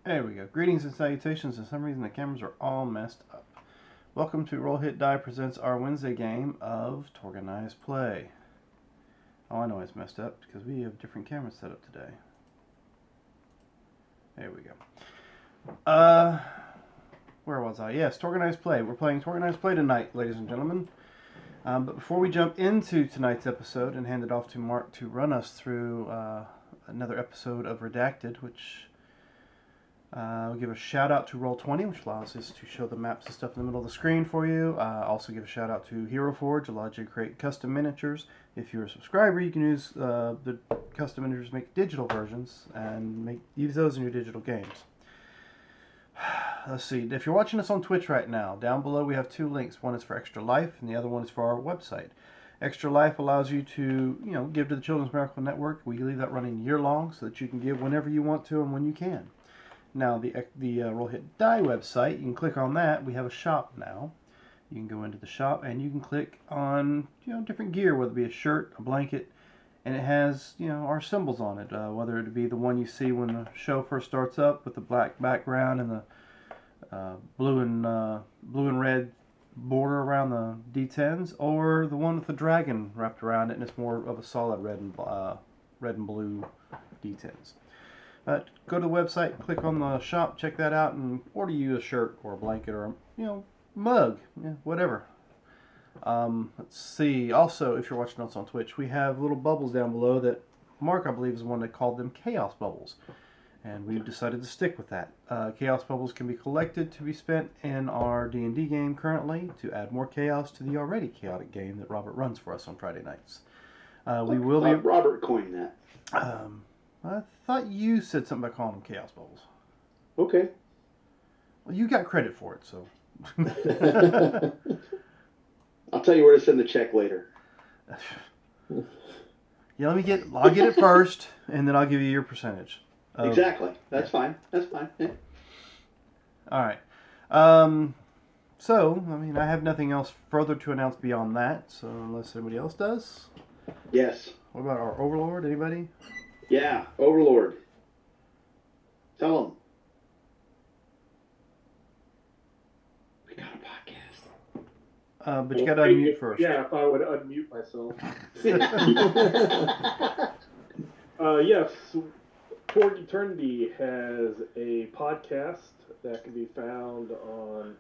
There we go. Greetings and salutations. For some reason the cameras are all messed up. Welcome to Roll Hit Die presents our Wednesday game of TORGanized Play. Oh, I know it's messed up because we have different cameras set up today. There we go. Where was I? Yes, TORGanized Play. We're playing TORGanized Play tonight, ladies and gentlemen. But before we jump into tonight's episode and hand it off to Mark to run us through another episode of Redacted, which we'll give a shout out to Roll20, which allows us to show the maps and stuff in the middle of the screen for you. Also give a shout out to Hero Forge, allows you to create custom miniatures. If you're a subscriber, you can use the custom miniatures, make digital versions, and use those in your digital games. Let's see, if you're watching us on Twitch right now, down below we have two links. One is for Extra Life, and the other one is for our website. Extra Life allows you to, give to the Children's Miracle Network. We leave that running year long so that you can give whenever you want to and when you can. Now, the Roll Hit Die website, you can click on that. We have a shop now. You can go into the shop and you can click on, different gear, whether it be a shirt, a blanket, and it has, our symbols on it. Whether it be the one you see when the show first starts up with the black background and the blue and red border around the D10s, or the one with the dragon wrapped around it and it's more of a solid red and blue D10s. Go to the website, click on the shop, check that out, and order you a shirt or a blanket or a mug, whatever. Let's see. Also, if you're watching us on Twitch, we have little bubbles down below that Mark, I believe, is the one that called them Chaos Bubbles. And we've decided to stick with that. Chaos Bubbles can be collected to be spent in our D&D game currently to add more chaos to the already chaotic game that Robert runs for us on Friday nights. Robert coined that. I thought you said something about calling them Chaos Bubbles. Okay. Well, you got credit for it, so. I'll tell you where to send the check later. Yeah, I'll get it first, and then I'll give you your percentage. Exactly. That's fine. That's fine. Yeah. All right. So, I have nothing else further to announce beyond that, so unless anybody else does. Yes. What about our Overlord? Anybody? Yeah, Overlord. Tell him. We got a podcast. But you got to unmute first. Yeah, if I would unmute myself. Yes, Toward Eternity has a podcast that can be found on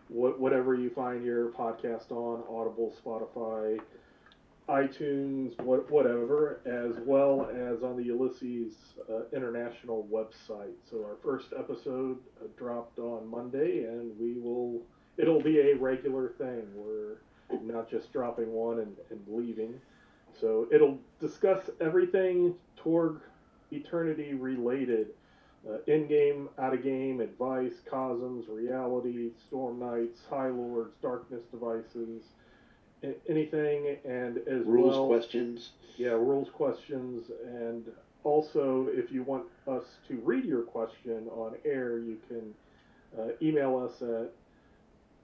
whatever you find your podcast on, Audible, Spotify, iTunes, whatever, as well as on the Ulysses International website. So our first episode dropped on Monday, and it'll be a regular thing. We're not just dropping one and leaving. So it'll discuss everything Torg Eternity related. In-game, out-of-game, advice, cosms, reality, storm knights, high lords, darkness devices, anything, and as rules well, questions. Yeah, rules questions, and also if you want us to read your question on air, you can email us at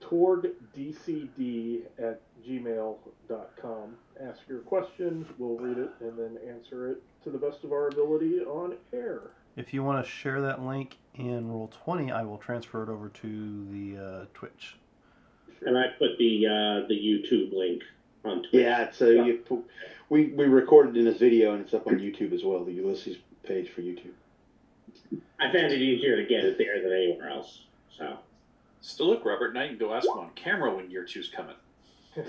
torgdcd@gmail.com. Ask your question, we'll read it, and then answer it to the best of our ability on air. If you want to share that link in Roll20, I will transfer it over to the Twitch. And I put the YouTube link on Twitch. Yeah, so we recorded in this video, and it's up on YouTube as well, the Ulysses page for YouTube. I found it easier to get it there than anywhere else. So. Still, look, Robert, now you can go ask him on camera when year two's coming. And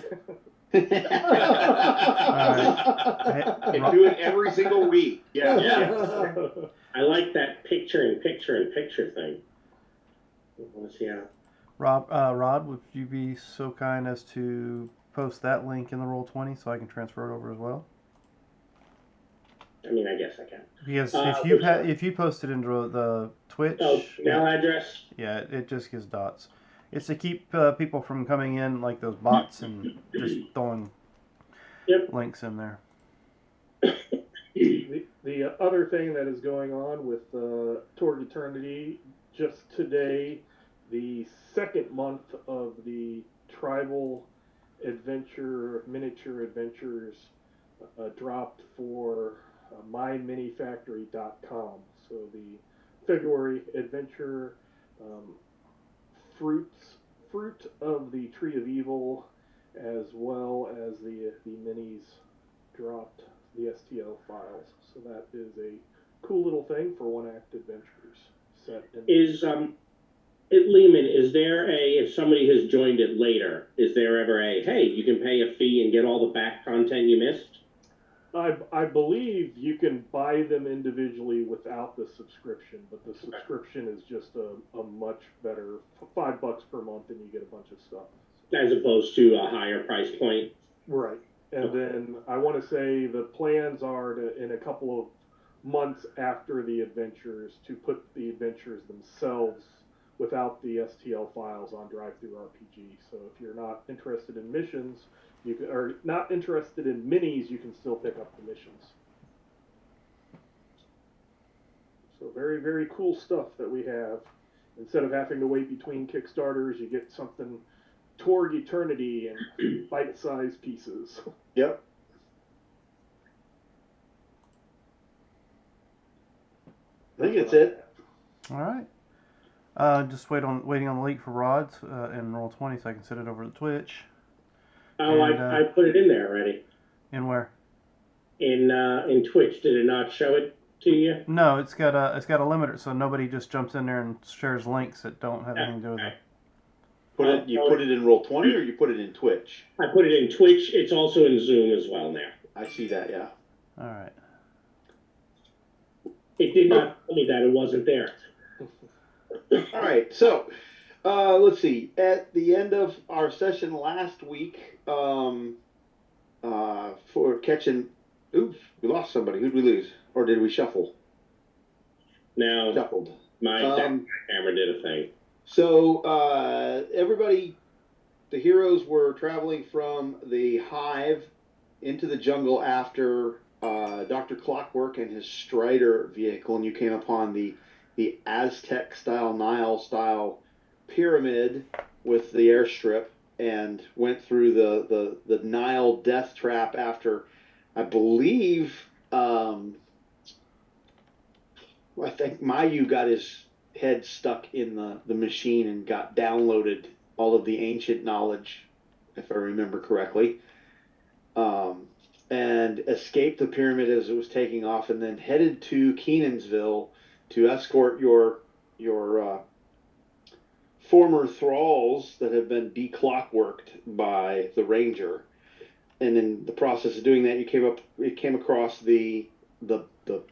do it every single week. Yeah. I like that picture-in-picture thing. Let's see how. Rod, would you be so kind as to post that link in the Roll20 so I can transfer it over as well? I mean, I guess I can. Because if you post it into the Twitch, email address. Yeah, it just gives dots. It's to keep people from coming in like those bots and just throwing links in there. The other thing that is going on with Toward Eternity, just today, the second month of the Tribal Miniature Adventures dropped for myminifactory.com. So the February adventure, fruit of the Tree of Evil, as well as the minis dropped the STL files. So that is a cool little thing for one-act adventures set in. Is at Lehman, is there if somebody has joined it later, is there ever hey, you can pay a fee and get all the back content you missed? I believe you can buy them individually without the subscription, but the subscription is just a much better $5 per month, and you get a bunch of stuff. As opposed to a higher price point. Right. And then I want to say the plans are to, in a couple of months after the adventures, to put the adventures themselves without the STL files on DriveThruRPG. So if you're not interested in missions, you can, or not interested in minis, you can still pick up the missions. So very, very cool stuff that we have. Instead of having to wait between Kickstarters, you get something Torg Eternity and bite-sized pieces. Yep. I think that's it. All right. Just waiting on the leak for rods and Roll20 so I can set it over to Twitch. Oh, And, I put it in there already. In where? In Twitch, did it not show it to you? No, it's got a limiter, so nobody just jumps in there and shares links that don't have anything to do with it. You put it in Roll20 or you put it in Twitch? I put it in Twitch. It's also in Zoom as well now. I see that, yeah. All right. It did not tell me that it wasn't there. All right, so let's see. At the end of our session last week, for catching, oops, we lost somebody. Who'd we lose, or did we shuffle? Now, Shuffled. my camera did a thing. So everybody, the heroes were traveling from the hive into the jungle after Dr. Clockwork and his Strider vehicle, and you came upon the Aztec-style, Nile-style pyramid with the airstrip, and went through the Nile death trap after, I believe, I think Mayu got his head stuck in the machine and got downloaded all of the ancient knowledge, if I remember correctly, and escaped the pyramid as it was taking off, and then headed to Kenansville to escort your former thralls that have been declockworked by the ranger. And in the process of doing that, you came across the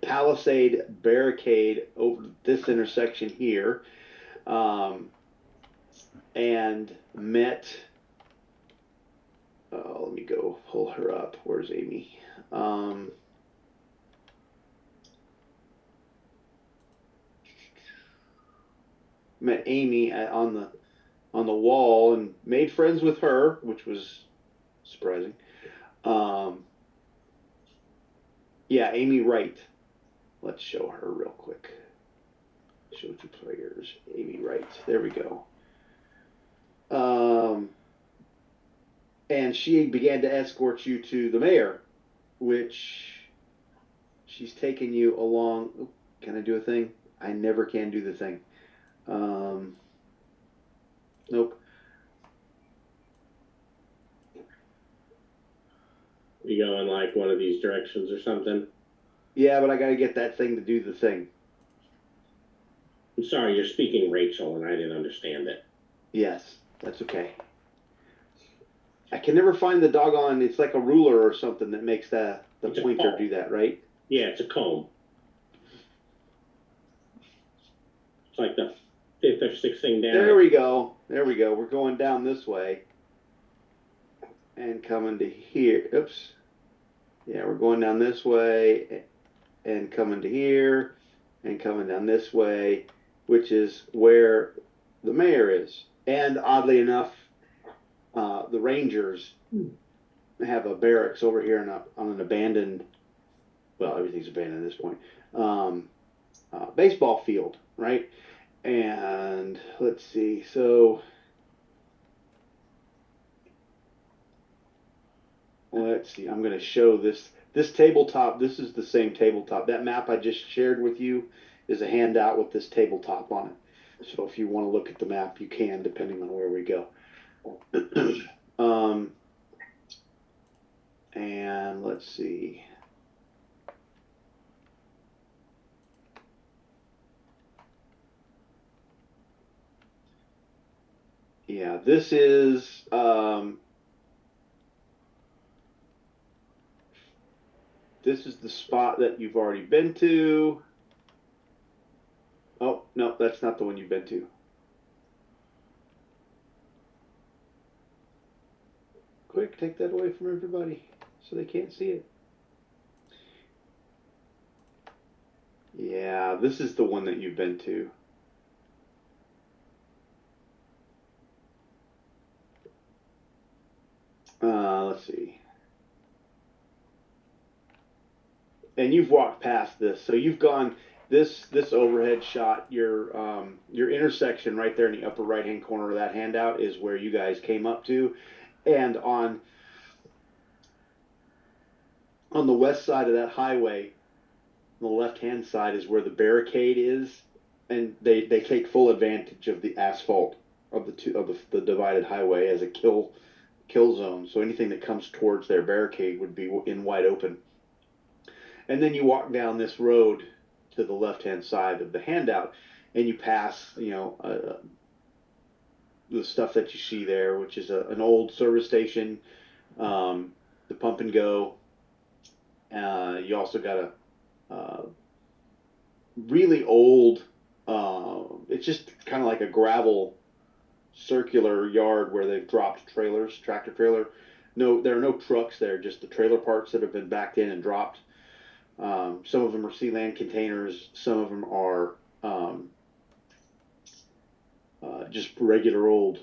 palisade barricade over this intersection here, and met. Let me go pull her up. Where's Amy? Met Amy on the wall and made friends with her, which was surprising. Yeah, Amy Wright. Let's show her real quick. Show to players. Amy Wright. There we go. And she began to escort you to the mayor, which she's taken you along. Oh, can I do a thing? I never can do the thing. Nope. You go in like one of these directions or something? Yeah, but I got to get that thing to do the thing. I'm sorry, you're speaking Rachel, and I didn't understand it. Yes, that's okay. I can never find the doggone, it's like a ruler or something that makes the pointer do that, right? Yeah, it's a comb. It's like the fifth or sixth thing down. There we go. There we go. We're going down this way. And coming to here. Oops. Yeah, we're going down this way and coming to here and coming down this way, which is where the mayor is. And oddly enough, the Rangers have a barracks over here on an abandoned, well, everything's abandoned at this point, baseball field, right? And let's see, so let's see, I'm going to show this tabletop. This is the same tabletop. That map I just shared with you is a handout with this tabletop on it. So if you want to look at the map, you can, depending on where we go. And let's see. Yeah, this is the spot that you've already been to. Oh, no, that's not the one you've been to. Quick, take that away from everybody so they can't see it. Yeah, this is the one that you've been to. Let's see. And you've walked past this, so you've gone this overhead shot. Your intersection right there in the upper right hand corner of that handout is where you guys came up to, and on the west side of that highway, on the left hand side is where the barricade is, and they take full advantage of the asphalt of the divided highway as a kill zone. So anything that comes towards their barricade would be in wide open. And then you walk down this road to the left-hand side of the handout, and you pass, the stuff that you see there, which is an old service station, the pump and go. You also got a really old, it's just kind of like a gravel circular yard where they've dropped trailers, tractor trailer. No, there are no trucks there, just the trailer parts that have been backed in and dropped. Some of them are Sealand containers. Some of them are just regular old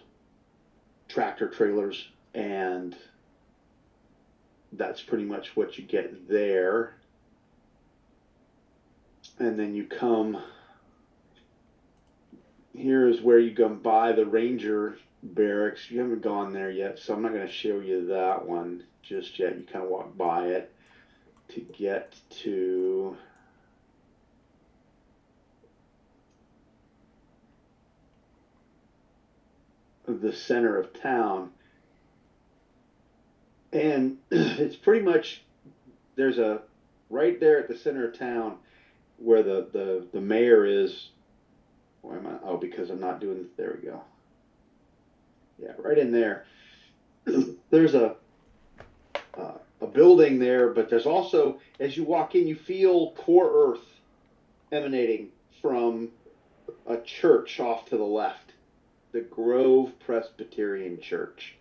tractor trailers, and that's pretty much what you get there. And then you come, here is where you come by the Ranger barracks. You haven't gone there yet, so I'm not going to show you that one just yet. You kind of walk by it to get to the center of town. And it's pretty much, there's a, right there at the center of town where the mayor is. Why am I? Oh, because I'm not doing, there we go. Yeah, right in there. There's a building there, but there's also, as you walk in, you feel core earth emanating from a church off to the left, the Grove Presbyterian Church.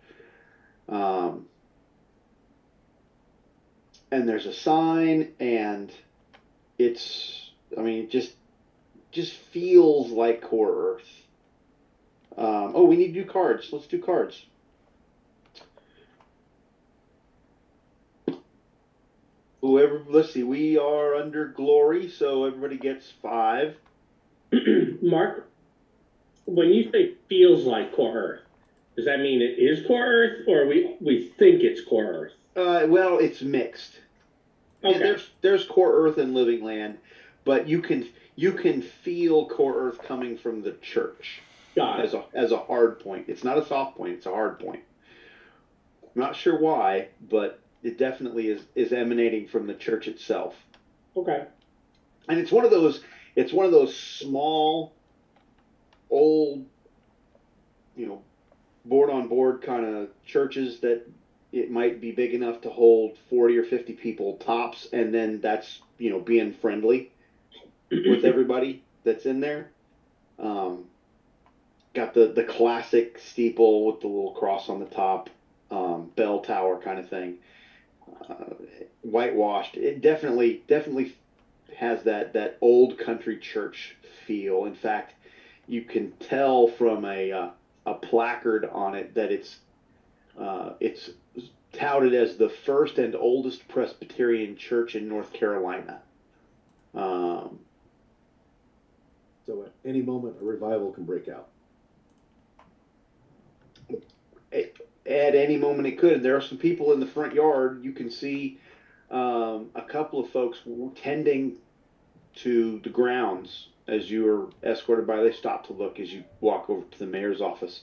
And there's a sign, and it's, it just feels like core earth. Oh, we need to do cards. Let's do cards. Let's see, we are under glory, so everybody gets 5. Mark, when you say feels like core Earth, does that mean it is core Earth, or we think it's core Earth? Well, it's mixed. Okay. Yeah, there's core Earth and living land, but you can feel core Earth coming from the church. Got it. As a hard point. It's not a soft point, it's a hard point. I'm not sure why, but it definitely is emanating from the church itself. Okay. And it's one of those small, old, board on board kind of churches that it might be big enough to hold 40 or 50 people tops, and then that's being friendly with everybody that's in there. Got the classic steeple with the little cross on the top, bell tower kind of thing, whitewashed. It definitely has that old country church feel. In fact, you can tell from a placard on it that it's touted as the first and oldest Presbyterian church in North Carolina. So at any moment, a revival can break out. At any moment it could. There are some people in the front yard. You can see a couple of folks tending to the grounds as you are escorted by, they stop to look as you walk over to the mayor's office.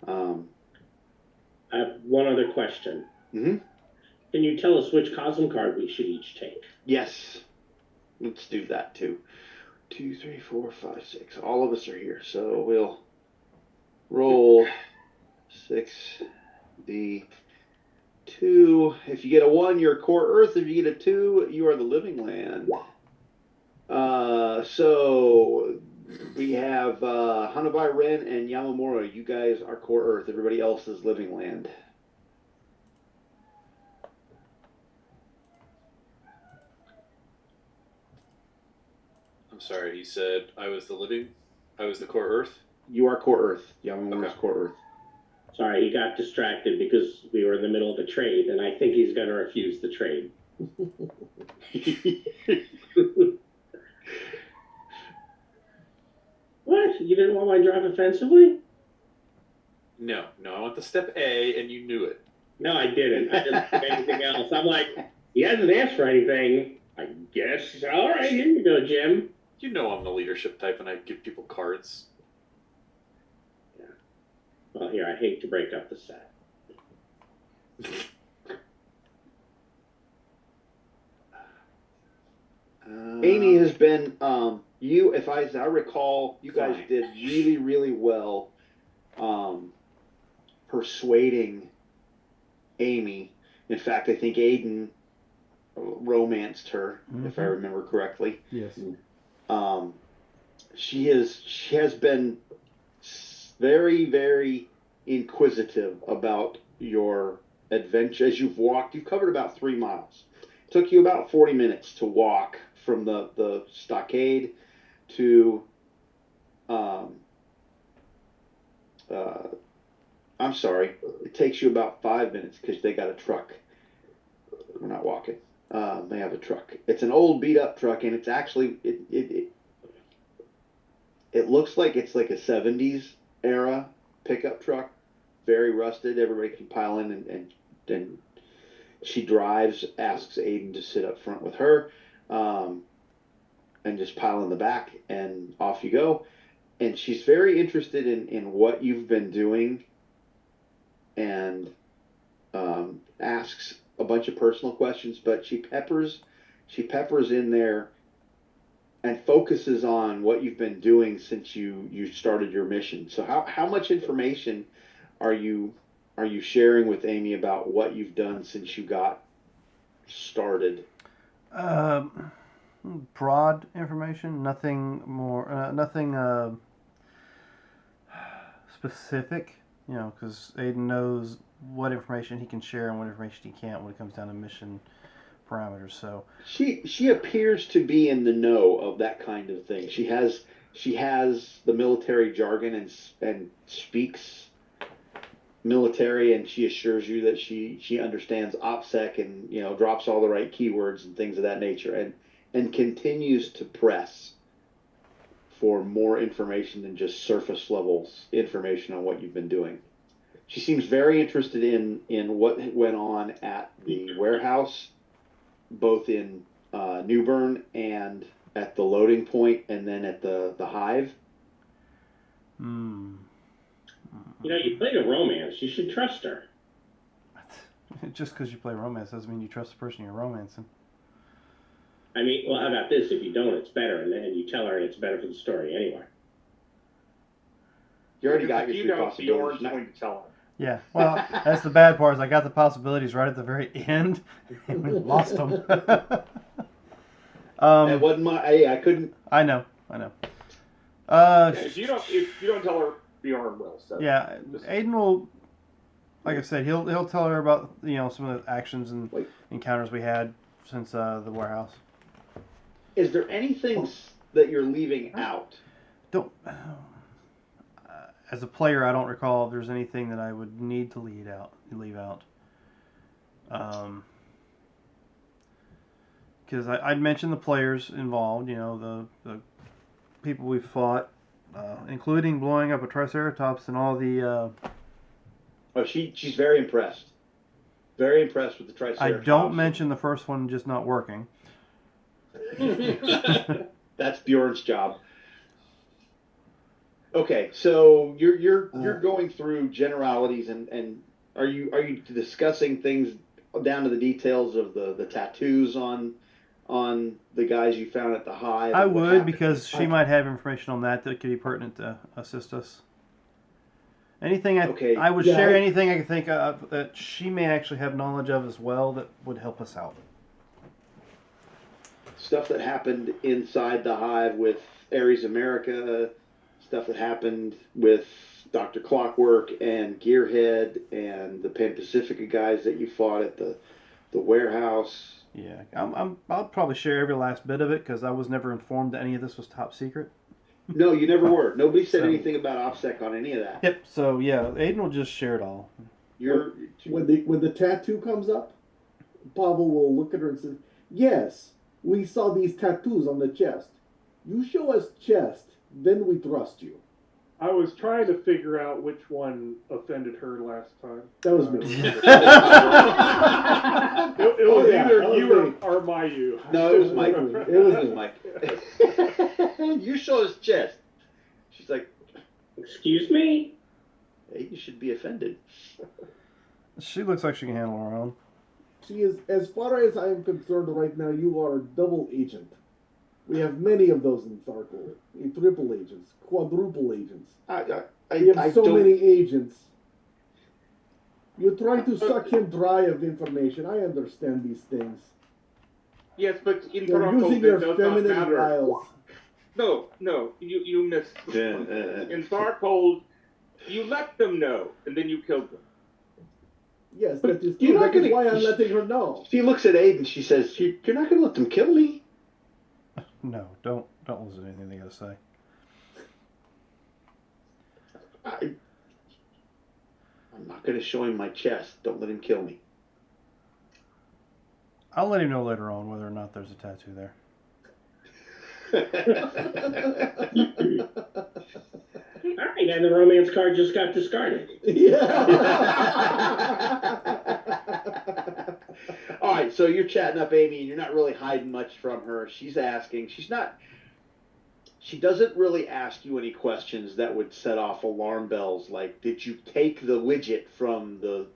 I have one other question. Mhm. Can you tell us which Cosm card we should each take? Yes, let's do that too. 2, 3, 4, 5, 6. All of us are here, so we'll roll 6d2. If you get a 1, you're core Earth. If you get a 2, you are the living land. So we have Hanabai, Ren, and Yamamura. You guys are core Earth. Everybody else is living land. I'm sorry, he said I was the core Earth. You are core Earth. Yamamura's Okay. core Earth. Sorry, he got distracted because we were in the middle of a trade, and I think he's going to refuse the trade. What? You didn't want my drive offensively? No, I want the step A, and you knew it. No, I didn't. I didn't do anything else. I'm like, he hasn't asked for anything. I guess. All right, here you go, Jim. You know I'm the leadership type, and I give people cards. Yeah. Well, here, I hate to break up the set. Amy has been if I recall, you guys Fine. did really, really well persuading Amy. In fact, I think Aiden romanced her, if I remember correctly. Yes. She has been very, very inquisitive about your adventure. As you've covered about 3 miles. It took you about 40 minutes to walk from the stockade to I'm sorry, it takes you about 5 minutes because they got a truck. We're not walking. They have a truck. It's an old beat up truck, and it's actually it looks like it's like a 70s era pickup truck, very rusted. Everybody can pile in, and she drives, asks Aiden to sit up front with her, and just pile in the back, and off you go. And she's very interested in what you've been doing, and asks a bunch of personal questions, but she peppers in there and focuses on what you've been doing since you started your mission. So how much information are you sharing with Amy about what you've done since you got started? Broad information, nothing more, nothing specific. You know, because Aiden knows what information he can share and what information he can't when it comes down to mission parameters. So she appears to be in the know of that kind of thing. She has the military jargon and speaks military, and she assures you that she understands OPSEC and drops all the right keywords and things of that nature, and continues to press for more information than just surface level information on what you've been doing. She seems very interested in what went on at the warehouse, both in New Bern and at the loading point, and then at the hive. You played a romance. You should trust her. Just because you play romance doesn't mean you trust the person you're romancing. I mean, well, how about this? If you don't, it's better, and then you tell her, and it's better for the story anyway. You already got your 3 Bjorn's possibilities. going to tell her. Yeah, well, that's the bad part. Is I got the possibilities right at the very end, and we lost them. That wasn't my. I couldn't. I know. If you don't tell her, Bjorn will. So Yeah, Aiden will. Like I said, he'll tell her about some of the actions and encounters we had since the warehouse. Is there anything that you're leaving out? Don't. As a player, I don't recall if there's anything that I would need to leave out. Because I'd mentioned the players involved, the people we fought, including blowing up a Triceratops and all the... she's very impressed. Very impressed with the Triceratops. I don't mention the first one just not working. That's Bjorn's job. Okay, so you're Uh, going through generalities, and are you discussing things down to the details of the tattoos on the guys you found at the hive? I And what would, happened? because she might have information on that could be pertinent to assist us. Anything Okay. I would Yeah, share I- anything I could think of that she may actually have knowledge of as well that would help us out. Stuff that happened inside the hive with Ares America, stuff that happened with Dr. Clockwork and Gearhead and the Pan Pacifica guys that you fought at the warehouse. Yeah, I'll probably share every last bit of it because I was never informed that any of this was top secret. No, you never were. Nobody said So- anything about OPSEC on any of that. Yep. So yeah, Aiden will just share it all. You're when the tattoo comes up, Pavel will look at her and say, "Yes, we saw these tattoos on the chest. You show us chest, then we trust you." I was trying to figure out which one offended her last time. That was me. It was yeah, either that was you me. or my you. No, it was Mike. It was me. Mike. You show his chest. She's like, Excuse me? hey, you should be offended. She looks like she can handle her own. She is, as far as I am concerned right now, you are a double agent. We have many of those in Tharkor. Triple agents, quadruple agents. We have I so don't. many agents. You try to suck him dry of information. I understand these things. Yes, but in You're Toronto, using that your does not feminine matter. wiles. No, you missed. Yeah, In Starcold, you let them know, and then you killed them. Yes, But that is you're true. not That is gonna- why I'm letting her know. She looks at Aiden. She says, "You're not going to let them kill me." No, don't listen to anything they gotta say. I'm not going to show him my chest. Don't let him kill me. I'll let him know later on whether or not there's a tattoo there. All right, and the romance card just got discarded. Yeah. All right, so you're chatting up Amy, and you're not really hiding much from her. She's asking. She doesn't really ask you any questions that would set off alarm bells, like, did you take the widget from the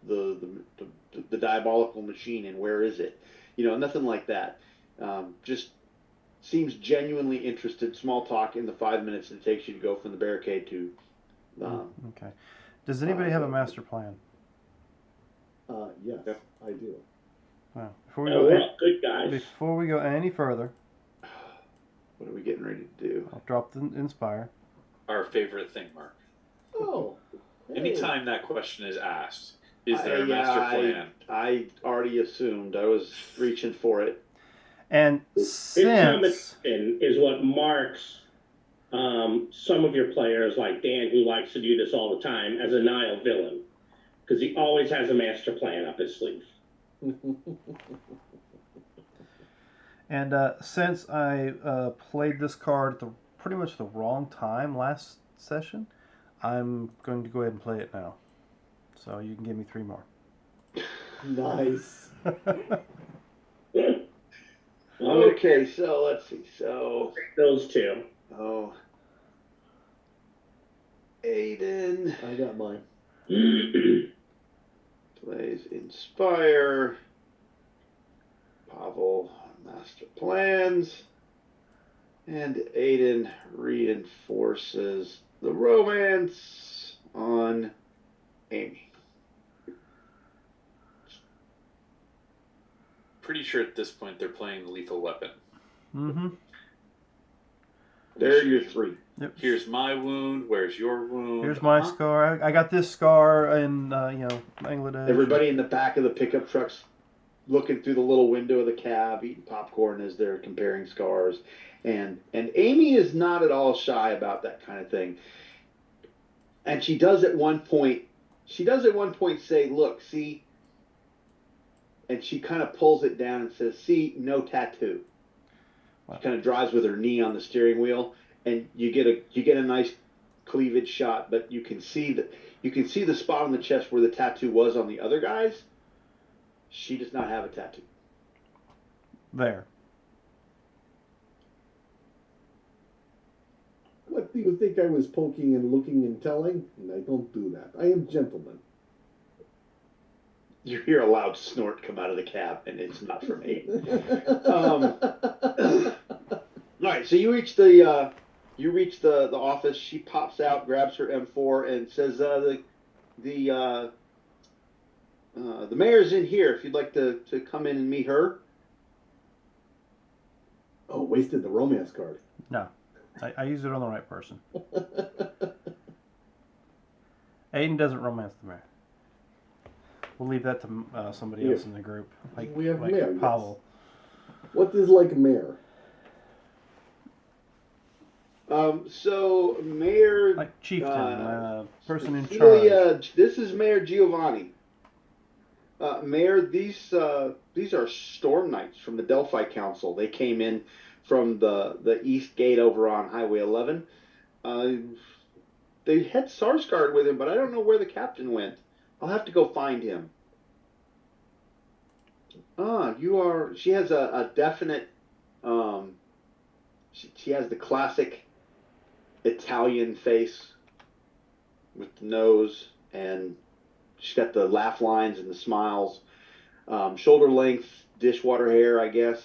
diabolical machine, and where is it? Nothing like that. Just seems genuinely interested. Small talk in the 5 minutes it takes you to go from the barricade to. Okay. Does anybody have a master plan? Yes, I do. Well, before we Oh, we're all good guys. before we go any further, What are we getting ready to do? I'll drop the inspire. Our favorite thing, Mark. Oh. hey. Anytime that question is asked, is there a Yeah, master plan? I already assumed. I was reaching for it. And This since combination is what marks some of your players, like Dan, who likes to do this all the time, as a Nile villain. Because he always has a master plan up his sleeve. and since I played this card at pretty much the wrong time last session, I'm going to go ahead and play it now. So you can give me 3 more. Nice. Okay, so let's see. So, Those two. Aiden I got mine. plays Inspire. Pavel, Master Plans. And Aiden reinforces the romance on Amy. Pretty sure at this point they're playing the lethal weapon. Mm-hmm. There are your 3. Yep. Here's my wound. Where's your wound? Here's my scar. I got this scar in Bangladesh. Everybody in the back of the pickup trucks looking through the little window of the cab, eating popcorn as they're comparing scars. And Amy is not at all shy about that kind of thing. And she does at one point say, look, see, and she kind of pulls it down and says, see, no tattoo. Wow. She kind of drives with her knee on the steering wheel, and you get a nice cleavage shot, but you can see the spot on the chest where the tattoo was on the other guys. She does not have a tattoo. There. What do you think I was poking and looking and telling? And I don't do that. I am gentleman. You hear a loud snort come out of the cab, and it's not from Aiden. All right, so you reach the office. She pops out, grabs her M4, and says, "The mayor's in here. If you'd like to come in and meet her." Oh, wasted the romance card. No, I used it on the right person. Aiden doesn't romance the mayor. We'll leave that to somebody else in the group, like We have mayor, yes. Pavel. What is like mayor? So Mayor, Like chieftain, person in charge. Cecilia, this is Mayor Giovanni. Mayor, these are storm knights from the Delphi Council. They came in from the east gate over on Highway 11. They had Sarsgaard with him, but I don't know where the captain went. I'll have to go find him. She has a definite, she has the classic Italian face with the nose, and she's got the laugh lines and the smiles. Shoulder length, dishwater hair, I guess.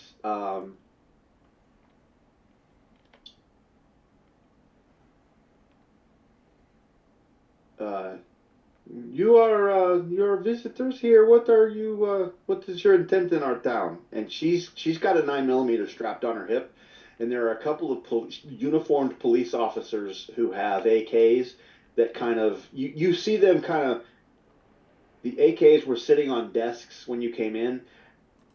You're visitors here. What is your intent in our town? And she's got a 9mm strapped on her hip, and there are a couple of uniformed police officers who have AKs that kind of you see them kind of. The AKs were sitting on desks when you came in.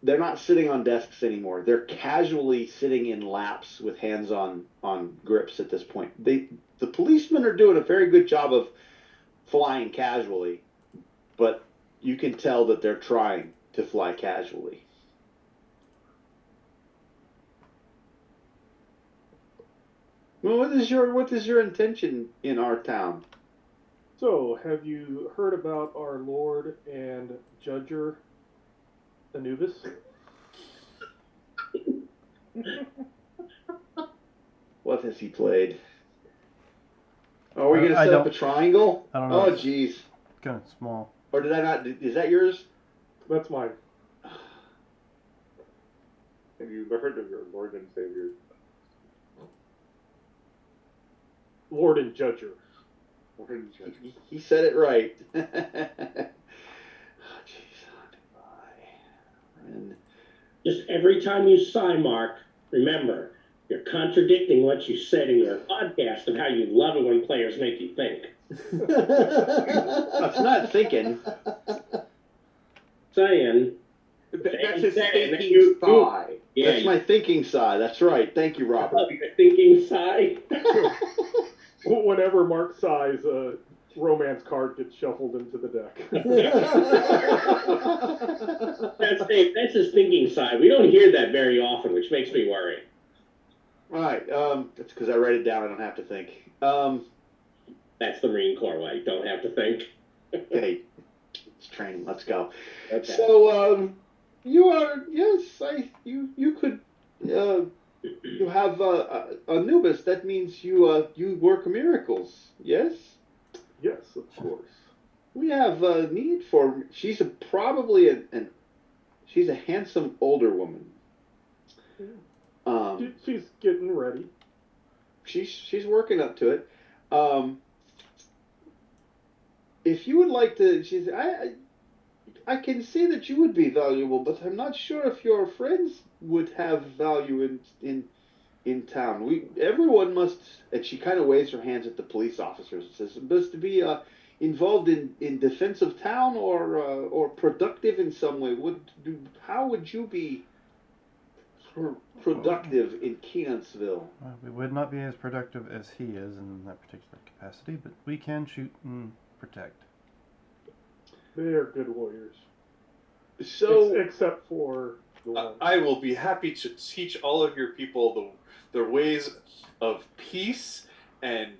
They're not sitting on desks anymore. They're casually sitting in laps with hands on grips at this point. The policemen are doing a very good job of flying casually, but you can tell that they're trying to fly casually. Well, what is your intention in our town? So, have you heard about our Lord and Judger, Anubis? What has he played? Are we going to set up a triangle? I don't know. Oh, jeez. Kind of small. Or did I not? Is that yours? That's mine. Have you ever heard of your Lord and Savior? Lord and Judger. He said it right. Oh, jeez. Just every time you sigh, Mark, remember, you're contradicting what you said in your podcast of how you love it when players make you think. That's not thinking. Saying. That's his saying thinking sigh. Yeah, That's my thinking sigh. That's right. Thank you, Robert. Your thinking sigh. Whenever Mark sighs, a romance card gets shuffled into the deck. That's his thinking sigh. We don't hear that very often, which makes me worry. All right. That's because I write it down. I don't have to think. That's the Marine Corps way. Don't have to think. Okay. It's training. Let's go. Okay. So, you are, yes, you could, you have Anubis. That means you work miracles. Yes? Yes, of course. We have a need for, she's she's a handsome older woman. She's getting ready. She's working up to it. If you would like to, I can see that you would be valuable, but I'm not sure if your friends would have value in town. Everyone must, and she kind of waves her hands at the police officers and says, must be involved in defense of town or productive in some way. How would you be productive in Kenansville? We would not be as productive as he is in that particular capacity, but we can shoot and protect. They are good warriors. So, except for the one. I will be happy to teach all of your people their ways of peace and,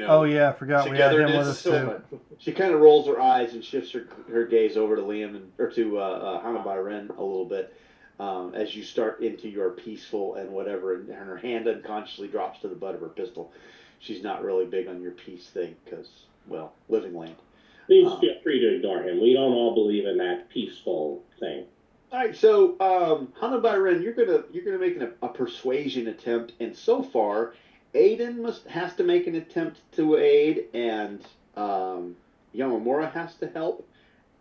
Oh yeah, I forgot we had him with us togetherness. too. she kind of rolls her eyes and shifts her gaze over to Liam or to Hannah Byron a little bit. as you start into your peaceful and whatever, and her hand unconsciously drops to the butt of her pistol. She's not really big on your peace thing because, well, living land. Please feel free to ignore him. We don't all believe in that peaceful thing. All right, so Hanabiren, you're gonna make a persuasion attempt, and so far, Aiden has to make an attempt to aid, and Yamamura has to help,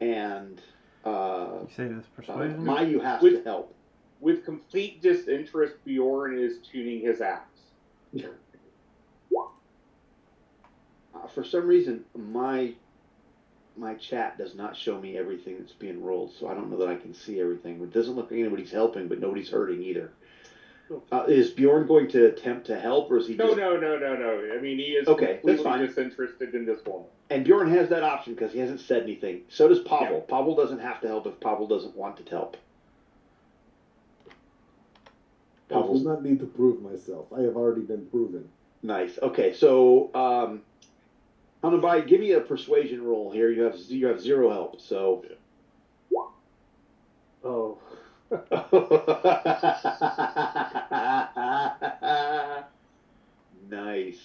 and You say this persuasion? Mayu has to help. With complete disinterest, Bjorn is tuning his axe. For some reason, my chat does not show me everything that's being rolled, so I don't know that I can see everything. It doesn't look like anybody's helping, but nobody's hurting either. Is Bjorn going to attempt to help, or is he No. just... I mean, he is Okay, that's completely fine. disinterested in this woman. And Bjorn has that option because he hasn't said anything. So does Pavel. Yeah. Pavel doesn't have to help if Pavel doesn't want to help. I do not need to prove myself. I have already been proven. Nice. Okay, so Hanabai, give me a persuasion roll here. You have 0 help, so. Oh. Nice.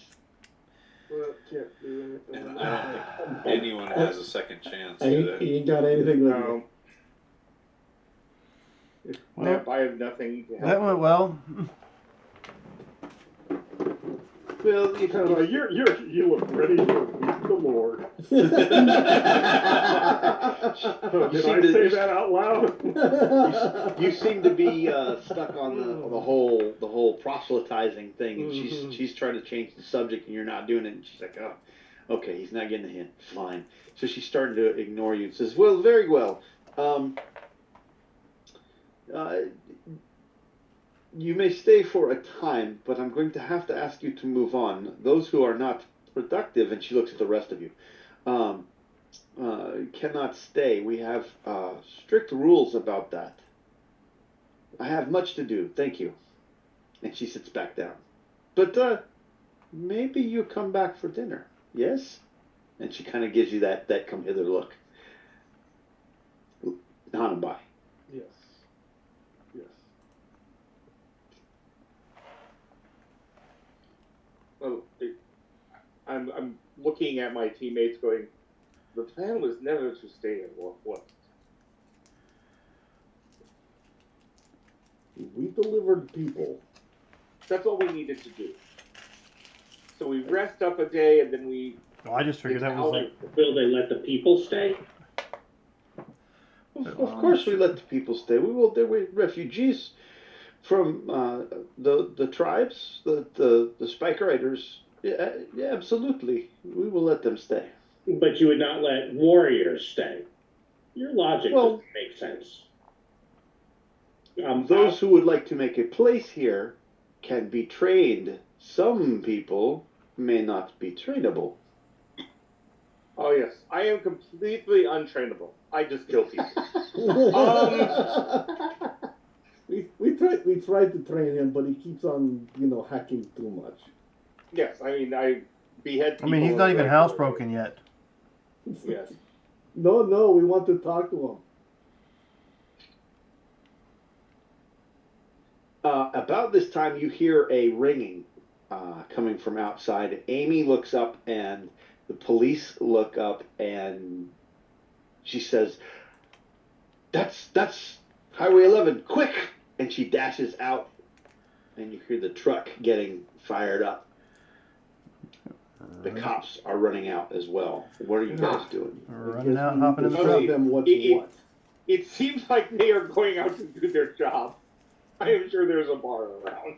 Well, can't do anything. And I don't think anyone has a second chance. He ain't got anything with No. Well, Nap, I have nothing to help. that went well. Well, You look ready to meet the Lord. You Did I seem to- say that out loud? You seem to be stuck on the whole proselytizing thing, and she's trying to change the subject, and you're not doing it. And she's like, oh, okay, he's not getting the hint. Fine. So she's starting to ignore you and says, well, very well. You may stay for a time, but I'm going to have to ask you to move on. Those who are not productive, and she looks at the rest of you, cannot stay. We have strict rules about that. I have much to do. Thank you. And she sits back down. But maybe you come back for dinner. Yes? And she kind of gives you that come hither look. Hanabai. Yes. Well, I'm looking at my teammates going, the plan was never to stay in what? We delivered people. That's all we needed to do. So we rest up a day, and then we... I just figured that was like... Will they let the people stay? Of course we let the people stay. We're refugees from the tribes, the Spike Riders. Yeah, absolutely. We will let them stay. But you would not let warriors stay. Your logic doesn't make sense. Those who would like to make a place here can be trained. Some people may not be trainable. Oh, yes. I am completely untrainable. I just kill people. We tried to train him, but he keeps on, hacking too much. Yes, I mean, I behead people. I mean, he's not even housebroken yet. Yes. No, we want to talk to him. About this time, you hear a ringing coming from outside. Amy looks up, and the police look up, and she says, That's Highway 11, quick! And she dashes out, and you hear the truck getting fired up. The cops are running out as well. What are you guys doing? Running out, hopping in the truck. truck. Them what's what. It seems like they are going out to do their job. I am sure there's a bar around.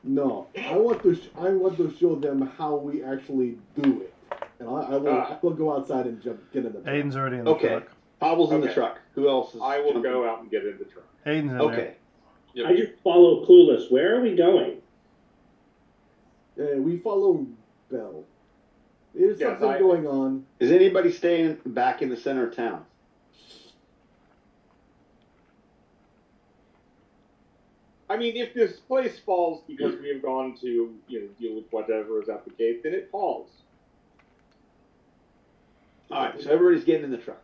No, I want to show them how we actually do it, and I will go outside and get in the truck. Aiden's already in the truck. Pavel's in the truck. Who else is? I will go out and get in the truck. Aiden's in there. Okay. Yep. I just follow Clueless. Where are we going? We follow Bell. There's something going on. Is anybody staying back in the center of town? I mean, if this place falls because we have gone to deal with whatever is at the gate, then it falls. All right, so everybody's getting in the truck.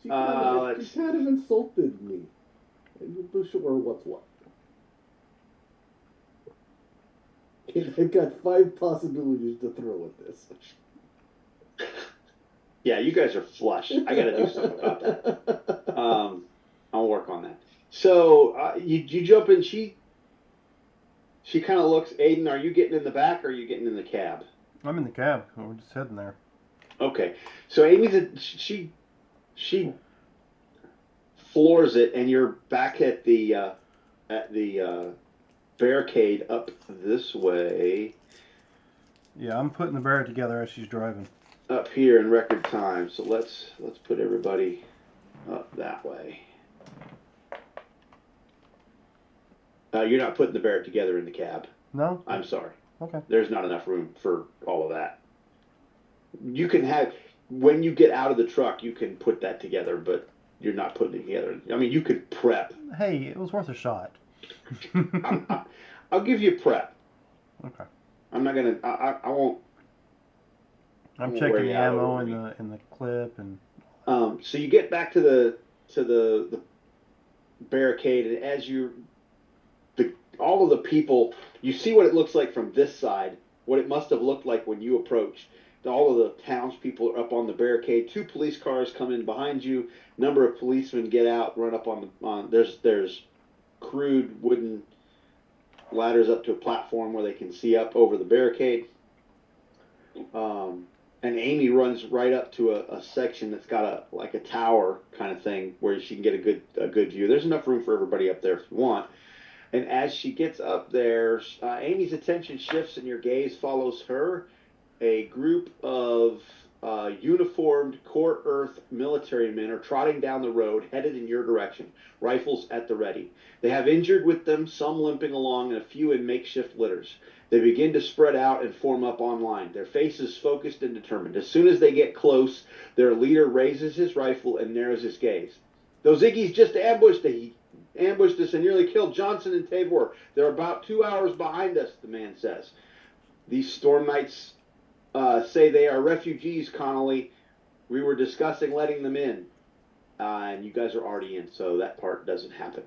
She kind of insulted me. You're sure what's what. I've got 5 possibilities to throw at this. Yeah, you guys are flush. I got to do something about that. I'll work on that. So you jump in. She kind of looks. Aiden, are you getting in the back or are you getting in the cab? I'm in the cab. We're just heading there. Okay. So she floors it, and you're back at the barricade up this way. Yeah, I'm putting the barrel together as she's driving. Up here in record time. So let's put everybody up that way. You're not putting the barrel together in the cab. No? I'm sorry. Okay. There's not enough room for all of that. You can have, when you get out of the truck, you can put that together, but you're not putting it together. I mean, you could prep. Hey, it was worth a shot. I'll give you prep. Okay. I'm not gonna. I won't. I'm We'll checking worry the out ammo over in the clip and. So you get back to the barricade, and as all of the people, you see what it looks like from this side. What it must have looked like when you approached. All of the townspeople are up on the barricade. 2 police cars come in behind you. Number of policemen get out, run up on. There's crude wooden ladders up to a platform where they can see up over the barricade. And Amy runs right up to a section that's got a tower kind of thing where she can get a good view. There's enough room for everybody up there if you want. And as she gets up there, Amy's attention shifts and your gaze follows her. A group of uniformed Core Earth military men are trotting down the road, headed in your direction, rifles at the ready. They have injured with them, some limping along, and a few in makeshift litters. They begin to spread out and form up on line, their faces focused and determined. As soon as they get close, their leader raises his rifle and narrows his gaze. Those Iggies just ambushed us and nearly killed Johnson and Tabor. They're about 2 hours behind us, the man says. These Storm Knights say they are refugees, Connolly. We were discussing letting them in. And you guys are already in, so that part doesn't happen.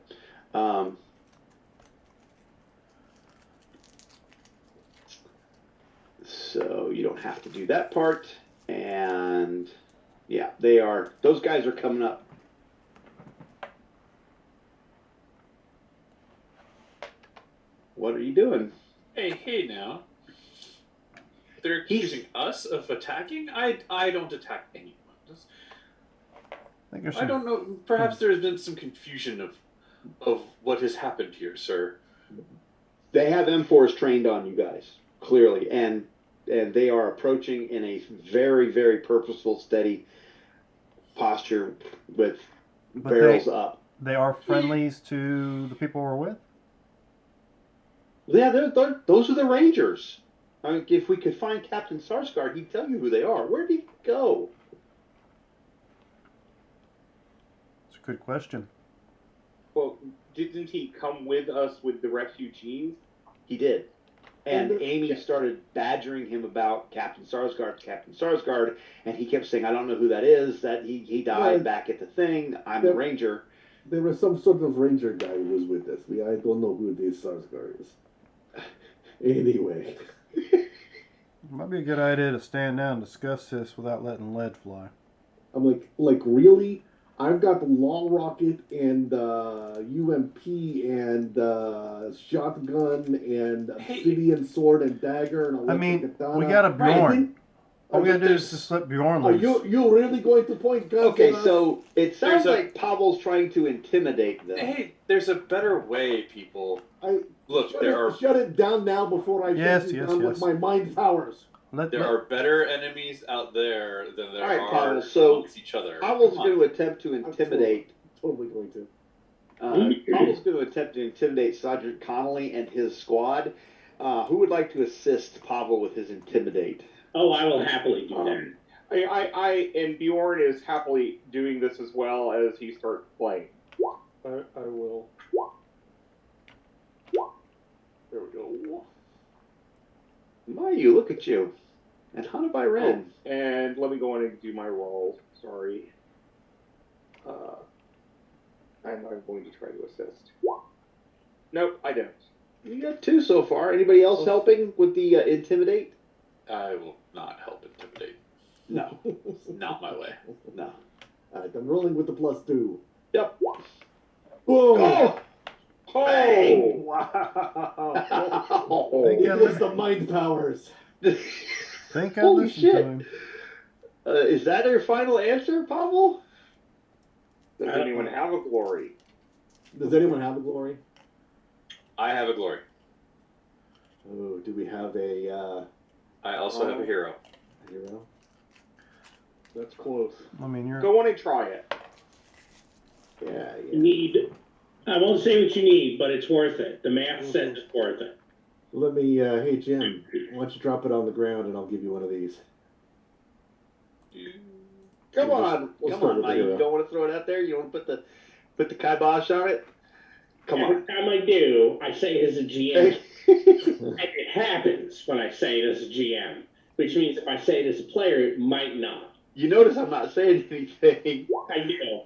So you don't have to do that part. And yeah, those guys are coming up. What are you doing? Hey now. They're accusing us of attacking? I don't attack anyone. I don't know. Perhaps there has been some confusion of what has happened here, sir. They have M4s trained on you guys, clearly, and they are approaching in a very, very purposeful, steady posture with barrels up. They are friendlies to the people we're with? Yeah, those are the Rangers. I mean, if we could find Captain Sarsgaard, he'd tell you who they are. Where did he go? It's a good question. Well, didn't he come with us with the refugees? He did. And Amy started badgering him about Captain Sarsgaard, and he kept saying, I don't know who that is, that he died back at the thing, I'm the Ranger. There was some sort of Ranger guy who was with us. I don't know who this Sarsgaard is. Anyway. It might be a good idea to stand down and discuss this without letting lead fly. I'm like really? I've got the long rocket and UMP and shotgun and obsidian sword and dagger and electric katana. We got a Bjorn. All we Are gotta do is just let Bjorn loose. you really going to point guns Okay, at us? so it sounds like Pavel's trying to intimidate them. Hey, there's a better way, people. Shut it down now before I shut you down with my mind powers. There are better enemies out there than there are Pavel, so amongst each other. Pavel's going to attempt to intimidate. Totally going to. Pavel's going to attempt to intimidate Sergeant Connolly and his squad. Who would like to assist Pavel with his intimidate? Oh, I will happily do that. I and Bjorn is happily doing this as well as he starts playing. I will. There we go. Mayu, look at you. And Hana by Ren. Oh, and let me go in and do my roll. Sorry. I'm going to try to assist. Nope, I don't. You got 2 so far. Anybody else helping with the intimidate? I will not help intimidate. No, Not my way. no. Alright, I'm rolling with the +2. Yep. Boom! Oh! Oh! Wow! Thank It God was the mind powers. Think I Holy listened to shit! him. Is that your final answer, Pavel? Does anyone have a glory? Does anyone have a glory? I have a glory. Oh, do we have a I also have a hero. hero? That's close. I mean, you're. Go on and try it. Yeah, You need. I won't say what you need, but it's worth it. The math says it's worth it. Let me, hey Jim, why don't you drop it on the ground and I'll give you one of these. Come We'll on, we'll come start on, with the Mike. You hero. don't want to throw it out there? You want to put the kibosh on it? Come Every on. time I do, I say it as a GM. And it happens when I say it as a GM, which means if I say it as a player, it might not. You notice I'm not saying anything. I do.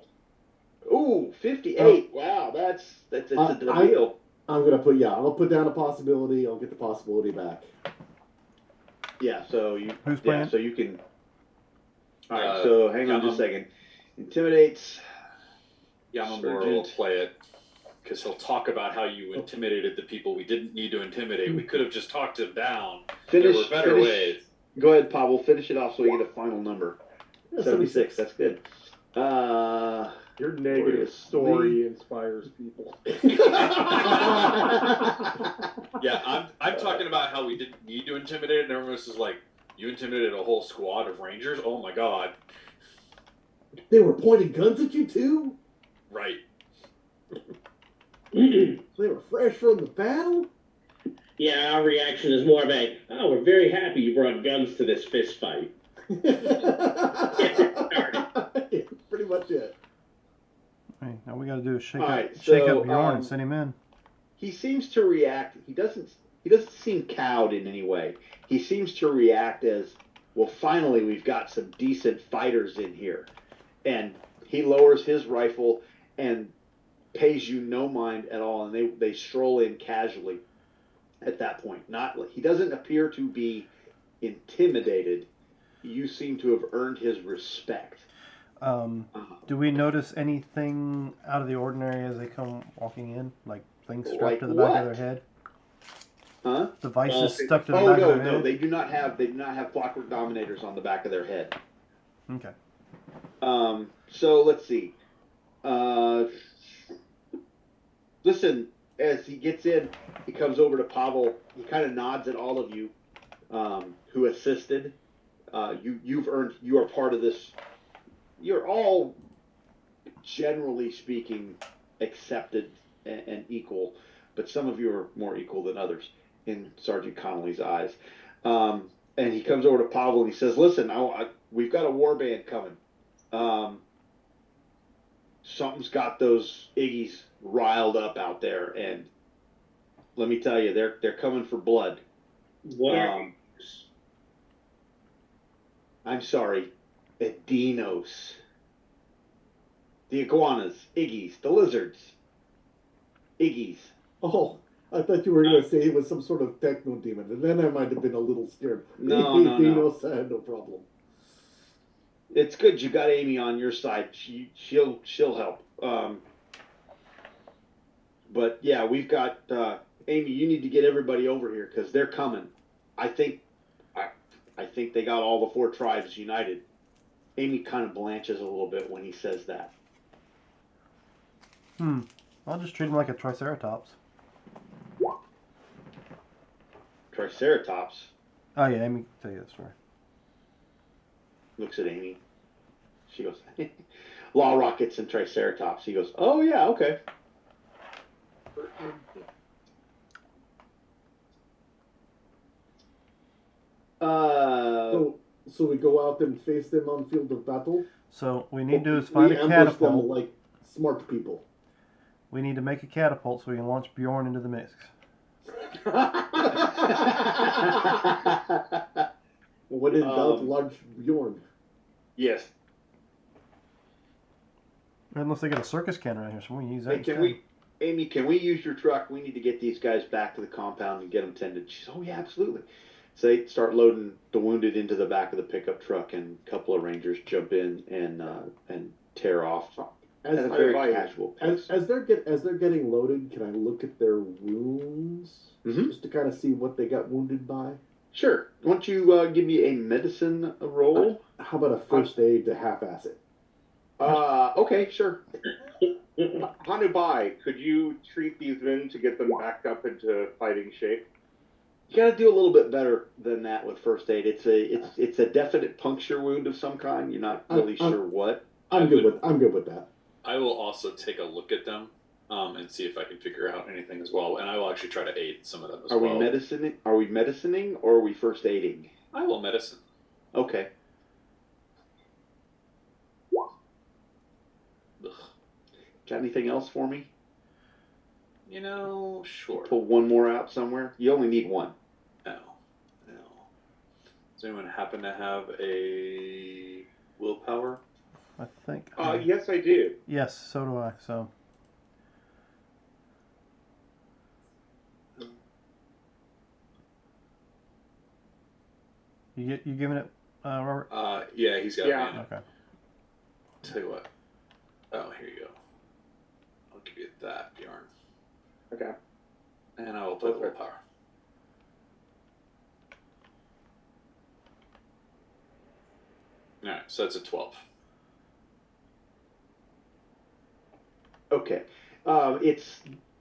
Ooh, 58. Wow, that's a done deal. I'm gonna I'll put down a possibility, I'll get the possibility back. Yeah, so you Who's playing? so you can. All right, so hang on just a second. Intimidates. Yamamura will play it because he'll talk about how you intimidated the people we didn't need to intimidate. We could have just talked him down. There were better ways. Go ahead, Pavel. Finish it off so we get a final number. Yeah, 76. That's good. Your negative story inspires people. Yeah, I'm talking about how we didn't need to intimidate, and everyone else is like, you intimidated a whole squad of rangers? Oh my god. They were pointing guns at you too? Right. They were fresh from the battle? Yeah, our reaction is more of a, oh, we're very happy you brought guns to this fist fight. Pretty much it. Hey, all we got to do is shake All up, right, shake so, up Bjorn and send him in. He seems to react. He doesn't seem cowed in any way. He seems to react as, well, finally we've got some decent fighters in here. And he lowers his rifle and pays you no mind at all, and they stroll in casually at that point. He doesn't appear to be intimidated. You seem to have earned his respect. Do we notice anything out of the ordinary as they come walking in? Like things strapped Like to the back what? of their head? Huh? Devices stuck to the Oh back of their no, head? they do not have clockwork dominators on the back of their head. Okay. So let's see. Listen, as he gets in, he comes over to Pavel. He kind of nods at all of you who assisted. You are part of this. You're all, generally speaking, accepted and equal, but some of you are more equal than others in Sergeant Connolly's eyes. And he comes over to Pavel and he says, "Listen, we've got a war band coming. Something's got those Iggies riled up out there, and let me tell you, they're coming for blood." What are I'm sorry, Dinos. The iguanas, Iggies, the lizards, Iggies. Oh, I thought you were going to say it was some sort of techno demon, and then I might have been a little scared. No. Dinos, no problem. It's good you got Amy on your side. She'll help. But yeah, we've got Amy. You need to get everybody over here because they're coming. I think they got all the 4 tribes united. Amy kind of blanches a little bit when he says that. I'll just treat him like a triceratops. Triceratops Oh yeah, Amy, tell you that story. looks at Amy. She goes, "Law rockets and Triceratops." He goes, "Oh yeah, okay." So we go out and face them on field of battle. So we need to find a ambush catapult. them like smart people. We need to make a catapult so we can launch Bjorn into the mix. When in doubt, launch Bjorn. Yes. Unless they get a circus can around here, so we can use that. Hey, Amy, can we use your truck? We need to get these guys back to the compound and get them tended. She said, oh, yeah, absolutely. So they start loading the wounded into the back of the pickup truck, and a couple of Rangers jump in and tear off at a very casual pace. As they're getting loaded, can I look at their wounds just to kind of see what they got wounded by? Sure. Why don't you give me a medicine roll? How about a first aid to half-ass it? Okay, sure. Hanubai, could you treat these men to get them back up into fighting shape? You got to do a little bit better than that with first aid. It's a definite puncture wound of some kind. You're not really sure what. I'm good with that. I will also take a look at them and see if I can figure out anything as well, and I will actually try to aid some of them as well. Are we medicining or are we first aiding? I will medicine. Okay. Ugh. Got anything else for me? Sure. Pull one more out somewhere. You only need one. No. Does anyone happen to have a willpower? I think. Yes, I do. Yes, so do I. So. You giving it, Robert? Yeah, he's got Yeah. mana. Okay. Tell you what. Oh, here you go. I'll give you that, Bjorn. Okay. And I will play the willpower. Alright, so that's a 12. Okay.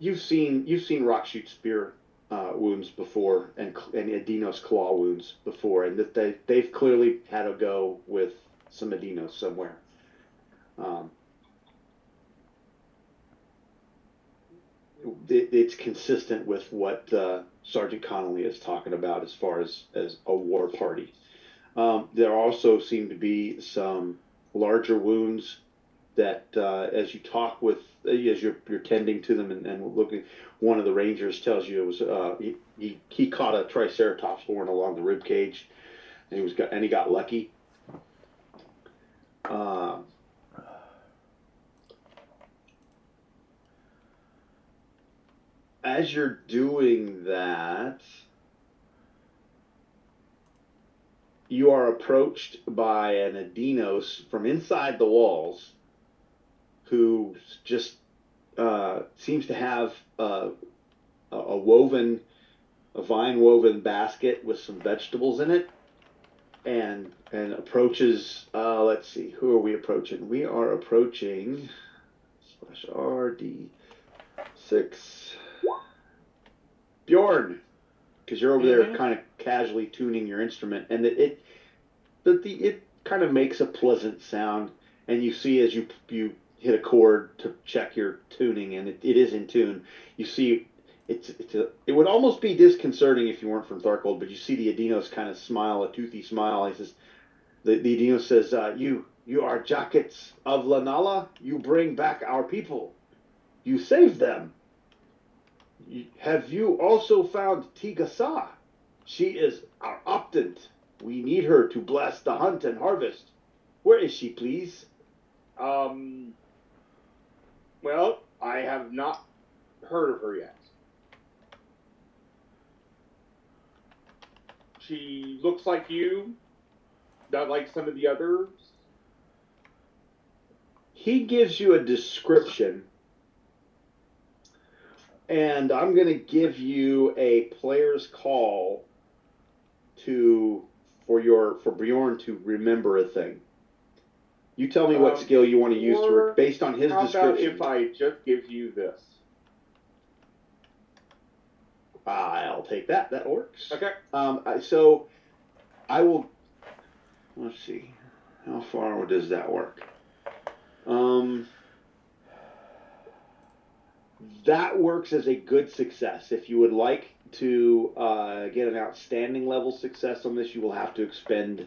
You've seen Rock shoot spear wounds before and Adinos claw wounds before, and that they've clearly had a go with some Adinos somewhere. It's consistent with what Sergeant Connolly is talking about as far as a war party. There also seem to be some larger wounds that as you talk with, as you're tending to them and looking, one of the Rangers tells you it was he caught a Triceratops horn along the rib cage, and he got lucky. As you're doing that, you are approached by an Adinos from inside the walls, who just seems to have a vine woven basket with some vegetables in it, and approaches. Let's see, who are we approaching? We are approaching /RD6 Bjorn, because you're over there kind of casually tuning your instrument, and it kind of makes a pleasant sound, and you see as you hit a chord to check your tuning, and it is in tune. You see, it would almost be disconcerting if you weren't from Tharkold, but you see the Adinos kind of smile, a toothy smile. He says, the Adinos says, you are jackets of Lanala. You bring back our people. You saved them. Have you also found Tigasa? She is our optant. We need her to bless the hunt and harvest. Where is she, please? Well, I have not heard of her yet. She looks like you, not like some of the others. He gives you a description, and I'm going to give you a player's call for Bjorn to remember a thing. You tell me what skill you want to use based on his description. How about if I just give you this? I'll take that. That works. Okay. So I will. Let's see. How far does that work? That works as a good success. If you would like to get an outstanding level success on this, you will have to expend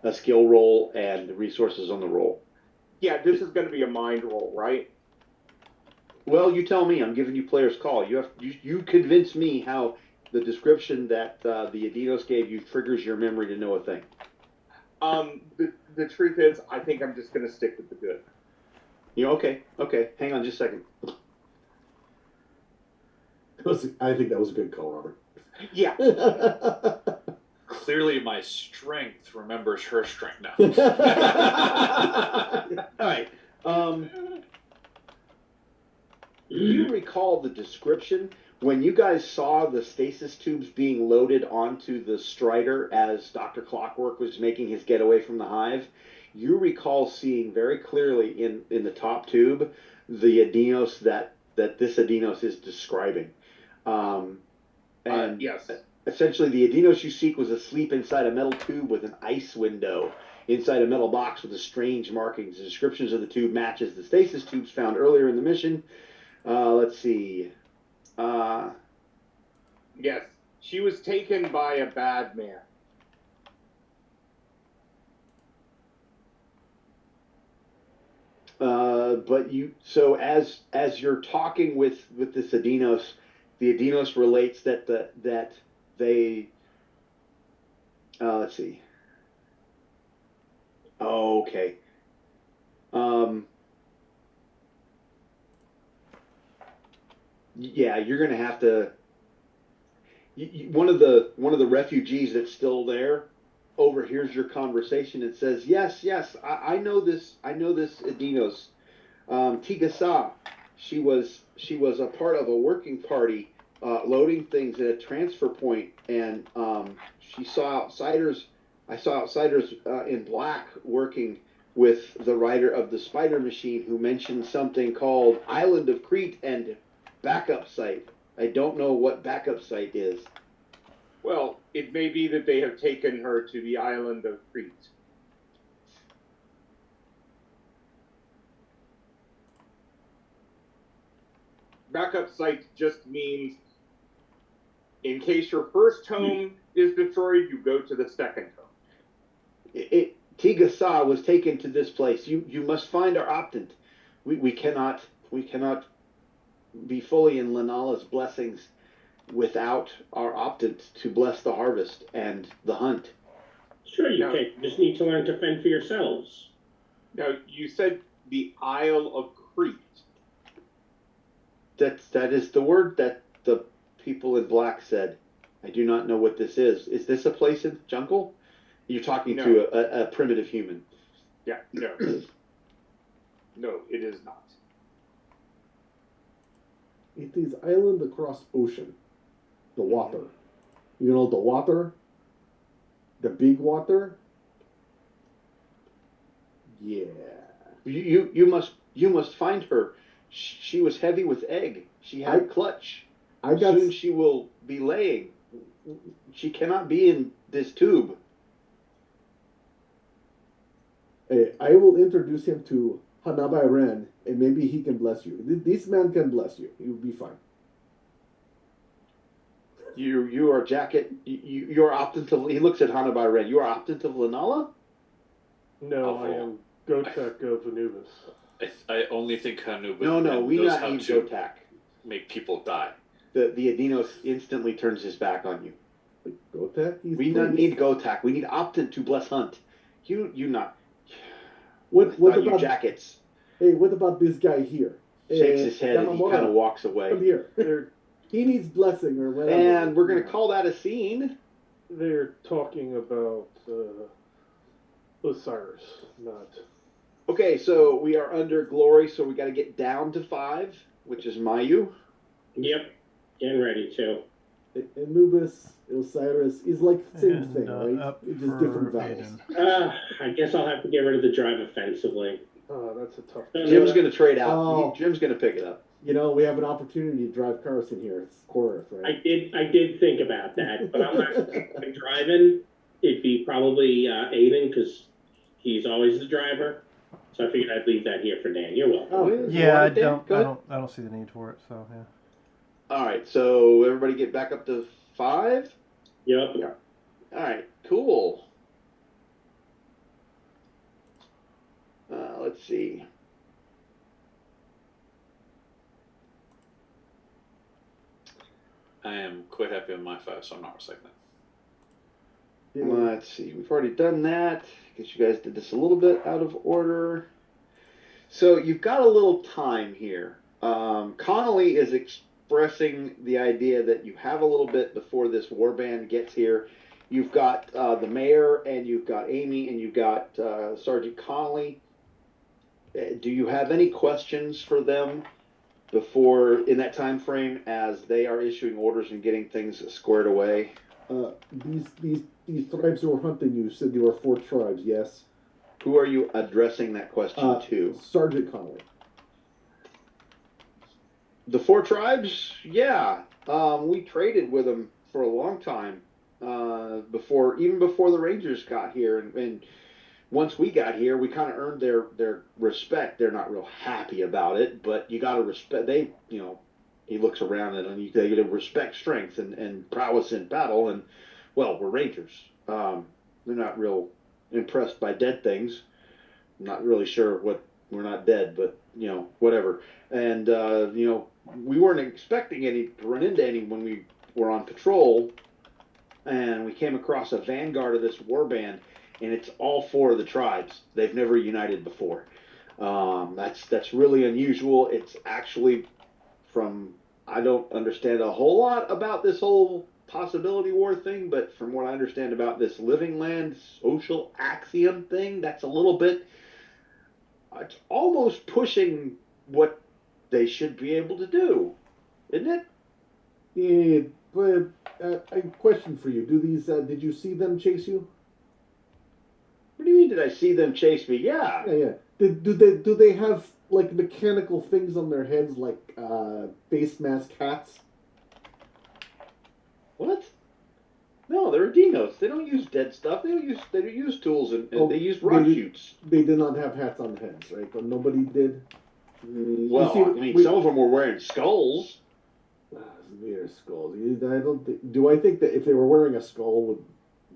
a skill roll and resources on the roll. Yeah, this is going to be a mind roll, right? Well, you tell me. I'm giving you player's call. You convince me how the description that the Adinos gave you triggers your memory to know a thing. The truth is, I think I'm just going to stick with the good. You okay? Okay, hang on just a second. I think that was a good call, Robert. Yeah. Clearly, my strength remembers her strength now. All right. You recall the description when you guys saw the stasis tubes being loaded onto the Strider as Dr. Clockwork was making his getaway from the hive? You recall seeing very clearly in the top tube the Adinos that this Adinos is describing. And yes. essentially, the Adinos you seek was asleep inside a metal tube with an ice window inside a metal box with the strange markings. The descriptions of the tube matches the stasis tubes found earlier in the mission. Let's see. Yes. She was taken by a bad man. But so as you're talking with this Adinos, the Adinos relates that they let's see. Oh, okay. Yeah, you're gonna have to. One of the refugees that's still there overhears your conversation and says, "Yes, yes, I know this. I know this Adinos. Tigasa. She was a part of a working party loading things at a transfer point, and she saw outsiders. I saw outsiders in black working with the writer of the Spider Machine, who mentioned something called Island of Crete and backup site. I don't know what backup site is." Well, it may be that they have taken her to the island of Crete. Backup site just means in case your first home is destroyed, you go to the second home. Tigasa was taken to this place. You must find our optant. We cannot be fully in Lenala's blessings without our optant to bless the harvest and the hunt. Sure, you can. You just need to learn to fend for yourselves. Now, you said the Isle of Crete. That is the word that the people in black said. I do not know what this is. Is this a place in the jungle? You're talking to a primitive human. Yeah, no. No, it is not. It is island across ocean. The water. You know the water? The big water? Yeah. You must find her. She was heavy with egg. She had a clutch. Soon she will be laying. She cannot be in this tube. I will introduce him to Hanabai Ren, and maybe he can bless you. This man can bless you. You'll be fine. You are jacket. You're optant of. He looks at Hanabai Ren. You are optant of Lenala? No, I am Gotek of Anubis. I only think Anubis No, we knows not how need to Gotak. make people die. The Adinos instantly turns his back on you. Gotak? We don't need Gotak. We need optant to bless hunt. You not. What about you jackets? Hey, what about this guy here? Shakes his head and he kind of walks away. Come here. He needs blessing or whatever. And we're going to call that a scene. They're talking about Osiris, not... Okay, so we are under glory, so we got to get down to 5, which is Mayu. Yep, getting ready to. Anubis, Osiris is like the same thing, right? It's just different vowels. I guess I'll have to get rid of the drive offensively. Oh, that's a tough. Jim's going to trade out. Jim's going to pick it up. You know, we have an opportunity to drive cars in here. It's Chorus, right? I did think about that, but I'm not driving. It'd be probably Aiden because he's always the driver. So I figured I'd leave that here for Dan. You're welcome. Yeah, I don't see the need for it. So yeah. All right, so everybody get back up to 5. Yep. Yeah. All right, cool. Let's see. I am quite happy with my 5, so I'm not recycling. Let's see. We've already done that. I guess you guys did this a little bit out of order. So you've got a little time here. Connolly is expressing the idea that you have a little bit before this warband gets here. You've got the mayor, and you've got Amy, and you've got Sergeant Connolly. Do you have any questions for them before in that time frame as they are issuing orders and getting things squared away? These tribes who were hunting you said there were 4 tribes. Yes. Who are you addressing that question to? Sergeant Connolly. The 4 tribes? Yeah. We traded with them for a long time. Before the Rangers got here, and once we got here, we kind of earned their respect. They're not real happy about it, but you got to respect. He looks around and they respect strength and prowess in battle. And well, we're Rangers. They're not real impressed by dead things. I'm not really sure what we're not dead, but whatever. And we weren't expecting to run into any when we were on patrol, and we came across a vanguard of this warband, and it's all 4 of the tribes. They've never united before. That's really unusual. It's actually I don't understand a whole lot about this whole possibility war thing, but from what I understand about this living land social axiom thing, that's a little bit, it's almost pushing what they should be able to do, isn't it? Yeah, but a question for you. Did you see them chase you? What do you mean, did I see them chase me? Yeah. Yeah. Do they have like mechanical things on their heads like face mask hats? What? No, they're dinos. They don't use dead stuff. They use tools and they use rock shoots. They did not have hats on heads, right? But nobody did. Well, some of them were wearing skulls. Mere skulls. Do I think that if they were wearing a skull, would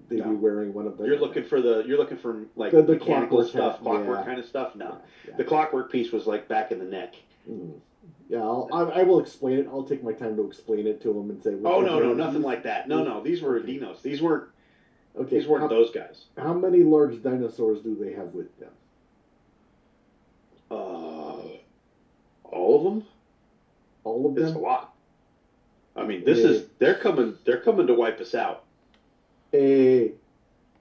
they be wearing one of the? You're looking for like the mechanical stuff, clockwork kind of stuff. No, the clockwork piece was like back in the neck. Yeah, I will explain it. I'll take my time to explain it to them and say. Oh no, nothing like that. No, these were dinos. These weren't. Okay, these weren't those guys. How many large dinosaurs do they have with them? All of them. All of them. It's a lot. I mean, they're coming to wipe us out. Hey,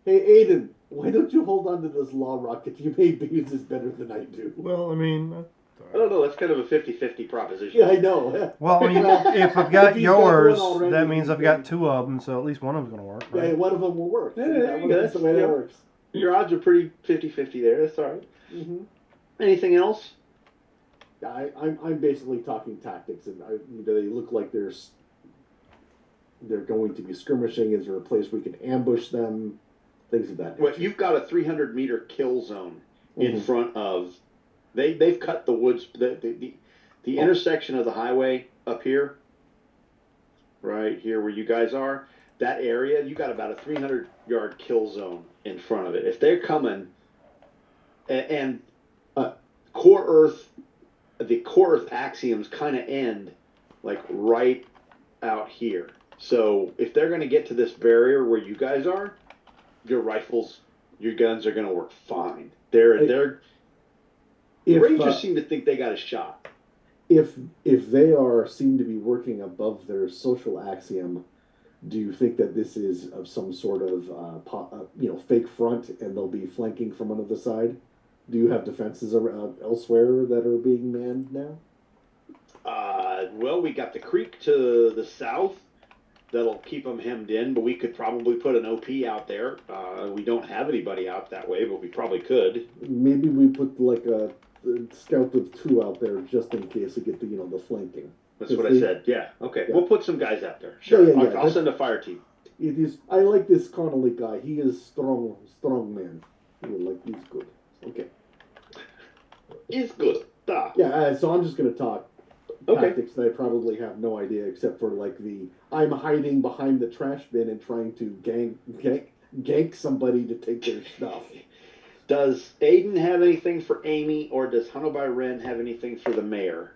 Aiden, why don't you hold on to this law rocket? You may use this better than I do. Well, I mean, I don't know. That's kind of a 50-50 proposition. Yeah, I know. Well, I mean, if I've got yours, that means I've got 2 of them, so at least one of them's going to work, right? Yeah, one of them will work. Yeah, that's the way that works. Your odds are pretty 50-50 there. That's all right. Mm-hmm. Anything else? Yeah, I'm basically talking tactics, and they look like they're going to be skirmishing. Is there a place we can ambush them? Things of that nature. Well, you've got a 300-meter kill zone in front of. They've cut the woods. The intersection of the highway up here, right here where you guys are. That area, you got about a 300-yard kill zone in front of it. If they're coming, and core Earth, the core Earth axioms kind of end like right out here. So if they're going to get to this barrier where you guys are, your rifles, your guns are going to work fine. The Rangers seem to think they got a shot. If they seem to be working above their social axiom, do you think that this is of some sort of fake front and they'll be flanking from another side? Do you have defenses around elsewhere that are being manned now? Well, we got the creek to the south that'll keep them hemmed in, but we could probably put an OP out there. We don't have anybody out that way, but we probably could. Maybe we put like a scout of 2 out there just in case we get the flanking. That's what I said. Yeah. Okay. Yeah. We'll put some guys out there. Sure. Yeah. I'll send a fire team. It is. I like this Connolly guy. He is strong man. He's good. Okay. He's good. Yeah. So I'm just gonna talk tactics that I probably have no idea except for I'm hiding behind the trash bin and trying to gank somebody to take their stuff. Does Aiden have anything for Amy, or does Hunter by Ren have anything for the mayor?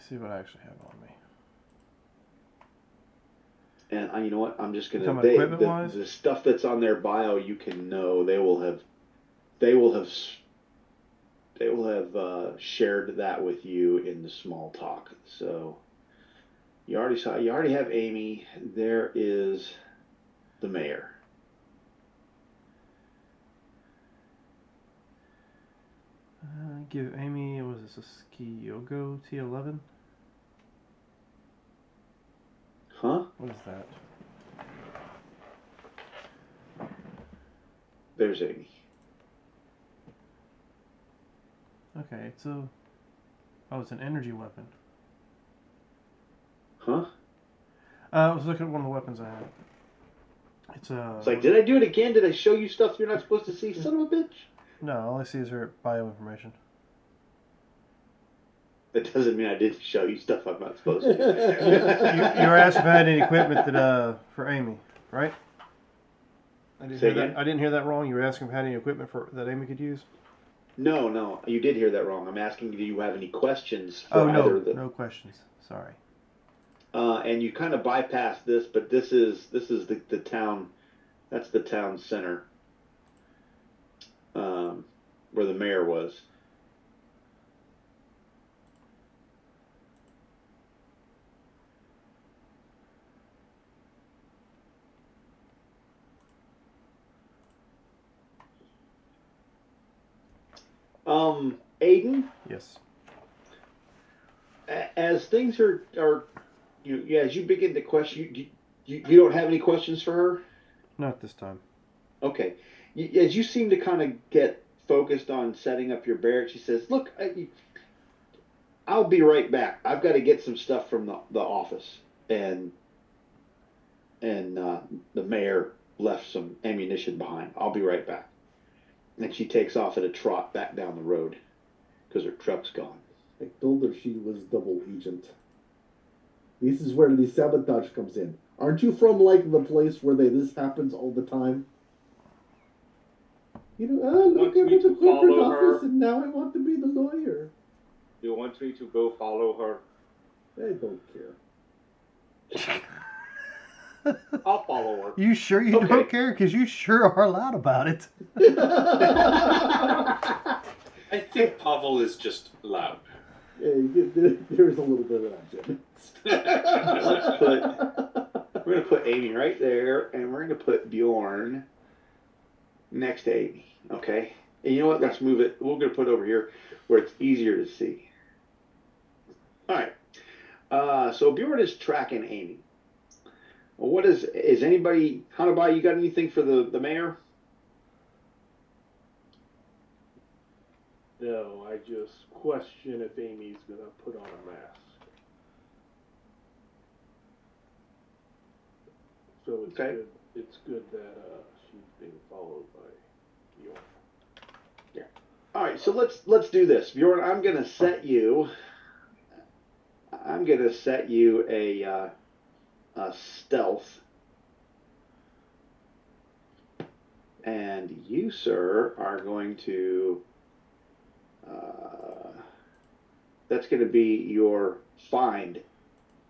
See what I actually have on me. And you know what? I'm just gonna equipment-wise? the stuff that's on their bio. You can know they will have they will have shared that with you in the small talk. So you already have Amy. There is the mayor. Give Amy, what is this, a Skyogo T11? Huh? What is that? There's Amy. Okay, it's a... Oh, it's an energy weapon. Huh? I was looking at one of the weapons I had. It's like, did I do it again? Did I show you stuff you're not supposed to see? Son of a bitch. No, all I see is her bio information. That doesn't mean I didn't show you stuff I'm not supposed to. You were asking if I had any equipment that for Amy, right? I didn't hear that wrong. You were asking if I had any equipment that Amy could use. No, you did hear that wrong. I'm asking, do you have any questions for no questions. Sorry. And you kind of bypassed this, but this is the town. That's the town center, where the mayor was. Aiden? Yes. As things are as you begin to question, you don't have any questions for her? Not this time. Okay. As you seem to kind of get focused on setting up your barracks, she says, look, I'll be right back. I've got to get some stuff from the office. And the mayor left some ammunition behind. I'll be right back. And she takes off at a trot back down the road because her truck's gone. I told her she was double agent. This is where the sabotage comes in. Aren't you from, like, the place where this happens all the time? You know, look, I'm at the corporate office and now I want to be the lawyer. You want me to go follow her? I don't care. I'll follow her. You sure you don't care? Because you sure are loud about it. I think Pavel is just loud. There's a little bit of that, Jim. We're going to put Amy right there, and we're going to put Bjorn next to Amy, okay? And you know what? Let's move it. We're going to put it over here where it's easier to see. All right. So Bjorn is tracking Amy. Well, what is anybody, Hanabai, you got anything for the mayor? No, I just question if Amy's going to put on a mask. So it's good. It's good that she's being followed by Bjorn. Yeah. All right. So let's do this, Bjorn. I'm gonna set you a stealth, and you, sir, are going to. That's going to be your find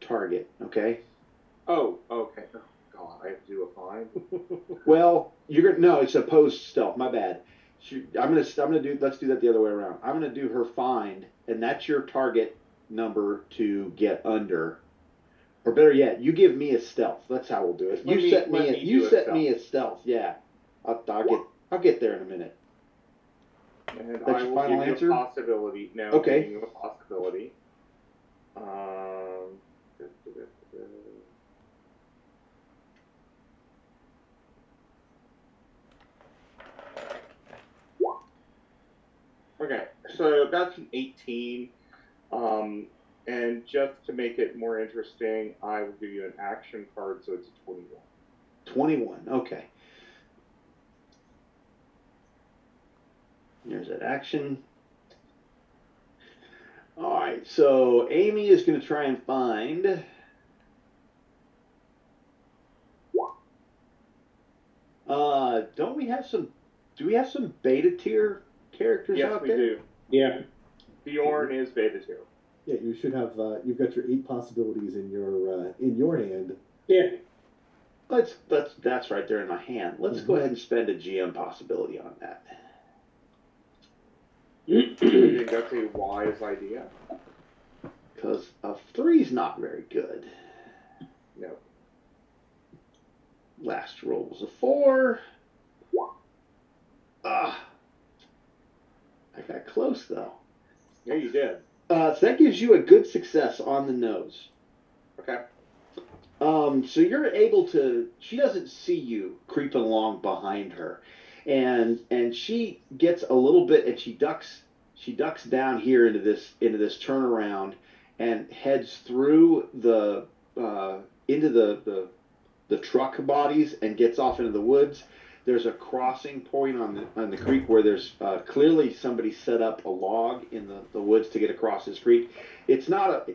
target. Okay. Oh, okay. Oh, God, I have to do a find. Well, it's opposed stealth. My bad. Let's do that the other way around. I'm gonna do her find, and that's your target number to get under. Or better yet, you give me a stealth. That's how we'll do it. You set me a stealth. Yeah, I'll get there in a minute. And that's I your will final give answer? you a possibility. No, okay. Giving you a possibility. Okay, so that's an 18. And just to make it more interesting, I will give you an action card, so it's a 21. 21, okay. There's that action. All right, so Amy is going to try and find. Do we have some beta tier characters out there? Yes, we do. Yeah. Bjorn is beta tier. Yeah, you should have. You've got your 8 possibilities in your hand. Yeah. That's right there in my hand. Let's go ahead and spend a GM possibility on that. I think that's a wise idea. Because a 3's not very good. No. Last roll was a 4. I got close, though. Yeah, you did. So that gives you a good success on the nose. Okay. So you're able to. She doesn't see you creeping along behind her, and she gets a little bit, and she ducks down here into this turnaround, and heads through the into the truck bodies and gets off into the woods. There's a crossing point on the creek where there's clearly somebody set up a log in the woods to get across this creek. It's not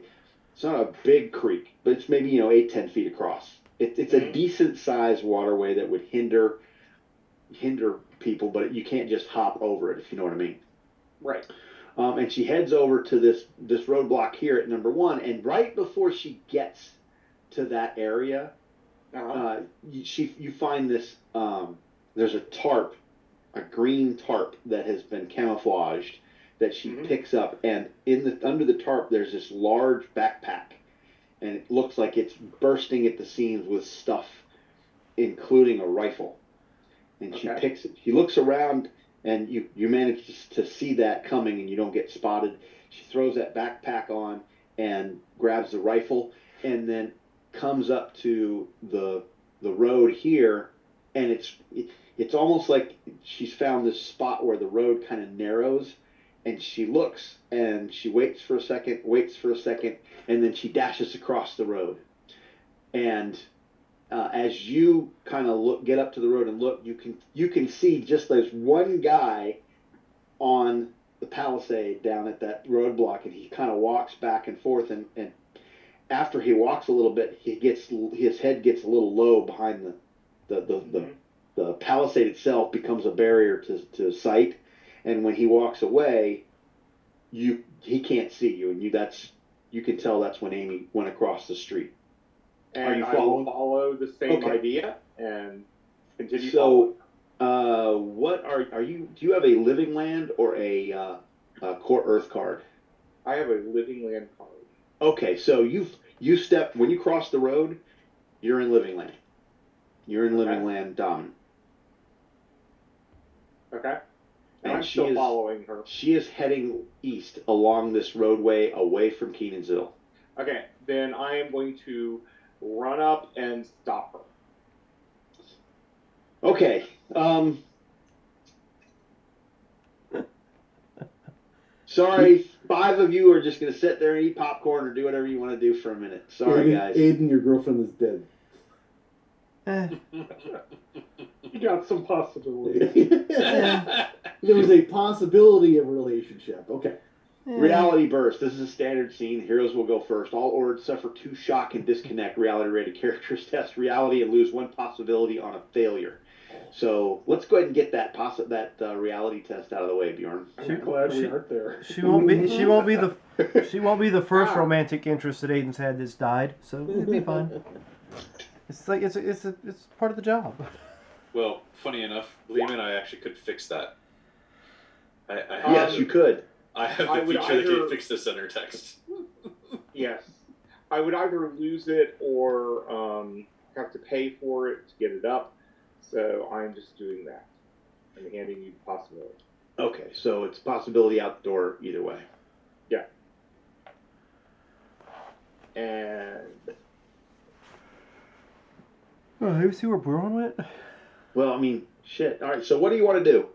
a big creek, but it's maybe 8-10 feet across. It's a decent sized waterway that would hinder people, but you can't just hop over it, if you know what I mean. Right. And she heads over to this roadblock here at number 1, and right before she gets to that area, you find this. There's a tarp, a green tarp that has been camouflaged that she picks up, and under the tarp there's this large backpack, and it looks like it's bursting at the seams with stuff, including a rifle. And she picks it. She looks around, and you manage to see that coming, and you don't get spotted. She throws that backpack on and grabs the rifle, and then comes up to the road here, and it's almost like she's found this spot where the road kind of narrows, and she looks and she waits for a second, and then she dashes across the road. And as you kind of get up to the road and look, you can see just there's one guy on the palisade down at that roadblock, and he kind of walks back and forth, and after he walks a little bit, his head gets a little low behind the palisade itself, becomes a barrier to sight, and when he walks away, he can't see you, and you can tell that's when Amy went across the street. And Are you I following? will follow the same Okay. idea and continue So, following. what are you? Do you have a living land or a core earth card? I have a living land card. Okay, so you step when you cross the road, you're in living land. You're in living land dominant. Okay. And I'm she still is following her. She is heading east along this roadway away from Kenansville. Okay, then I am going to run up and stop her. Okay. Sorry, 5 of you are just going to sit there and eat popcorn or do whatever you want to do for a minute. Sorry, guys. Aiden, your girlfriend is dead. You got some possibilities. There was a possibility of a relationship. Okay. Reality burst. This is a standard scene. Heroes will go first. All ords suffer 2 shock and disconnect reality-rated characters test reality and lose 1 possibility on a failure. So let's go ahead and get that reality test out of the way, Bjorn. I'm glad we aren't there. She won't be the first romantic interest that Aiden's had that's died, so it'll be fine. It's like it's part of the job. Well, funny enough, Liam and I actually could fix that. Yes, you could. I have the feature that can fix this under text. Yes. I would either lose it or have to pay for it to get it up. So I'm just doing that. I'm handing you the possibility. Okay, so it's possibility out the door either way. Yeah. And Let me see where Braun went. Well, I mean, shit. All right, so what do you want to do?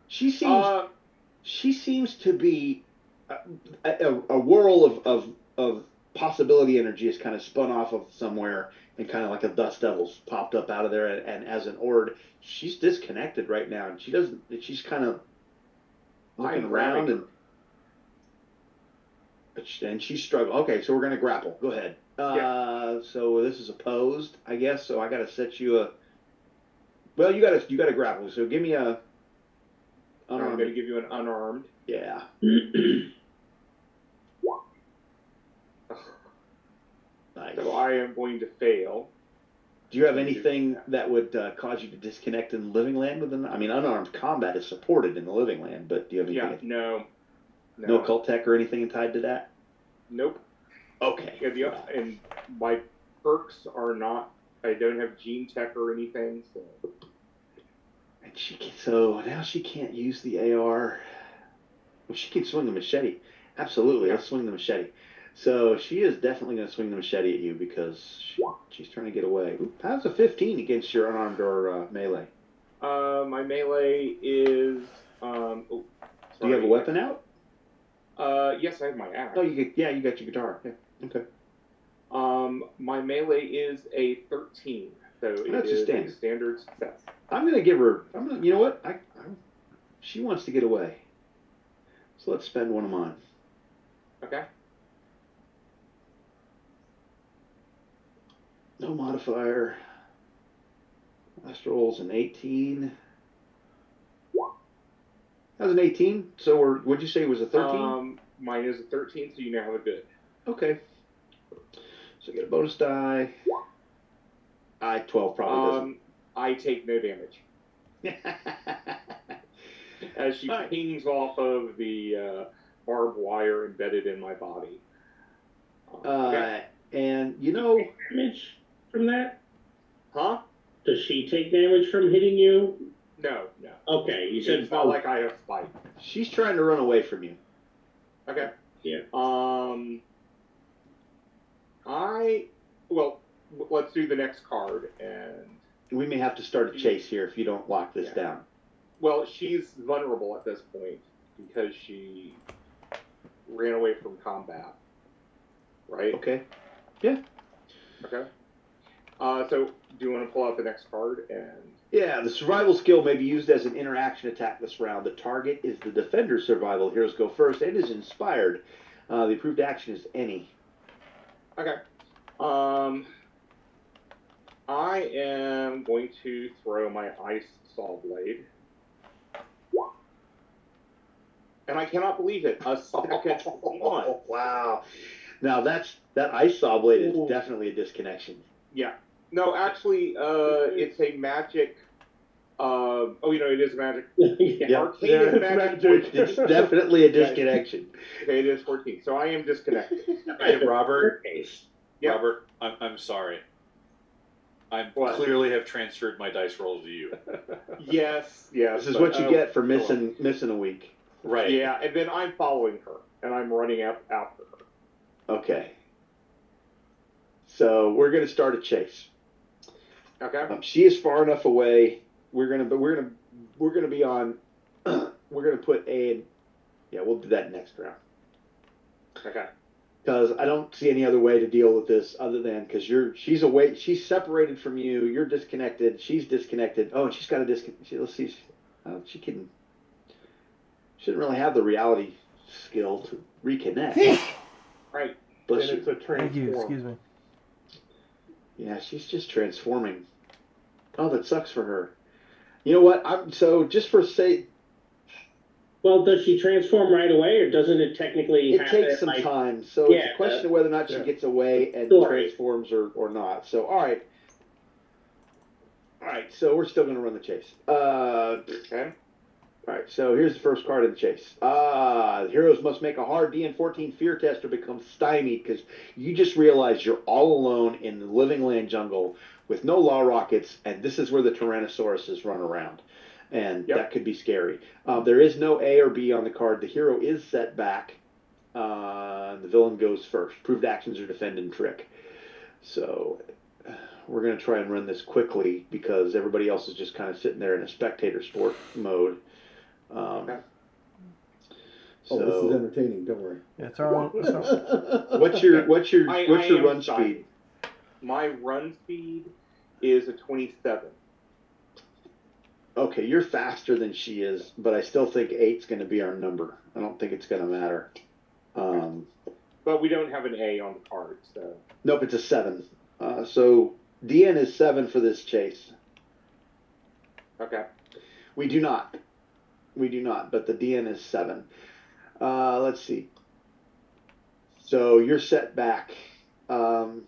She seems to be a whirl of possibility energy is kind of spun off of somewhere, and kind of like a dust devil's popped up out of there, and as an ord, she's disconnected right now, and she's kind of looking around, and she's struggling. Okay, so we're gonna grapple. Go ahead. So this is opposed, I guess. So I gotta set you a. Well, you gotta grapple. So give me a. I'm going to give you an unarmed. Yeah. Nice. So I am going to fail. Do you have anything that would cause you to disconnect in the living land? I mean, unarmed combat is supported in the living land, but do you have anything? Yeah, no. No occult tech or anything tied to that? Nope. Okay. Yeah, and my perks are not. I don't have gene tech or anything. And so now she can't use the AR. Well, she can swing the machete. Absolutely, let's swing the machete. So she is definitely going to swing the machete at you because she's trying to get away. Ooh, how's a 15 against your unarmed or melee? My melee is. Do you have a weapon out? Yes, I have my axe. Oh, you got your guitar. Yeah. Okay. My melee is a 13, so That's it is a standard success. I'm going to give her. You know what? She wants to get away. So let's spend one of mine. Okay. No modifier. Last roll's an 18. That was an 18. So what'd you say it was a 13? Mine is a 13, so you now have a good. Okay. So get a bonus die. 12 probably doesn't. I take no damage. As she pings off of the barbed wire embedded in my body. Okay. And you know, damage from that? Huh? Does she take damage from hitting you? No. Okay, you said it's not like I have spite. She's trying to run away from you. Okay. Yeah. Well, let's do the next card, and we may have to start a chase here if you don't lock this down. Well, she's vulnerable at this point because she ran away from combat. Right? Okay. Yeah. Okay. So, do you want to pull out the next card? Yeah, the survival skill may be used as an interaction attack this round. The target is the defender's survival. Heroes go first and is inspired. The approved action is any. Okay. I am going to throw my ice saw blade. And I cannot believe it. A second one. Wow. Now that ice saw blade is definitely a disconnection. Yeah. No, actually, it's a magic. It is magic. Arcane is magic. It's definitely a disconnection. Okay, it is 14. So I am disconnected. Hey, Robert. Yep. Robert, I'm sorry. I clearly have transferred my dice roll to you. Yes. This is what you get for missing a week. Right. Yeah, and then I'm following her, and I'm running up after her. Okay. So we're going to start a chase. Okay. She is far enough away. We're gonna be on. We're gonna put a. Yeah, we'll do that next round. Okay. Because I don't see any other way to deal with this other than because she's away. She's separated from you. You're disconnected. She's disconnected. Oh, and she's got a disconnect. Let's see. She can. She didn't really have the reality skill to reconnect. Right. Bless and you. it's a transform. Thank you. Excuse me. Yeah, she's just transforming. Oh, that sucks for her. You know what? Just for sake. Well, does she transform right away, or doesn't it technically? It takes some time, so it's a question of whether or not she gets away and transforms or not. So, all right. So we're still going to run the chase. Okay. All right. So here's the first card of the chase. The heroes must make a hard DN14 fear test or become stymied because you just realized you're all alone in the living land jungle with no law rockets, and this is where the Tyrannosauruses run around. And that could be scary. There is no A or B on the card. The hero is set back. The villain goes first. Proved actions are defend and trick. So we're going to try and run this quickly because everybody else is just kind of sitting there in a spectator sport mode. So this is entertaining. Don't worry. Yeah, it's our own. What's your run speed? My run speed is a 27. Okay, you're faster than she is, but I still think 8's going to be our number. I don't think it's going to matter. But we don't have an A on the card, so. Nope, it's a 7. So DN is 7 for this chase. Okay. We do not, but the DN is 7. Let's see. So you're set back. You're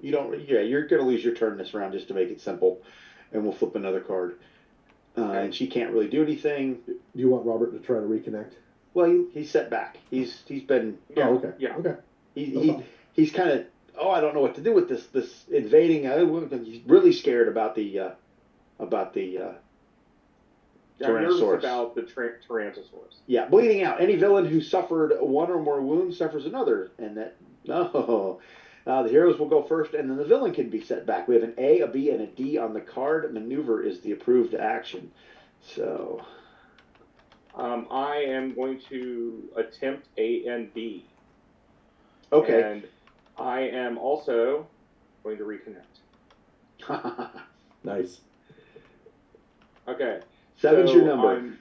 going to lose your turn this round just to make it simple. And we'll flip another card. And she can't really do anything. Do you want Robert to try to reconnect? Well, he's set back. He's been. Yeah, Oh, okay. yeah. Okay. He's kind of. Oh, I don't know what to do with this invading. He's really scared about the I'm nervous Tyrannosaurus. about the Tyrannosaurus. Yeah, bleeding out. Any villain who suffered one or more wounds suffers another, and that no. The heroes will go first, and then the villain can be set back. We have an A, a B, and a D on the card. Maneuver is the approved action. So, I am going to attempt A and B. okay. And I am also going to reconnect. Nice. Okay. Seven's so your number.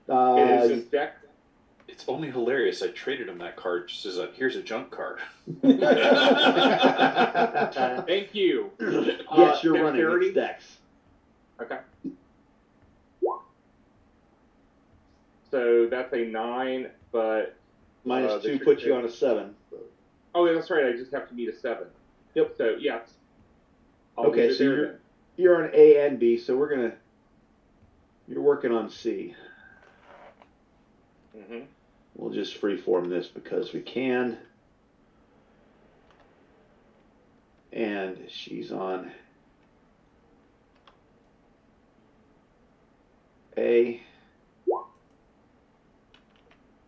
It is this deck. It's only hilarious. I traded him that card just as here's a junk card. Thank you. Yes, you're running its decks. Okay. So that's a 9, but Minus 2 puts you on a 7. oh, yeah, that's right. I just have to meet a 7. Yep. So yes. I'll Okay, so you're on A and B, so you're working on C. Mm-hmm. We'll just freeform this because we can. And she's on A.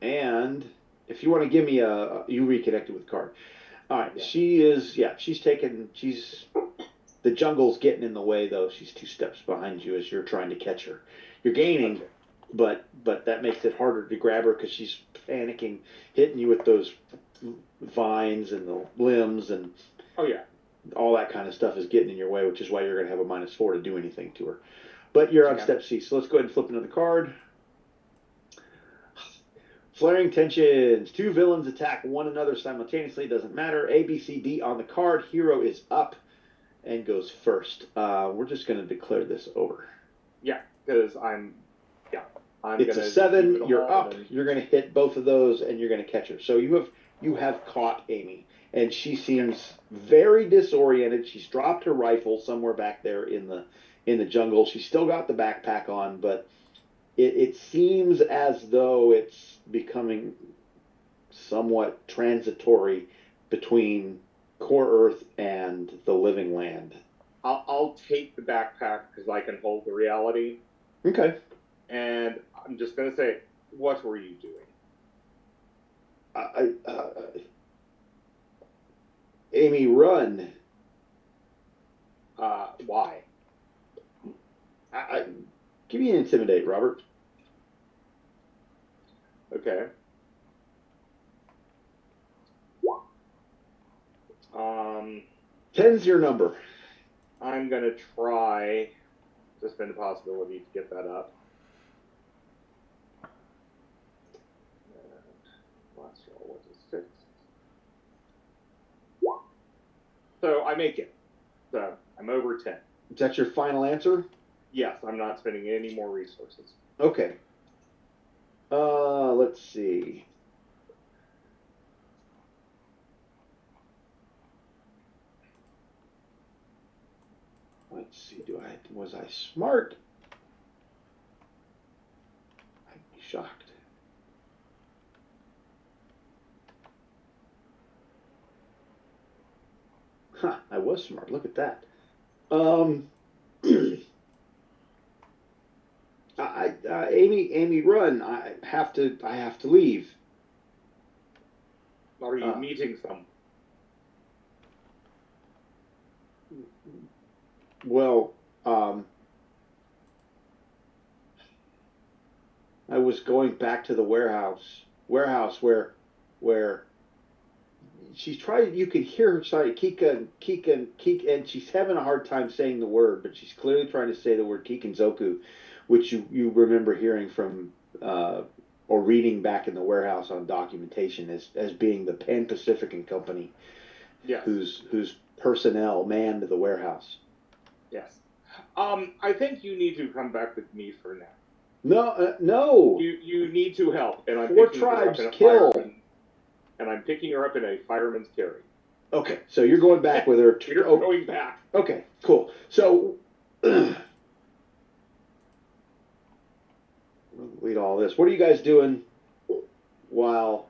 And if you want to give me you reconnected with the card. All right, yeah. she's the jungle's getting in the way though. She's 2 steps behind you as you're trying to catch her. You're gaining, Okay. but that makes it harder to grab her because she's panicking, hitting you with those vines and the limbs and Oh yeah. all that kind of stuff is getting in your way, which is why you're going to have a -4 to do anything to her. But you're on step C, so let's go ahead and flip another card. Flaring tensions. 2 villains attack one another simultaneously. Doesn't matter. A, B, C, D on the card. Hero is up and goes first. We're just going to declare this over. Yeah, because It's a 7. You're up. You're going to hit both of those, and you're going to catch her. So you have caught Amy, and she seems very disoriented. She's dropped her rifle somewhere back there in the jungle. She's still got the backpack on, but it seems as though it's becoming somewhat transitory between Core Earth and the living land. I'll take the backpack because I can hold the reality. Okay. And I'm just gonna say, what were you doing? Amy, run. Why? Give me an intimidate, Robert. Okay. 10's your number. I'm gonna try to spend a possibility to get that up. Last roll was a 6. So I make it. So I'm over 10. Is that your final answer? Yes, I'm not spending any more resources. Okay. Let's see. Let's see. Was I smart? I'd be shocked. Huh, I was smart. Look at that. Amy, run! I have to leave. Are you meeting some? Well, I was going back to the warehouse where she's trying. You can hear her say Kika, and she's having a hard time saying the word, but she's clearly trying to say the word Kikanzoku, which you remember hearing from or reading back in the warehouse on documentation as being the Pan Pacific Company, Yes. whose personnel manned the warehouse. Yes. I think you need to come back with me for now. No. You need to help, and I'm 4 picking her up tribes in a kill. and I'm picking her up in a fireman's carry. Okay, so you're going back with her. You're going back. Okay, cool. So, lead all this. What are you guys doing while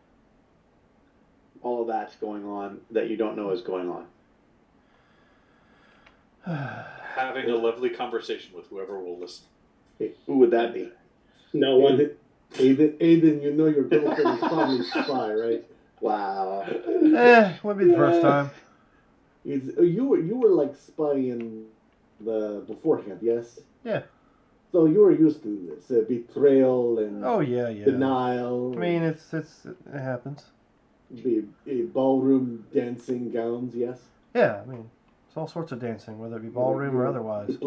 all of that's going on that you don't know is going on? Having a lovely conversation with whoever will listen. Who would that be? No one. Aiden, you know your girlfriend is probably a spy, right? Wow. Wouldn't be the first time. You were like spying beforehand, yes? Yeah. So you were used to this betrayal and Oh yeah. denial. I mean, it happens. The ballroom dancing gowns, yes. Yeah, I mean, it's all sorts of dancing, whether it be ballroom or otherwise.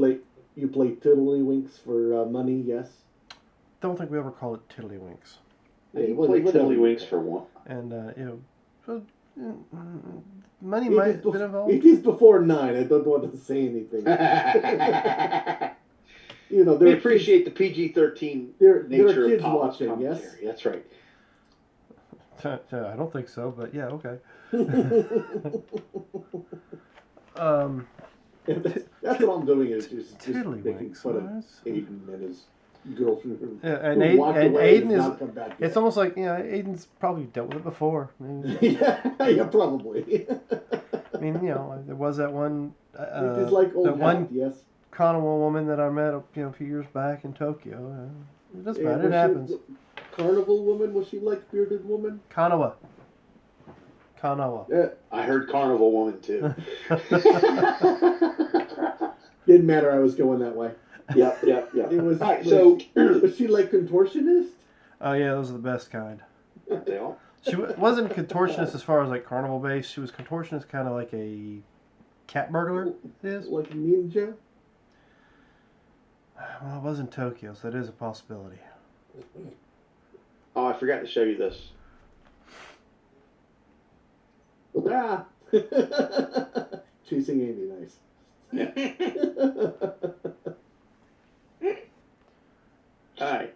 You play tiddlywinks for money, yes. Don't think we ever call it tiddlywinks. You play tiddlywinks for one. And money might have been involved. It is before 9. I don't want to say anything. We appreciate the PG-13 nature of Paul's commentary. Yes? That's right. I don't think so, but yeah, okay. That's what I'm doing is just making Tiddlywinks. fun of Aiden and his girlfriend. Yeah, and Aiden is. It's almost like Aiden's probably dealt with it before. yeah, probably. I mean, there was that one. It is like old hat, yes. Carnival woman that I met a few years back in Tokyo. It doesn't matter. It happens. Carnival woman? Was she like bearded woman? Kanawa. Yeah. I heard carnival woman too. Didn't matter. I was going that way. Yep. It was. All right, was she like contortionist? Oh yeah, those are the best kind. Aren't they all? She wasn't contortionist as far as like carnival based. She was contortionist, kind of like a cat burglar is. Like a ninja. Well, it was in Tokyo, so that is a possibility. Oh, I forgot to show you this. Ah! Chasing Amy, nice. All right.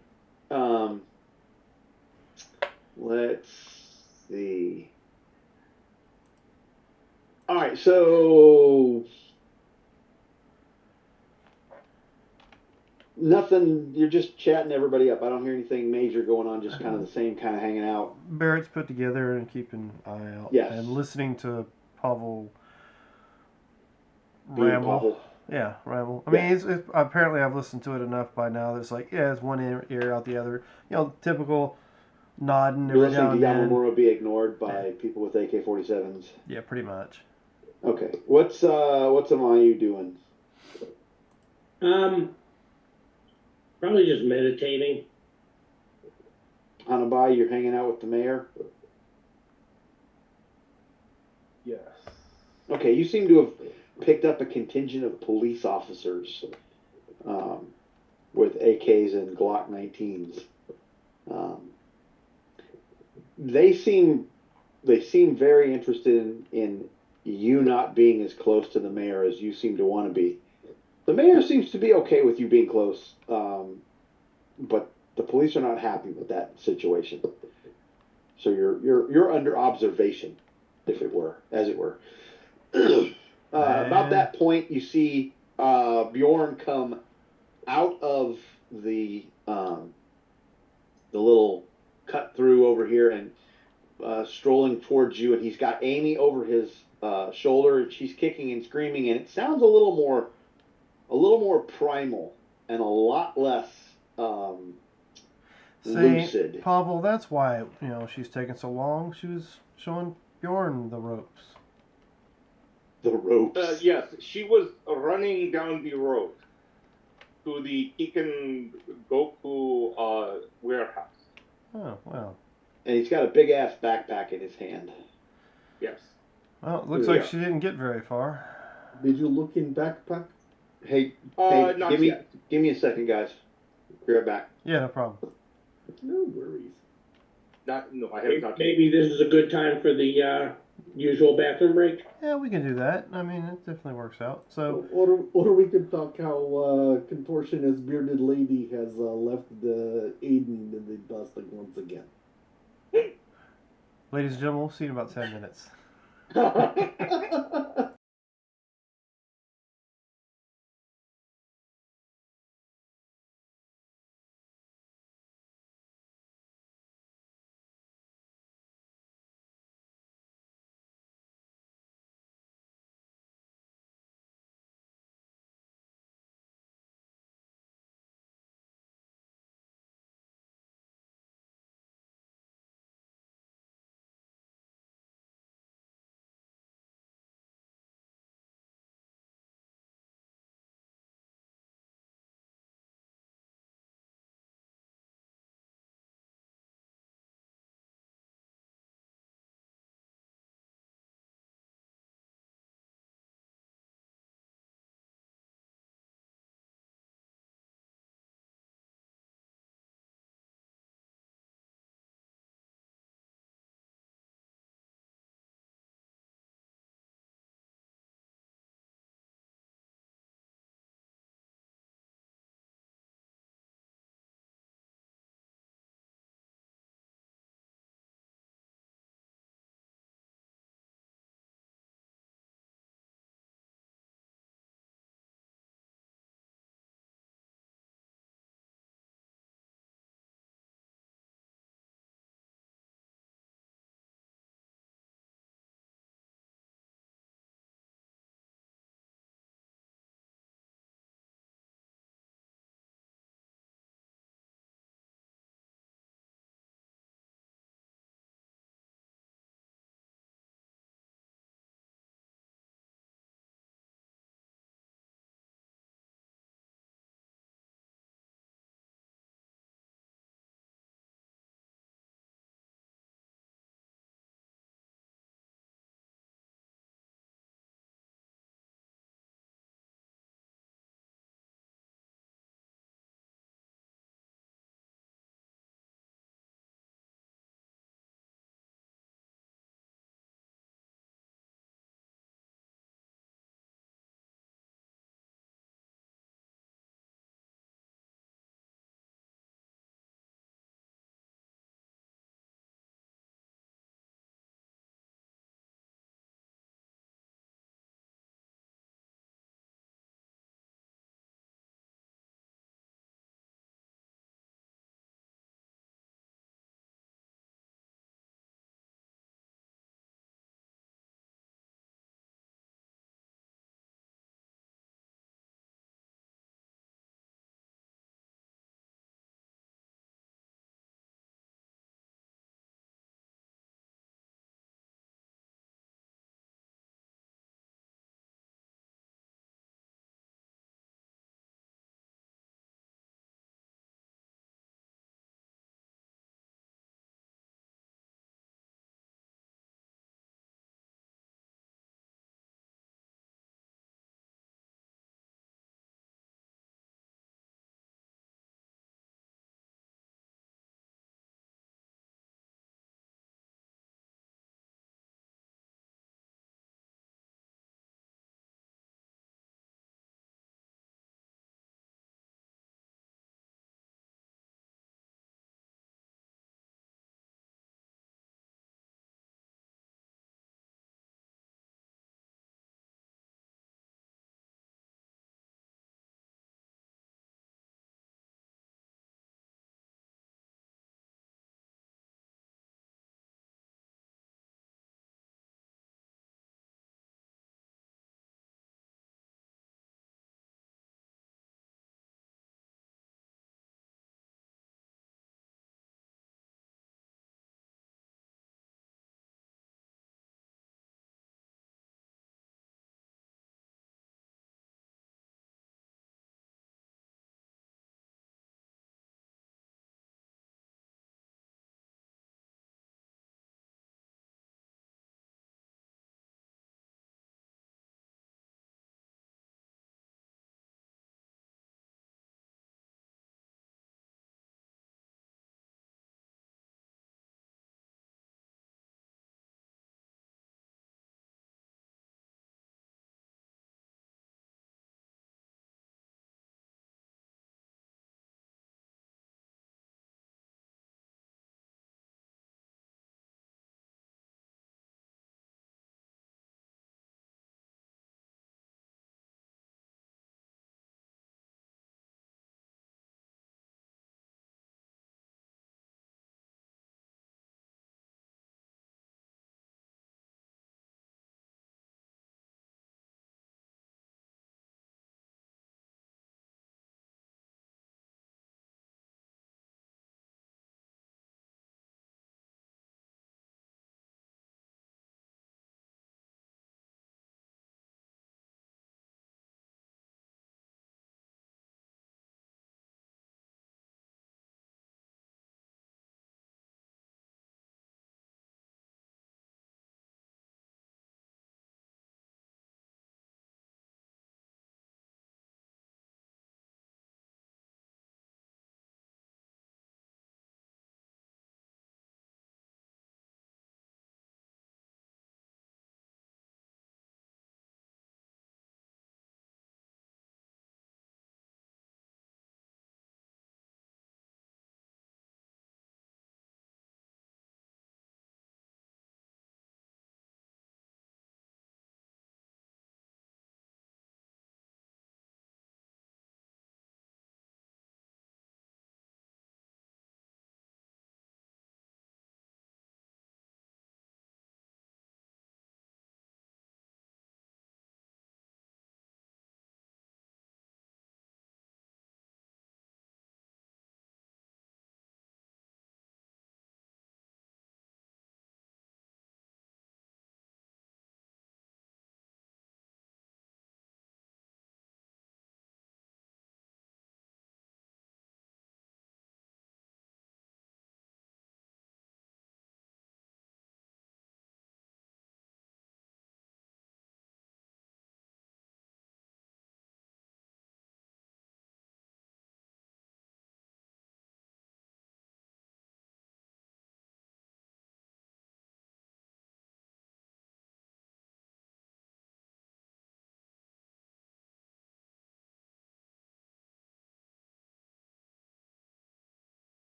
Let's see. All right, so nothing. You're just chatting everybody up. I don't hear anything major going on. Just kind of the same, kind of hanging out. Barrett's put together and keeping an eye out. Yes. And listening to Pavel ramble. Yeah, ramble. I mean, it's apparently I've listened to it enough by now that it's like, it's one ear out the other. typical nodding You're every now listening and to then. Yamamura be ignored by people with AK-47s. Yeah, pretty much. Okay. What's Amayu doing? Probably just meditating. Hanabai, you're hanging out with the mayor? Yes. Okay, you seem to have picked up a contingent of police officers with AKs and Glock 19s. They seem very interested in you not being as close to the mayor as you seem to want to be. The mayor seems to be okay with you being close, but the police are not happy with that situation. So you're under observation, as it were. About that point, you see Bjorn come out of the little cut through over here and strolling towards you, and he's got Amy over his shoulder, and she's kicking and screaming, and it sounds a little more primal and a lot less lucid. Pavel, that's why she's taking so long. She was showing Bjorn the ropes. The ropes. Yes, she was running down the road to the Kiken Goku warehouse. Oh, wow. And he's got a big ass backpack in his hand. Yes. Well, it looks like she didn't get very far. Did you look in backpack? Hey, not yet. Give me a second, guys. Be right back. Yeah, no problem. No worries. I have not. Maybe this is a good time for the usual bathroom break. Yeah, we can do that. I mean, it definitely works out. So, or we could talk how contortionist bearded lady has left the Aiden in the dust once again. ladies and gentlemen, we'll see you in about 10 minutes.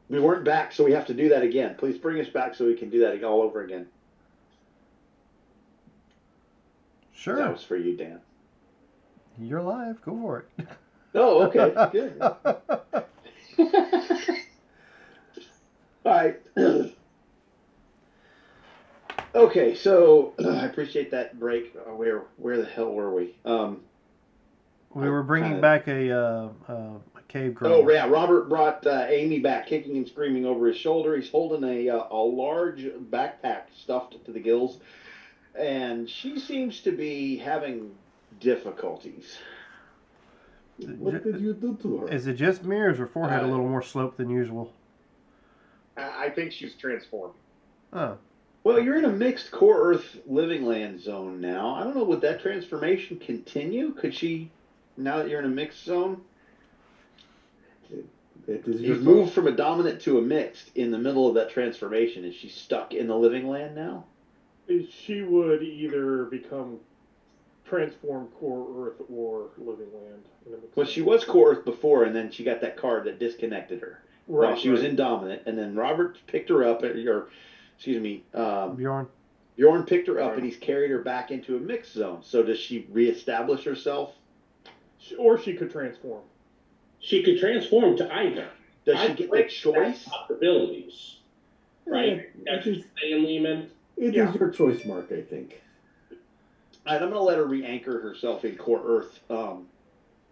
We weren't back, so we have to do that again. Please bring us back so we can do that all over again. Sure. That was for you, Dan. You're live. Go for it. Oh, okay. Good. All right. Okay, so I appreciate that break. Where the hell were we? We were bringing back a cave girl. Oh yeah, Robert brought Amy back, kicking and screaming over his shoulder. He's holding a large backpack stuffed to the gills, and she seems to be having difficulties. What did you do to her? Is it just me, or is her forehead a little more sloped than usual? I think she's transformed. Oh. Well, you're in a mixed core Earth living land zone now. I don't know, would that transformation continue? Could she, now that you're in a mixed zone? You've moved from a dominant to a mixed in the middle of that transformation. Is she stuck in the living land now? She would either become transformed core Earth or living land. Well, she was core Earth before, and then she got that card that disconnected her. Right. While she was in dominant, and then Robert picked her up, Bjorn. Bjorn picked her up, and he's carried her back into a mixed zone. So does she reestablish herself? Or she could transform. She could transform to either. Does she get the choice? Possibilities, right? That's what you're saying, Lehman. It is your choice, Mark, I think. All right, I'm going to let her re-anchor herself in core Earth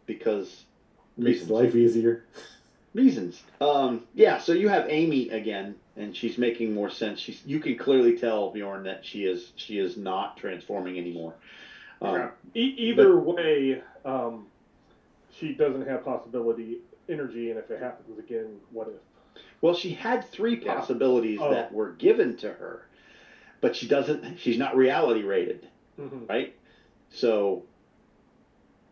because makes life easier. Reasons. Yeah, so you have Amy again, and she's making more sense. You can clearly tell, Bjorn, that she is not transforming anymore. Either way, she doesn't have possibility energy, and if it happens again, what if? Well, she had 3 possibilities that were given to her, but she's not reality rated, right? So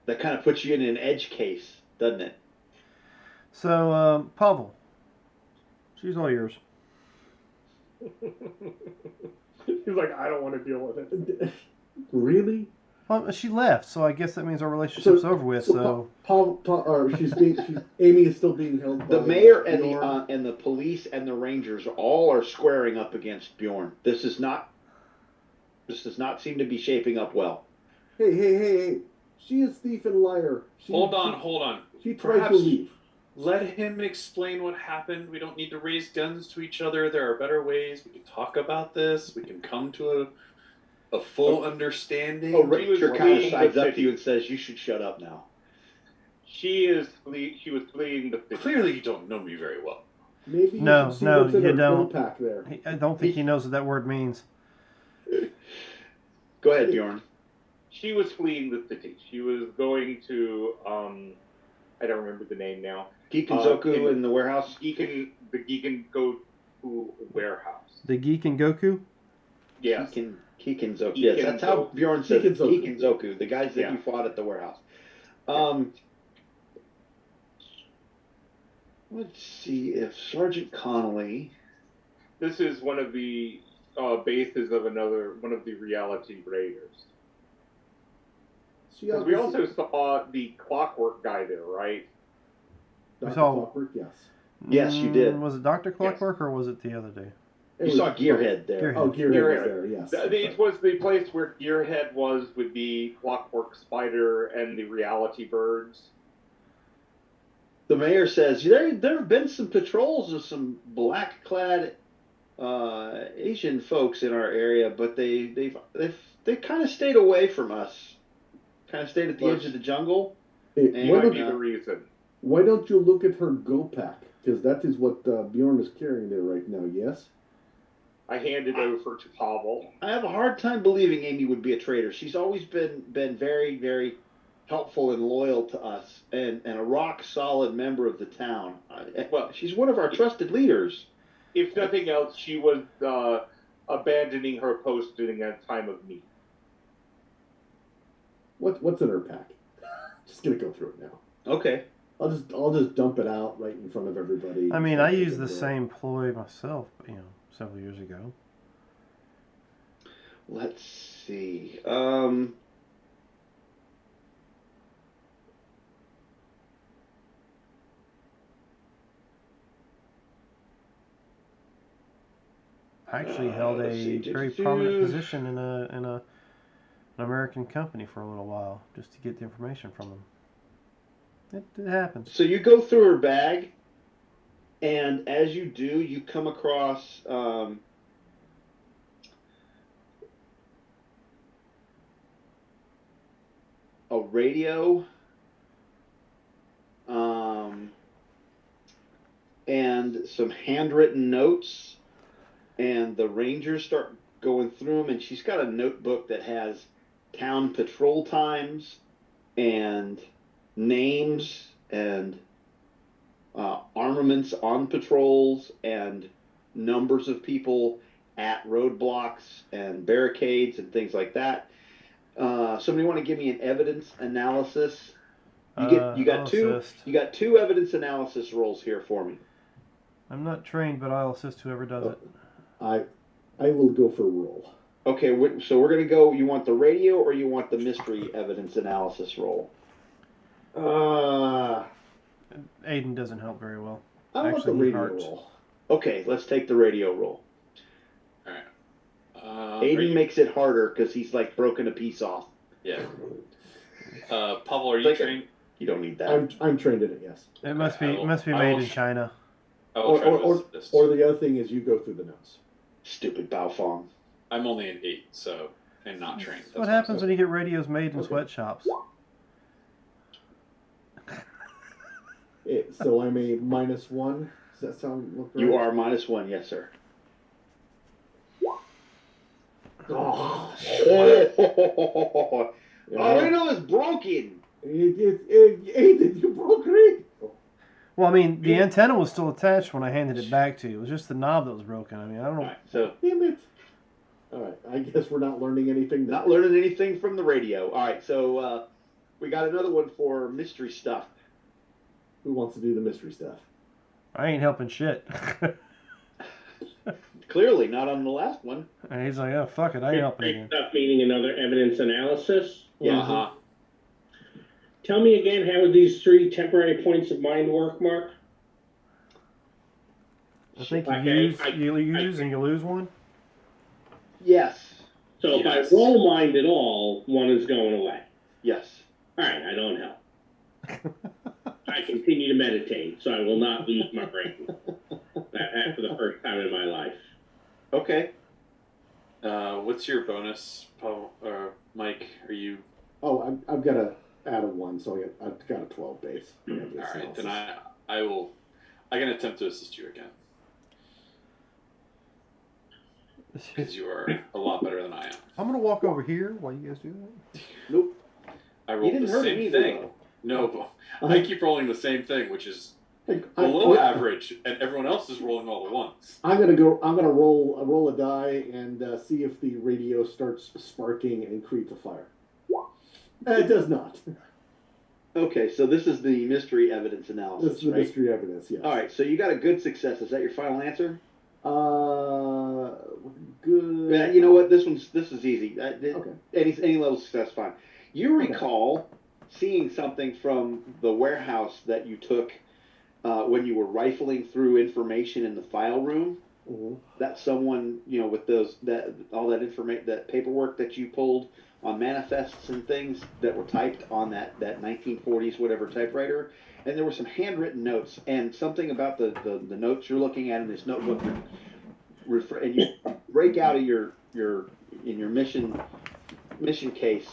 that kind of puts you in an edge case, doesn't it? So, Pavel, she's all yours. He's like, I don't want to deal with it. Really? Well, she left, so I guess that means our relationship's over with. So, Amy is still being held. The mayor and the police and the rangers all are squaring up against Bjorn. This does not seem to be shaping up well. Hey! She is thief and liar. Hold on. She tried to leave. Let him explain what happened. We don't need to raise guns to each other. There are better ways. We can talk about this. We can come to a full understanding. Ranger kind of sides up to you and says, "You should shut up now." She was fleeing the city. Clearly, you don't know me very well. Maybe you no, you don't. Pack there. I don't think he knows what that word means. Go ahead, Bjorn. She was fleeing the city. She was going to I don't remember the name now. Geekenzoku in the warehouse. The Geeken Goku warehouse. The Geek and Goku? Yes. Geekenzoku. Yes, that's how Bjorn said it. Geekenzoku. The guys that you fought at the warehouse. Let's see if Sergeant Connolly. This is one of the bases of one of the reality raiders. We also saw the Clockwork guy there, right? Dr. Clockwork, yes. Yes, you did. Was it Dr. Clockwork or was it the other day? You saw Gearhead there. Oh, Gearhead was there, yes. It was the place where Gearhead was with the Clockwork Spider and the reality birds. The mayor says there have been some patrols of some black-clad Asian folks in our area, but they kind of stayed away from us. Kind of stayed at the edge of the jungle. Hey, might be the reason. Why don't you look at her go pack? Because that is what Bjorn is carrying there right now. Yes. I handed over to Pavel. I have a hard time believing Amy would be a traitor. She's always been very, very helpful and loyal to us, and a rock solid member of the town. Well, she's one of our trusted leaders. If nothing else, she was abandoning her post during a time of need. What's in her pack? Just gonna go through it now. Okay. I'll just dump it out right in front of everybody. I mean, I used the same ploy myself, several years ago. Let's see. actually held let's a see. very prominent position in an American company for a little while, just to get the information from him. It happens. So you go through her bag, and as you do, you come across a radio, and some handwritten notes, and the rangers start going through them, and she's got a notebook that has town patrol times and names and armaments on patrols and numbers of people at roadblocks and barricades and things like that. Somebody want to give me an evidence analysis? You got two evidence analysis rolls here for me. I'm not trained, but I'll assist whoever does it. I will go for a roll. Okay, so we're gonna go. You want the radio or you want the mystery evidence analysis roll? Aiden doesn't help very well. I want the radio roll. Okay, let's take the radio roll. All right. Aiden makes it harder because he's like broken a piece off. Yeah. Pavel, are you trained? You don't need that. I'm trained in it. Yes. It must be made in China. Or the other thing is you go through the notes. Stupid Baofeng. I'm only an 8, so I'm not trained. That's what happens when you get radios made in sweatshops. So I'm a -1. Does that sound look right? You are -1, yes, sir. Oh, radio is broken. Aiden, you broke it. Well, I mean, the antenna was still attached when I handed it back to you. It was just the knob that was broken. I mean, I don't know. Right, so damn it. All right, I guess we're not learning anything. Not learning anything from the radio. All right, so we got another one for mystery stuff. Who wants to do the mystery stuff? I ain't helping shit. Clearly, not on the last one. And he's like, oh, fuck it, I ain't helping you. Stuff meaning another evidence analysis. Yeah. Uh-huh. Tell me again how these 3 temporary points of mind work, Mark. I think you use and you lose one. Yes. So if I roll mind at all, one is going away. Yes. All right, I don't help. I continue to meditate, so I will not lose my brain. That for the first time in my life. Okay. What's your bonus, Paul, Mike? Are you? Oh, I've got to add a 1, so I've got a 12 base. All right, then I will. I can attempt to assist you again. Because you are a lot better than I am. I'm gonna walk over here while you guys do that. Nope. I rolled the same thing. No, I keep rolling the same thing, which is below average, and everyone else is rolling all the ones. I'm gonna roll a die and see if the radio starts sparking and creates a fire. It does not. Okay, so this is the mystery evidence analysis. This is the mystery evidence. Yes. All right, so you got a good success. Is that your final answer? Good. Yeah, you know what? This is easy. Okay. Any level of success, fine. You recall seeing something from the warehouse that you took when you were rifling through information in the file room. Mm-hmm. That someone, with all that paperwork that you pulled on manifests and things that were typed on that 1940s whatever typewriter, and there were some handwritten notes and something about the notes you're looking at in this notebook. And you break out of your mission case.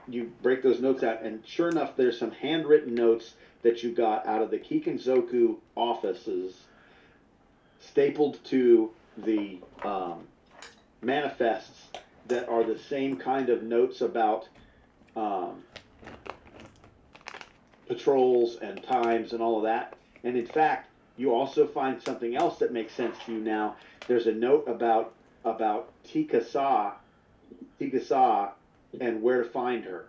You break those notes out, and sure enough, there's some handwritten notes that you got out of the Kikanzoku offices, stapled to the manifests that are the same kind of notes about patrols and times and all of that. And in fact, you also find something else that makes sense to you now. There's a note about Tikasa and where to find her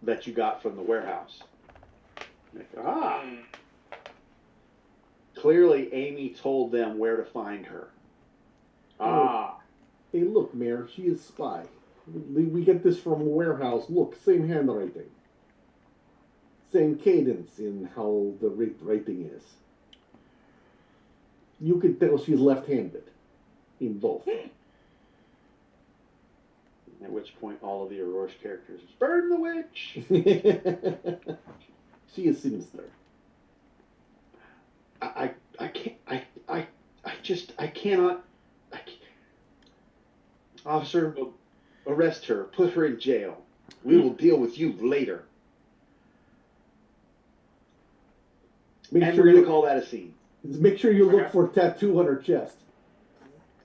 that you got from the warehouse. Clearly Amy told them where to find her. Hey, look, Mayor, she is spy. We get this from a warehouse. Look, same handwriting. Same cadence in how the writing is. You can tell she's left-handed in both. At which point, all of the Aurora's characters burn the witch. She is sinister. I cannot. Officer, arrest her. Put her in jail. We will deal with you later. We're going to call that a scene. Make sure you look for a tattoo on her chest.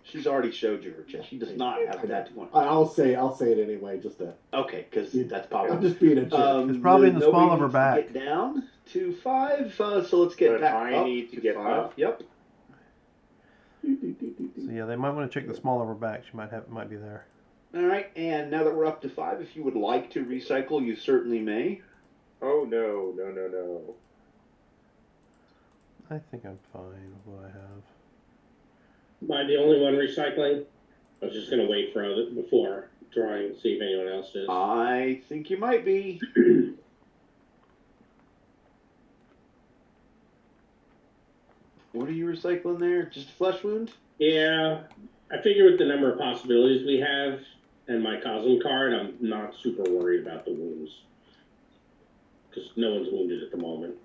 She's already showed you her chest. She does not have a tattoo on her. I'll say it anyway, just to. Okay, because that's probably. I'm just being a jerk. It's probably in the small of her back. Get down to 5, so let's get back I up need to get 5. up. Yep. So yeah, they might want to check the small of her back. She might be there. All right, and now that we're up to 5, if you would like to recycle, you certainly may. Oh no. I think I'm fine with what I have. Am I the only one recycling? I was just going to wait for other before drawing and see if anyone else is. I think you might be. What are you recycling there? Just a flesh wound? Yeah, I figure with the number of possibilities we have and my Cosm card, I'm not super worried about the wounds. Because no one's wounded at the moment.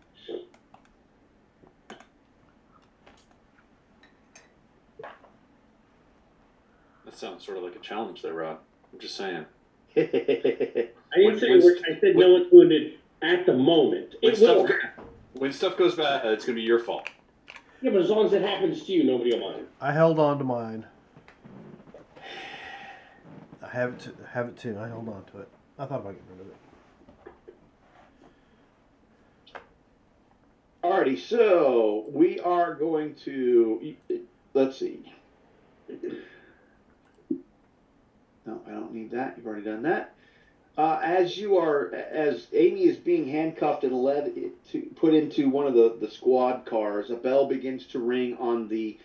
That sounds sort of like a challenge there, Rod. I'm just saying. I didn't say I said no one's wounded at the moment. When stuff goes bad, it's going to be your fault. Yeah, but as long as it happens to you, nobody will mind. I held on to mine. I have it too. I held on to it. I thought about getting rid of it. Alrighty, so we are going to, let's see. No, I don't need that. You've already done that. As Amy is being handcuffed and put into one of the squad cars, a bell begins to ring on the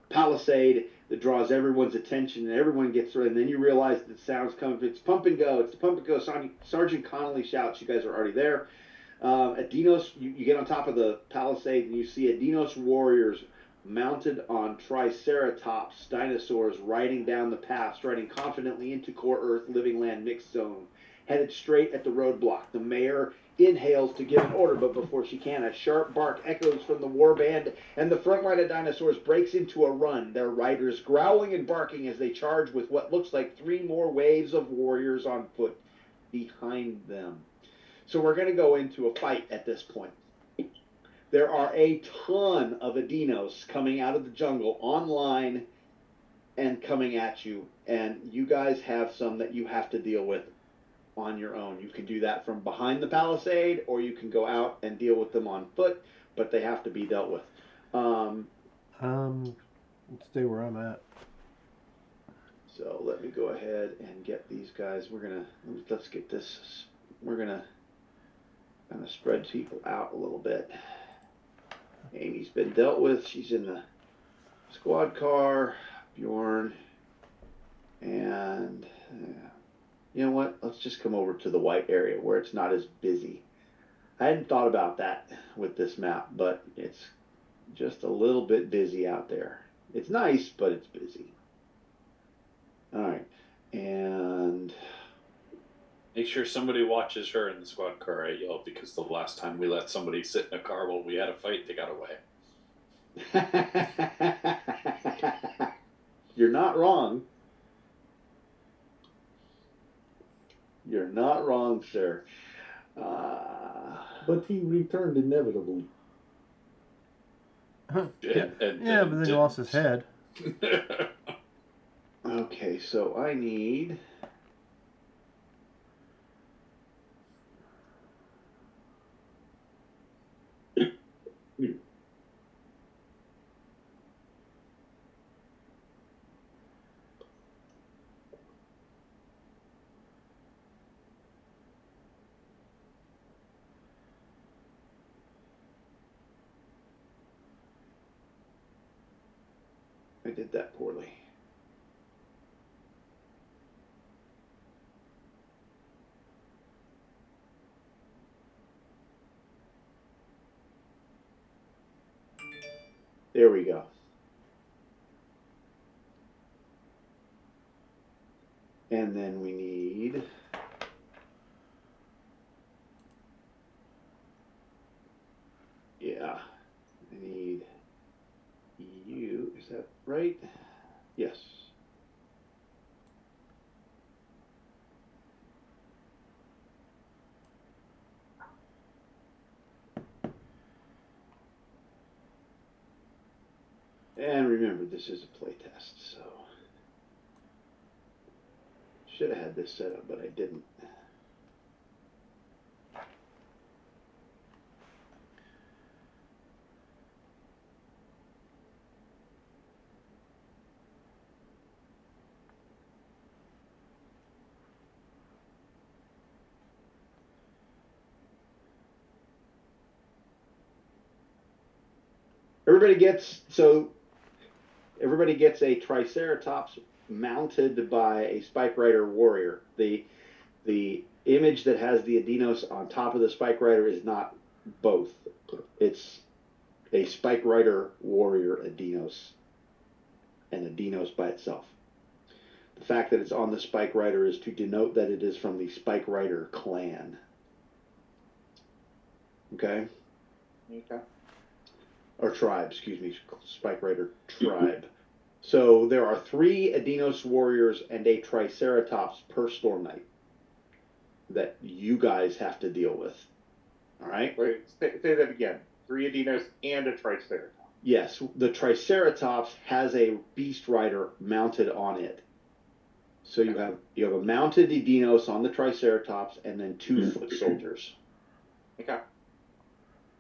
palisade that draws everyone's attention, and everyone gets and then you realize the sound's coming. It's pump and go. It's the pump and go. Sergeant Connolly shouts. You guys are already there. Adinos, you get on top of the palisade and you see Adinos warriors mounted on Triceratops dinosaurs riding down the path, striding confidently into Core Earth Living Land Mixed Zone, headed straight at the roadblock. The mayor inhales to give an order, but before she can, a sharp bark echoes from the warband, and the front line of dinosaurs breaks into a run, their riders growling and barking as they charge with what looks like 3 more waves of warriors on foot behind them. So we're going to go into a fight at this point. There are a ton of Adinos coming out of the jungle online and coming at you, and you guys have some that you have to deal with on your own. You can do that from behind the palisade, or you can go out and deal with them on foot, but they have to be dealt with. Let's stay where I'm at. So let me go ahead and get these guys. Let's get this. We're gonna kind of spread people out a little bit. Amy's been dealt with. She's in the squad car. Bjorn. And you know what? Let's just come over to the white area where it's not as busy. I hadn't thought about that with this map, but it's just a little bit busy out there. It's nice, but it's busy. All right. And make sure somebody watches her in the squad car, right, y'all? Because the last time we let somebody sit in a car while we had a fight, they got away. You're not wrong. You're not wrong, sir. But he returned inevitably. Yeah, but then he lost his head. Okay, so I need... I did that poorly. There we go. And then we need... Yeah. I need you. Is that right? Yes. And remember, this is a play test, so should have had this set up, but I didn't. Everybody gets a Triceratops mounted by a Spike Rider warrior. The image that has the Adinos on top of the Spike Rider is not both. It's a Spike Rider warrior Adinos and Adinos by itself. The fact that it's on the Spike Rider is to denote that it is from the Spike Rider clan. Okay? Okay. Or tribe, excuse me, Spike Rider tribe. So there are 3 Adinos warriors and a Triceratops per Storm Knight that you guys have to deal with. All right? Wait, say that again. 3 Adinos and a Triceratops. Yes, the Triceratops has a Beast Rider mounted on it. So you have a mounted Adinos on the Triceratops and then 2 foot soldiers. Okay.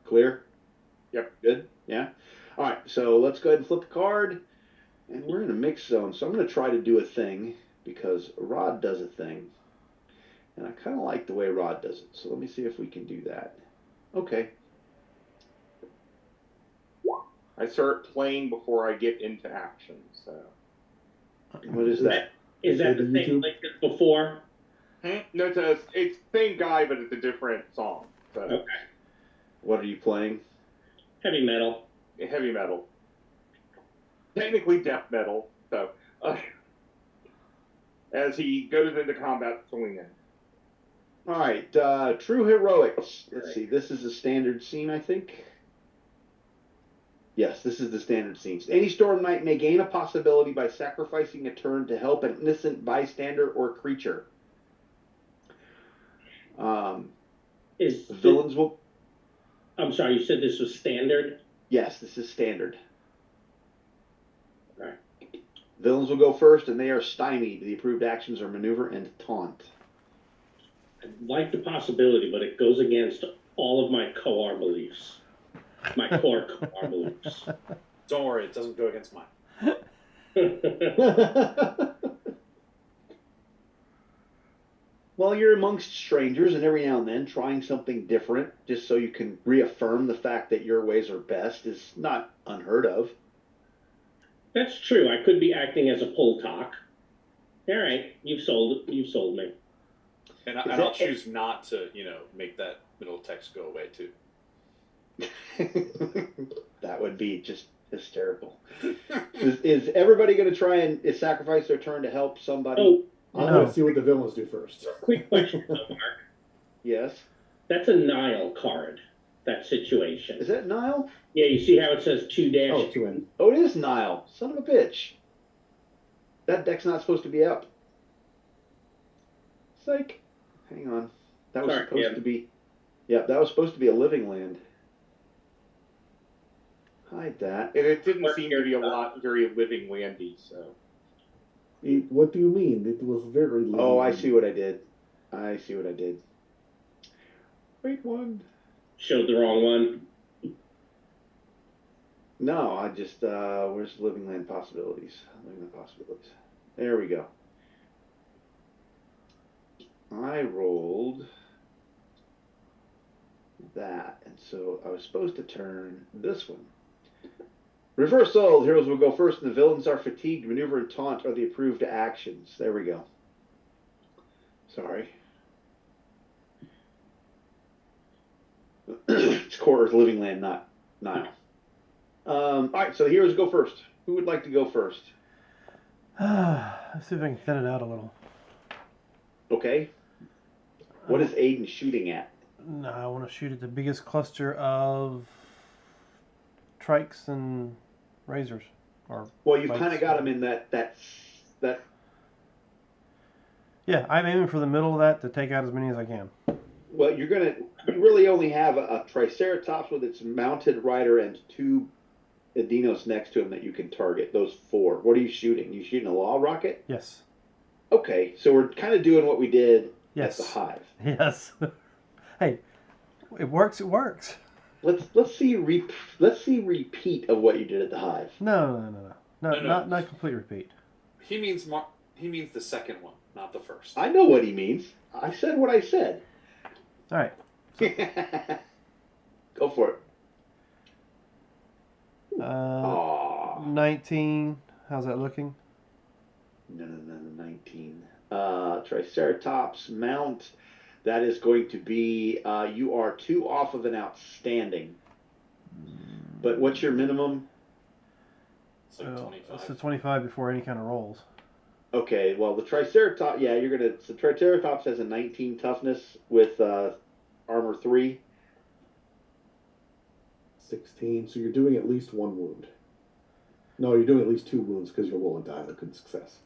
Clear? Yep. Good? Yeah? All right, so let's go ahead and flip the card. And we're in a mixed zone, so I'm going to try to do a thing because Rod does a thing. And I kind of like the way Rod does it. So let me see if we can do that. Okay. I start playing before I get into action, so. What is that? Is that the same link as before? No, it's the same guy, but it's a different song. So. Okay. What are you playing? Heavy metal. Heavy metal. Technically death metal, so. As he goes into combat swinging. All right, True Heroics. Let's see, this is a standard scene, I think. Yes, this is the standard scene. Any Storm Knight may gain a possibility by sacrificing a turn to help an innocent bystander or creature. Villains will... I'm sorry, you said this was standard? Yes, this is standard. All right. Villains will go first, and they are stymied. The approved actions are maneuver and taunt. I like the possibility, but it goes against all of my core beliefs. My core beliefs. Don't worry, it doesn't go against mine. Well, you're amongst strangers, and every now and then trying something different, just so you can reaffirm the fact that your ways are best, is not unheard of. That's true. I could be acting as a pull talk. All right, you've sold me. And I'll choose not to, make that middle text go away too. That would be just hysterical. Is everybody going to try and sacrifice their turn to help somebody? Oh, I'm going to see what the villains do first. Quick question, though, Mark. Yes. That's a Nile card. That situation. Is that Nile? Yeah, you see how it says 2-. Oh, 2N. Oh, it is Nile. Son of a bitch. That deck's not supposed to be up. Psych. Hang on. That was supposed to be... Yeah, that was supposed to be a living land. Hide that. And it didn't seem to be very living landy, so. What do you mean? It was very living. Oh, I see what I did. Wait, one. Showed the wrong one. No, I just, where's living land possibilities? Living land possibilities. There we go. I rolled that, and so I was supposed to turn this one. Reversal, the heroes will go first, and the villains are fatigued. Maneuver and taunt are the approved actions. There we go. Sorry. It's core Earth living land, not Nile. All right, so the heroes go first. Who would like to go first? Let's see if I can thin it out a little. Okay. What is Aiden shooting at? No, I want to shoot at the biggest cluster of trikes and razors. Well, you've kind of got him in that. Yeah, I'm aiming for the middle of that to take out as many as I can. Well, you really only have a Triceratops with its mounted rider and 2 Adinos next to him that you can target. Those 4. What are you shooting? You shooting a law rocket? Yes. Okay, so we're kind of doing what we did Yes. at the hive. Yes. Hey, it works. It works. Let's see repeat of what you did at the hive. No. No. Not complete repeat. He means the second one, not the first. I know what he means. I said what I said. All right. Go for it. 19. How's that looking? No, 19. Triceratops mount. That is going to be, you are 2 off of an outstanding. But what's your minimum? It's like 25. It's 25 before any kind of rolls. Okay, well, the Triceratops, the Triceratops has a 19 toughness with armor 3. 16. So you're doing at least 1 wound. No, you're doing at least 2 wounds because you're rolling die with good success.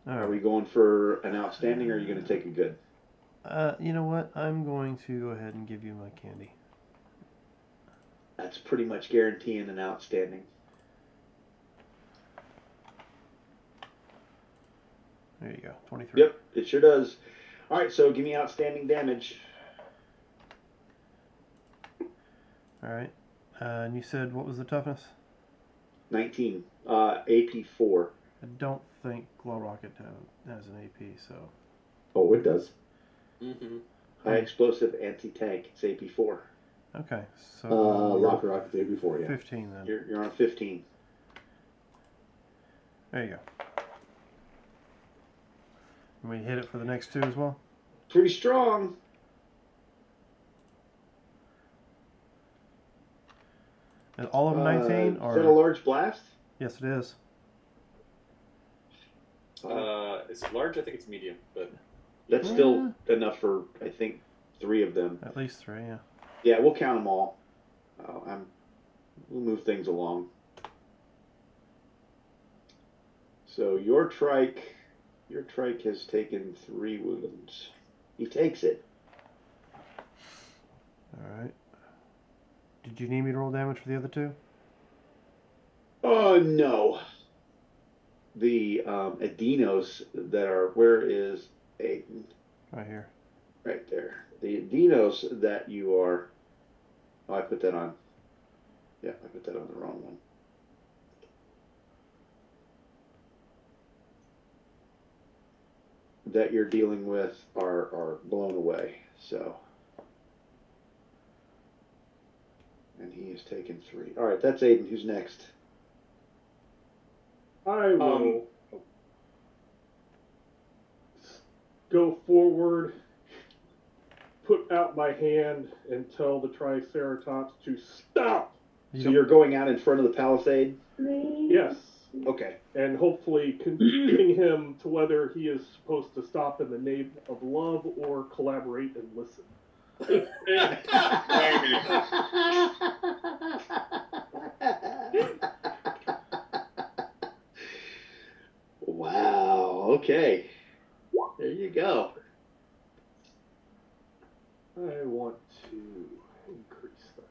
All right. Are we going for an outstanding, or are you going to take a good? You know what? I'm going to go ahead and give you my candy. That's pretty much guaranteeing an outstanding. There you go. 23. Yep, it sure does. All right, so give me outstanding damage. All right. And you said what was the toughness? 19. AP 4. I don't think Glow Rocket has an AP, so. Oh, it does. Mm-hmm. High explosive anti-tank. It's AP 4. Okay, so. Rocket the day before, yeah. 15 then. You're on 15. There you go. And we hit it for the next 2 as well? Pretty strong. And all of them 19? Is that a large blast? Yes, it is. Is it large? I think it's medium, but That's still enough for, I think, 3 of them. At least 3, yeah. Yeah, we'll count them all. We'll move things along. So your trike has taken 3 wounds. He takes it. All right. Did you need me to roll damage for the other 2? Oh no. The Adinos that are, where is Aiden? Right here. Right there. The Adinos that you are. Oh, I put that on. Yeah, I put that on the wrong one. That you're dealing with are blown away. So. And he has taken 3. All right, that's Aiden. Who's next? I will go forward, put out my hand, and tell the Triceratops to stop. So you're going out in front of the palisade? Yes. Okay. And hopefully convincing him to whether he is supposed to stop in the name of love or collaborate and listen. Wow. Okay. There you go. I want to increase that.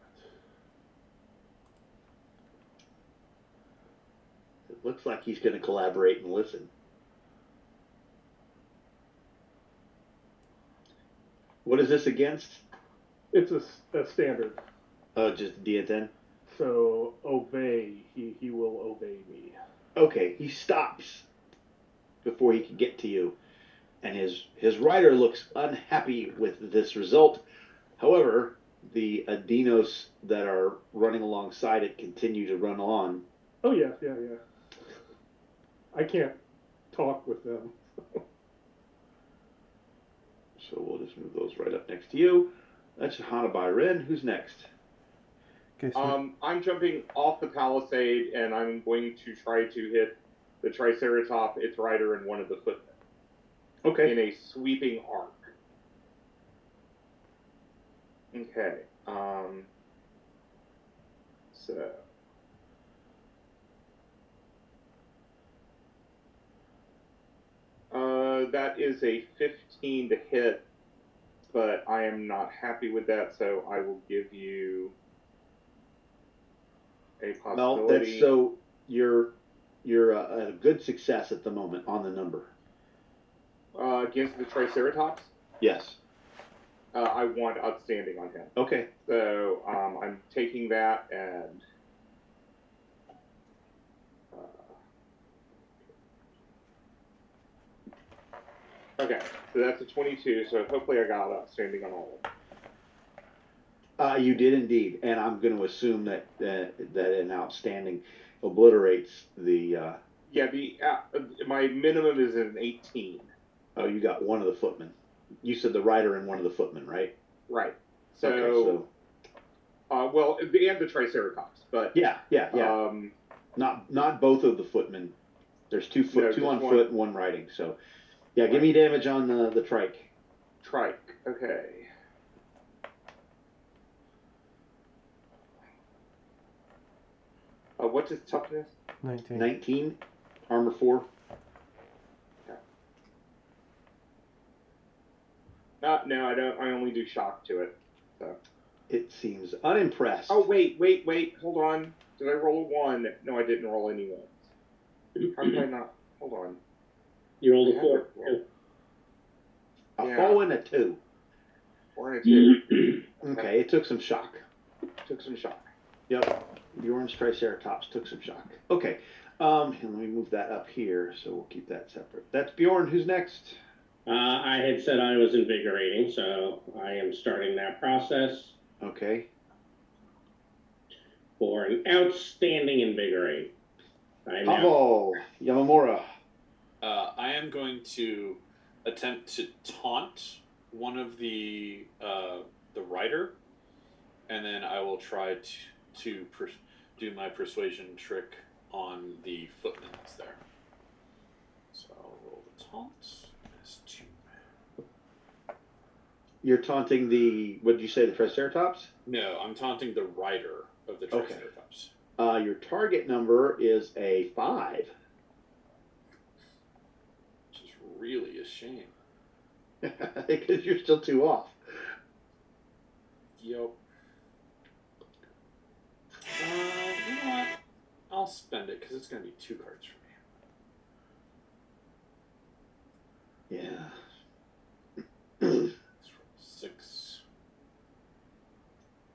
It looks like he's going to collaborate and listen. What is this against? It's a standard. Just D10? So obey. He will obey me. Okay, he stops before he can get to you. And his rider looks unhappy with this result. However, the Adinos that are running alongside it continue to run on. Oh, yeah. I can't talk with them. So we'll just move those right up next to you. That's Hana Byron. Who's next? Okay, so I'm jumping off the palisade, and I'm going to try to hit the Triceratop, its rider, and one of the footmen. Okay. In a sweeping arc. Okay. So. That is a 15 to hit, but I am not happy with that, so I will give you a possibility. No, that's so you're a good success at the moment on the number. Against the Triceratops? Yes. I want outstanding on him. Okay. So I'm taking that and. Okay, so that's a 22, so hopefully I got outstanding on all of them. You did indeed, and I'm going to assume that an outstanding obliterates the. Yeah, my minimum is an 18. Oh, you got one of the footmen. You said the rider and one of the footmen, right? Right. So. Well, and the Triceratops, but yeah. Not both of the footmen. There's two on foot and one riding. So, yeah, give me damage on the trike. Trike. Okay. What's his toughness? 19. 19. Armor 4. No, I don't. I only do shock to it. So. It seems unimpressed. Oh, wait. Hold on. Did I roll a 1? No, I didn't roll any 1s. How did I not? Hold on. You rolled a 4. A 4 and a 2. 4 and a 2. Okay, it took some shock. Yep. Bjorn's Triceratops took some shock. Okay. And let me move that up here, so we'll keep that separate. That's Bjorn. Who's next? I had said I was invigorating, so I am starting that process. Okay. For an outstanding invigorate. Bravo, Yamamura. I am going to attempt to taunt one of the rider, and then I will try to do my persuasion trick on the footman that's there. So I'll roll the taunt. That's 2. You're taunting what did you say, the Triceratops? No, I'm taunting the rider of the Triceratops. Okay. Your target number is a 5. Which is really a shame. Because you're still 2 off. Yep. You know what? I'll spend it because it's going to be 2 cards for me. Yeah. 6.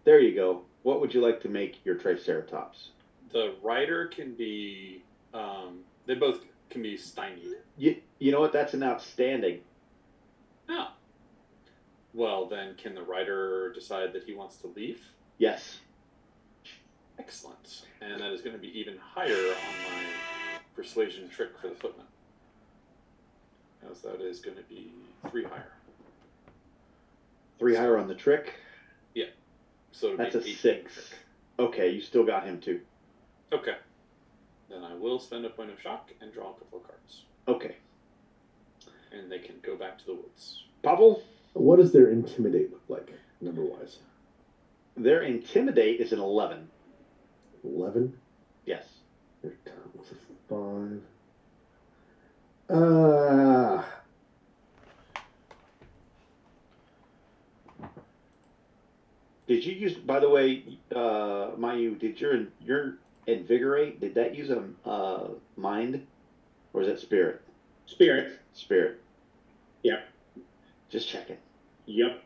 There you go. What would you like to make your Triceratops? The rider can be, they both can be stymied. You know what? That's an outstanding. Oh. Well, then can the rider decide that he wants to leave? Yes. Excellent. And that is going to be even higher on my persuasion trick for the footman. As that is going to be 3 higher. 3 higher on the trick? Yeah. So that's be a 6. Trick. Okay, you still got him too. Okay. Then I will spend a point of shock and draw a couple of cards. Okay. And they can go back to the woods. Pavel? What does their intimidate look like, number-wise? Their intimidate is an 11. 11? Yes. Their top was a 5. Did you use, by the way, Mayu, did your invigorate, did that use a mind? Or is that spirit? Spirit. Spirit. Yep. Just checking. Yep.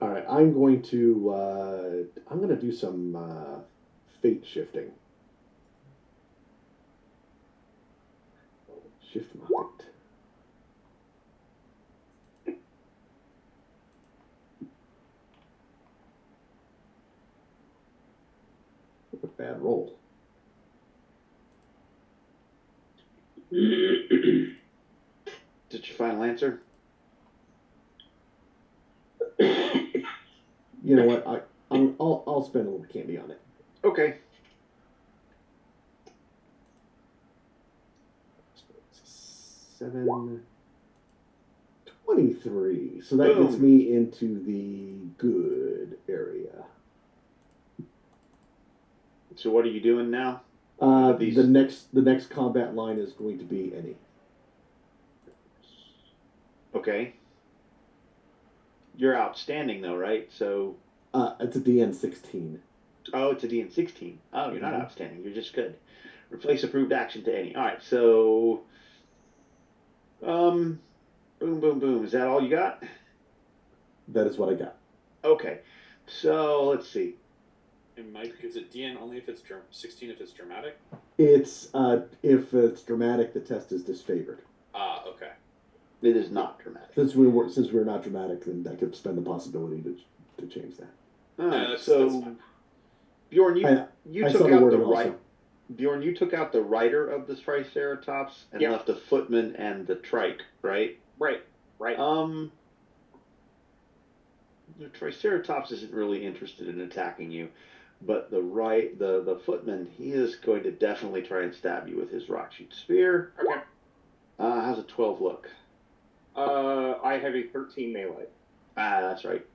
All right, I'm going to do some fate shifting. Shift my fate. What a bad roll. Is it your final answer? You know what? I'll I'll spend a little candy on it. Okay. 7, 23. So that gets Boom. me into the good area. So what are you doing now? These- The next combat line is going to be any. Okay. You're outstanding though, right? So It's a DN 16. oh, it's a DN 16. Oh, you're not Mhm. outstanding. You're just good. Replace approved action to any. All right. So boom, boom, boom. Is that all you got? That is what I got. Okay. So let's see. And Mike, is it DN only if it's 16 if it's dramatic? It's if it's dramatic, the test is disfavored. Ah, okay. It is not dramatic. Since we're not dramatic, then I could spend the possibility to change that. All right. that's So fine. Bjorn, I you saw took the out the wording right. also. Bjorn, you took out the rider of the Triceratops and Yeah. left the footman and the trike, right? Right. The Triceratops isn't really interested in attacking you, but the footman, he is going to definitely try and stab you with his rock shoot spear. Okay. How's a 12 look? I have a 13 melee. That's right.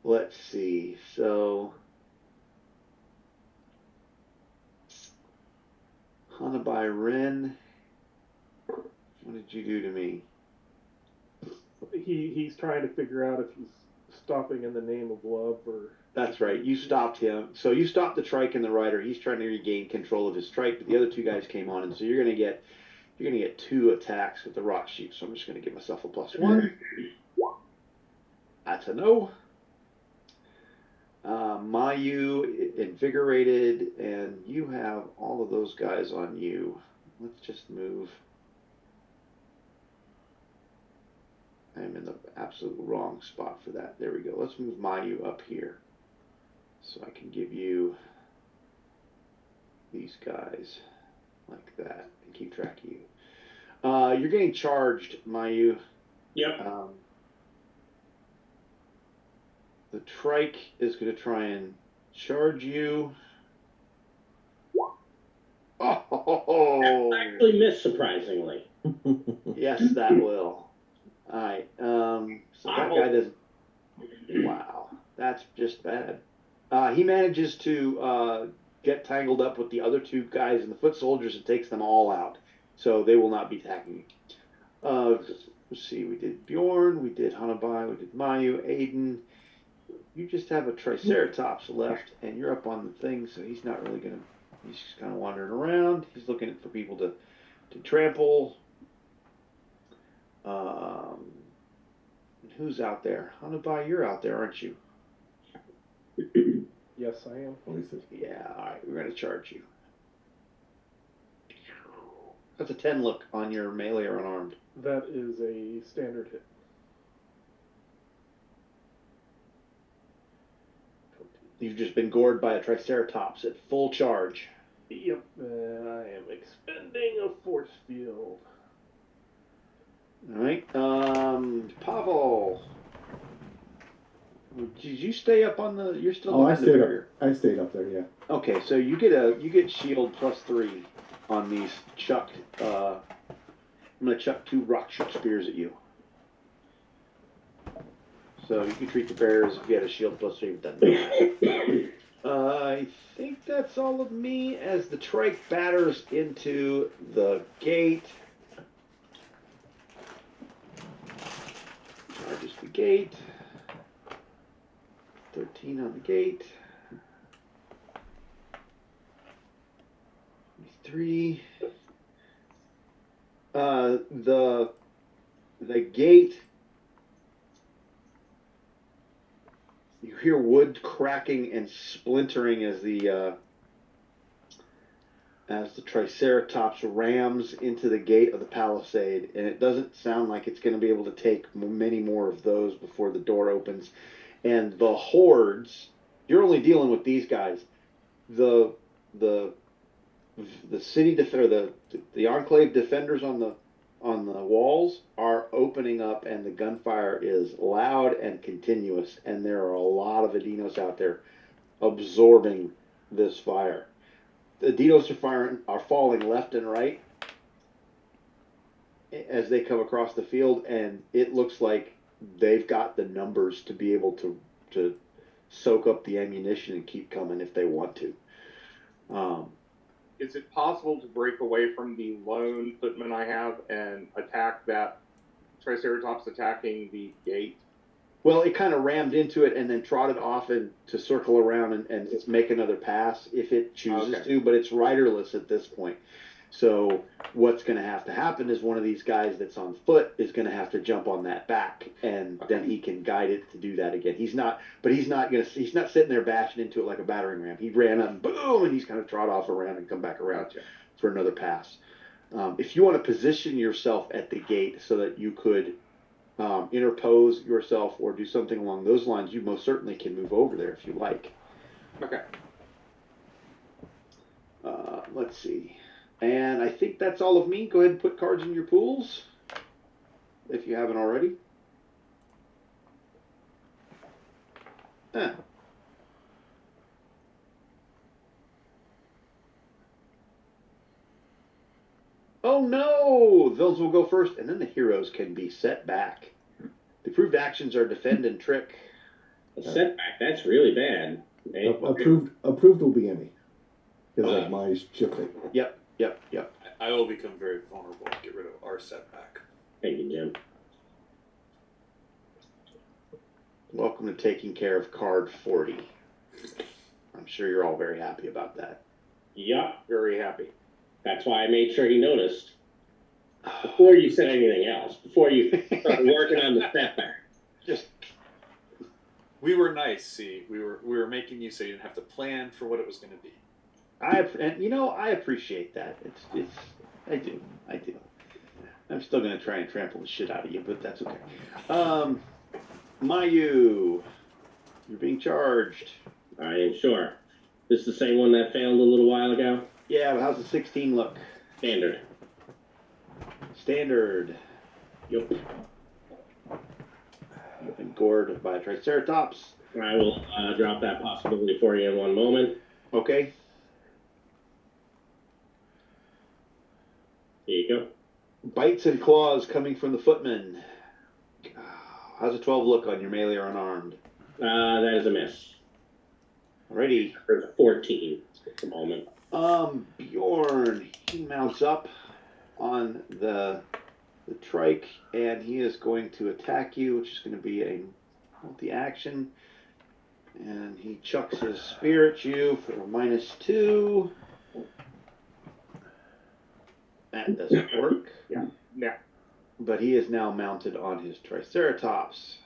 Let's see. So Hanabai Ren, what did you do to me? He's trying to figure out if he's stopping in the name of love or. That's right. You stopped him. So you stopped the trike and the rider. He's trying to regain control of his trike, but the other two guys came on, and so you're gonna get 2 attacks with the rock shoot. So I'm just gonna give myself a +1. That's a no. Mayu invigorated, and you have all of those guys on you. Let's just move. I'm in the absolute wrong spot for that. There we go. Let's move Mayu up here. So I can give you these guys like that and keep track of you. You're getting charged, Mayu. Yep. The trike is going to try and charge you. Oh, Actually missed, surprisingly. yes, that will. All right. So that guy doesn't. Wow, that's just bad. He manages to get tangled up with the other 2 guys and the foot soldiers and takes them all out. So they will not be attacking you. Let's see. We did Bjorn. We did Hanabai. We did Mayu. Aiden. You just have a Triceratops left, and you're up on the thing, so he's not really going to. He's just kind of wandering around. He's looking for people to trample. Who's out there? Hanabai, you're out there, aren't you? Yes, I am. Yeah, all right. We're going to charge you. That's a 10 look on your melee or unarmed. That is a standard hit. You've just been gored by a Triceratops at full charge. Yep, and I am expending a force field. All right. Pavel. Did you stay up on the? You're still. I stayed up. I stayed up there. Yeah. Okay, so you get shield +3 on these chucked. I'm gonna chuck 2 rock shoot spears at you. So you can treat the bears if you had a shield +3 with that. I think that's all of me as the trike batters into the gate. Charges the gate. 13 on the gate. 3. The gate. You hear wood cracking and splintering as the Triceratops rams into the gate of the palisade, and it doesn't sound like it's going to be able to take many more of those before the door opens. And the hordes, you're only dealing with these guys. The city the Enclave defenders on on the walls are opening up, and the gunfire is loud and continuous. And there are a lot of Adinos out there absorbing this fire. The Adinos are falling left and right as they come across the field, and it looks like they've got the numbers to be able to soak up the ammunition and keep coming if they want to. Is it possible to break away from the lone footman I have and attack that Triceratops attacking the gate? Well, it kind of rammed into it and then trotted off and to circle around and make another pass if it chooses to, but it's riderless at this point. So what's going to happen is one of these guys that's on foot is going to have to jump on that back, and then he can guide it to do that again. He's not sitting there bashing into it like a battering ram. He ran up and boom, and he's kind of trot off around and come back around for another pass. If you want to position yourself at the gate so that you could interpose yourself or do something along those lines, you most certainly can move over there if you like. Okay. Let's see. And I think that's all of me. Go ahead and put cards in your pools if you haven't already. Oh no! Those will go first, and then the heroes can be set back. The approved actions are defend and trick. A setback, that's really bad. Approved will be any. Because of my shifting. Yep. I will become very vulnerable and get rid of our setback. Thank you, Jim. Welcome to taking care of card 40. I'm sure you're all very happy about that. Yup. Very happy. That's why I made sure he noticed. Before you said anything else. Before you started working on the setback. We were nice, see. We were making you so you didn't have to plan for what it was going to be. I appreciate that. I do. I'm still going to try and trample the shit out of you, but that's okay. Mayu, you're being charged. I am sure. This is the same one that failed a little while ago? Yeah, but how's the 16 look? Standard. Yep. You've been gored by a Triceratops. I will drop that possibility for you in one moment. Okay. Here you go. Bites and claws coming from the footman. How's a 12 look on your melee or unarmed? That is a miss. Alrighty. There's a 14 at the moment. Bjorn, he mounts up on the trike, and he is going to attack you, which is going to be a multi-action. And he chucks his spear at you for a -2. That doesn't work. Yeah. But he is now mounted on his Triceratops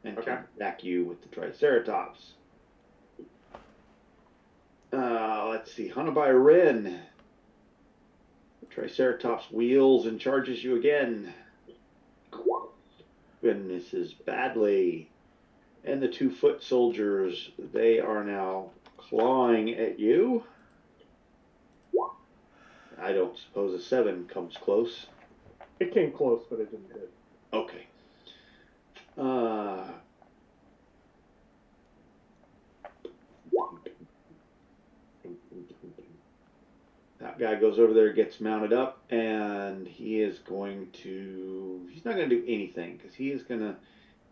and can attack you with the Triceratops. Let's see. Hanabai Rin. The Triceratops wheels and charges you again. And misses badly. And the 2 foot soldiers, they are now clawing at you. I don't suppose a 7 comes close. It came close, but it didn't hit. Okay. That guy goes over there, gets mounted up, and he's not going to do anything because he is going to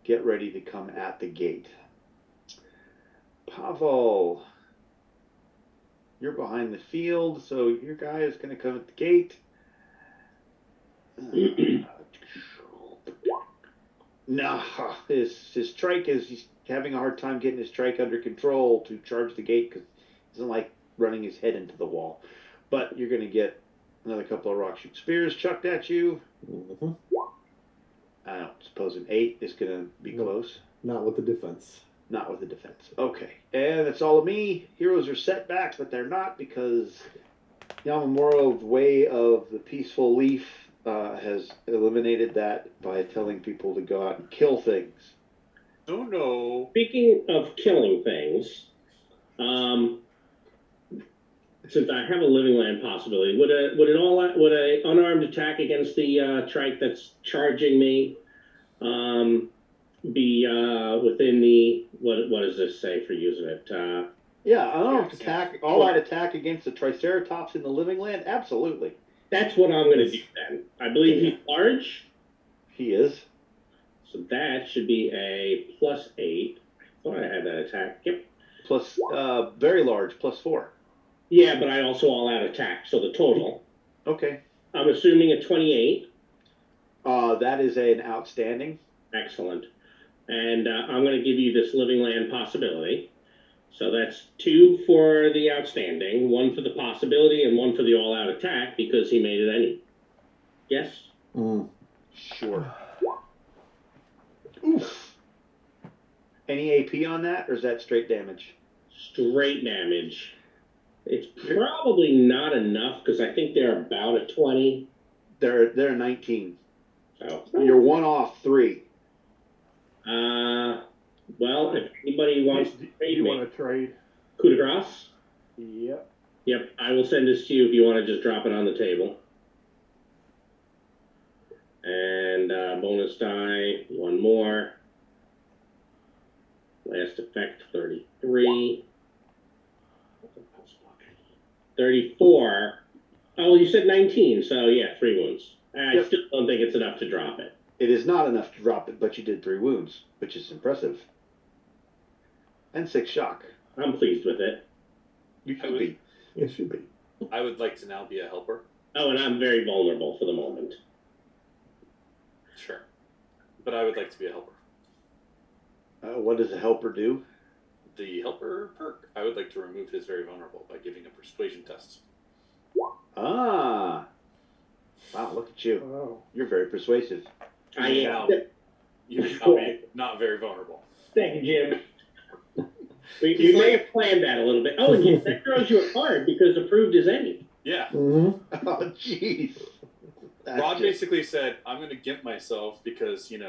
get ready to come at the gate. Pavel, you're behind the field, so your guy is going to come at the gate. No, his trike he's having a hard time getting his trike under control to charge the gate because he doesn't like running his head into the wall. But you're going to get another couple of rock shoot spears chucked at you. Mm-hmm. I don't suppose an 8 is going to be close. Not with the defense. Not with the defense. Okay. And that's all of me. Heroes are setbacks, but they're not because Yamamoro's way of the peaceful leaf has eliminated that by telling people to go out and kill things. Oh no. Speaking of killing things, since I have a living land possibility, would a unarmed attack against the trike that's charging me be within the what does this say for using it? Yeah, unarmed Yeah, attack, all-out attack against the Triceratops in the living land? Absolutely. That's what I'm going to do then. I believe he's large, He is. so that should be a +8. I thought I had that attack. Yep. Plus, very large, +4. Yeah, but I also all-out attack, so the total. Okay. I'm assuming a 28. That is an outstanding. Excellent. And I'm going to give you this living land possibility. So that's 2 for the outstanding, 1 for the possibility, and 1 for the all-out attack because he made it any. Yes? Sure. Oof. Any AP on that, or is that straight damage? Straight damage. It's probably not enough because I think they're about a 20. They're 19. So You're 1 off 3. well, if anybody wants to Do trade you me, want to trade? coup de grace. Yep. Yep, I will send this to you if you want to just drop it on the table. And bonus die, 1 more. Last effect, 33. 34. Oh, you said 19, so yeah, 3 wounds. I Yep. still don't think it's enough to drop it. It is not enough to drop it, but you did 3 wounds, which is impressive. And 6 shock. I'm pleased with it. You should be. It should be. I would like to now be a helper. Oh, and I'm very vulnerable for the moment. Sure. But I would like to be a helper. What does a helper do? The helper perk. I would like to remove his very vulnerable by giving a persuasion test. Ah. Wow, look at you. Oh. You're very persuasive. I Now, am. you may now be not very vulnerable. Thank you, Jim. We may have planned that a little bit. Oh, and that throws you a card because approved is any. Yeah. Mm-hmm. Oh, jeez. Rod basically said, I'm going to gimp myself because, I'm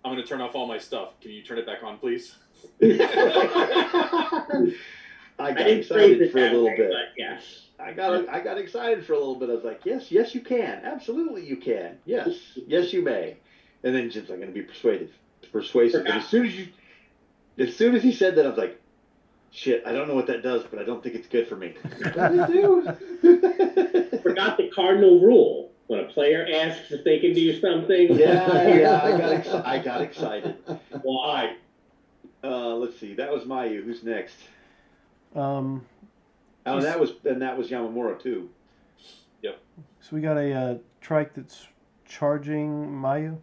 going to turn off all my stuff. Can you turn it back on, please? I got excited for a little bit. Yes. I got excited for a little bit. I was like, yes, you can. Absolutely, you can. Yes, you may. And then Jim's like, I'm going to be persuasive. And as soon as he said that, I was like, shit, I don't know what that does, but I don't think it's good for me. What does it do? Forgot the cardinal rule. When a player asks if they can do something. Yeah, I got excited. Why? Let's see. That was Mayu. Who's next? Um, Oh, that was Yamamura too. Yep. so we got a trike that's charging Mayu.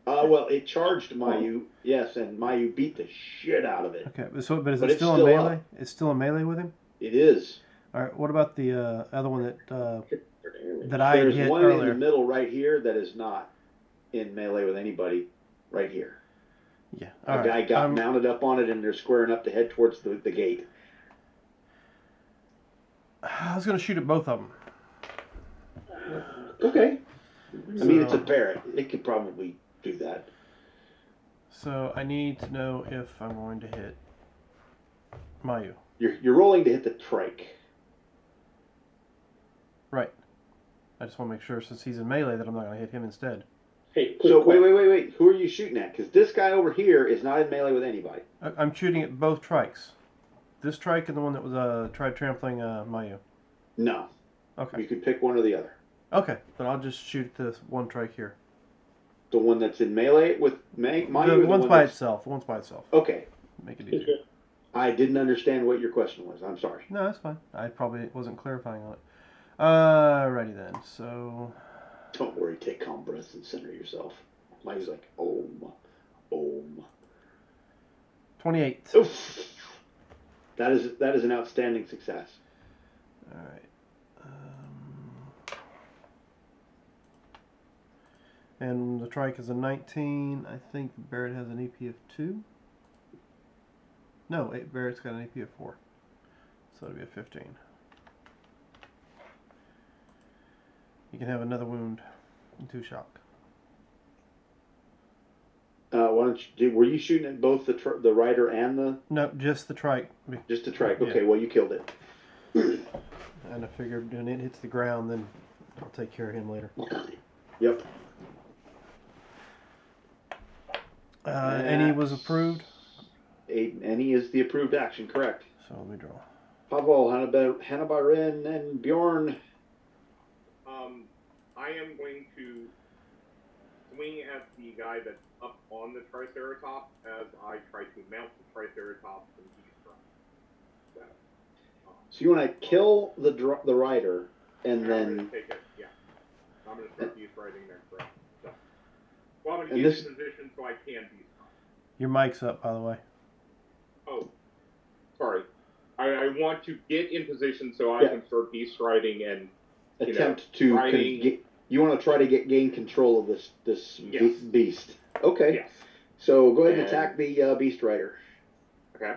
Well, it charged Mayu, yes, and Mayu beat the shit out of it. Okay, but is But it it's still in still melee? up. It's still in melee with him. It is. All right. What about the other one that I There's hit one in earlier? the middle right here that is not in melee with anybody. Right here. Yeah. A guy got mounted up on it, and they're squaring up to head towards the gate. I was gonna shoot at both of them. Okay. I mean, it's a parrot. It could probably do that. So I need to know if I'm going to hit Mayu. You're rolling to hit the trike. Right. I just want to make sure, since he's in melee, that I'm not going to hit him instead. Hey, So wait. Who are you shooting at? Because this guy over here is not in melee with anybody. I'm shooting at both trikes. This trike and the one that was tried trampling Mayu. No. Okay. You can pick one or the other. Okay. Then I'll just shoot at this one trike here. The one that's in melee with Mayu. The one's by itself. The one's by itself. Okay. Make it easier. I didn't understand what your question was. I'm sorry. No, that's fine. I probably wasn't clarifying on it. Alrighty then. So. Don't worry. Take calm breaths and center yourself. Mayu's like, Om. 28. Oof. That is an outstanding success. All right. And the trike is a 19. I think Barrett has an EP of 2. No, Barrett's got an EP of 4. So it'll be a 15. You can have another wound and 2 shock. Were you shooting at both the rider and the? No, just the trike. Just the trike. Yeah. Okay, well you killed it. and I figured when it hits the ground, then I'll take care of him later. Yep. Any was approved. Any is the approved action, correct? So let me draw. Pavel, Hannibal, and Bjorn. I am going to swing at the guy that's up on the Triceratops as I try to mount the Triceratops and beast ride. So you want to kill the rider, and I'm then going to take it. Yeah, I'm going to start beast riding next round. So, well, I'm going to And get this- in position so I can beast ride. Your mic's up, by the way. Oh, sorry. I want to get in position so I Yeah. can start beast riding and attempt to riding. you want to try to gain control of this Yes. beast. Okay. Yes. So go ahead and And- attack the beast rider. Okay.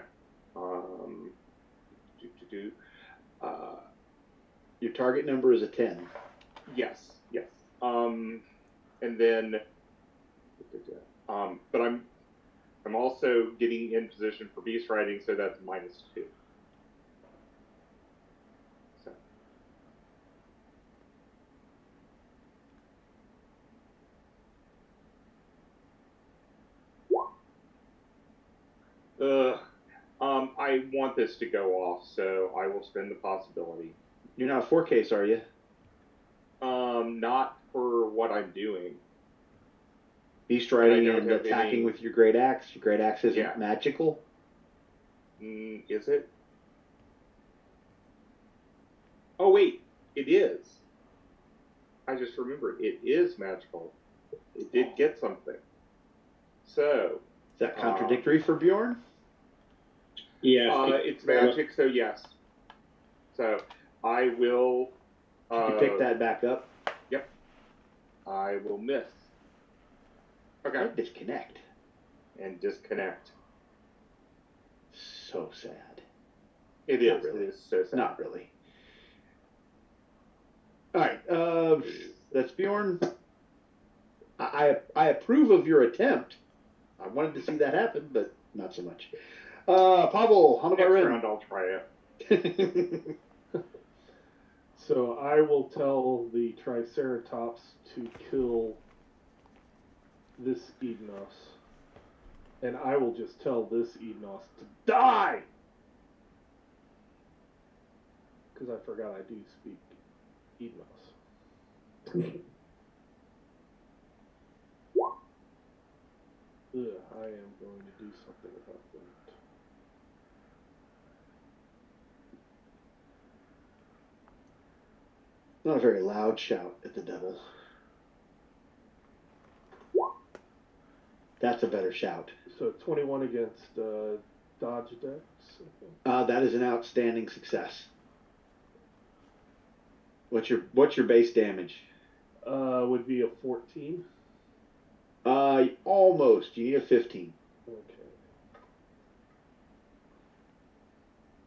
Your target number is a 10. Yes. Yes. And then, but I'm also getting in position for beast riding, so that's -2. So. I want this to go off, so I will spend the possibility. You're not a 4Case, are you? Not for what I'm doing. Beast riding don't and have attacking any- with your great axe. Your great axe isn't Yeah. magical. Is it? Oh wait, it is. I just remembered it is magical. It did get something. So Is that contradictory for Bjorn? Yes. it's magic, so yes. So I will. You pick that back up. Yep. I will miss. Okay. Disconnect. And disconnect. So sad. It Not is. really. It is so sad. Not really. All right. That's Bjorn. I approve of your attempt. I wanted to see that happen, but not so much. Pavel, Next round I'll try it. So I will tell the Triceratops to kill this Ednos. And I will just tell this Ednos to die! Because I forgot I do speak Ednos. I am going to do something about that. Not a very loud shout at the devil. That's a better shout. So 21 against Dodge Dex, I think. That is an outstanding success. What's your base damage? Would be a 14. Almost. You need a 15. Okay.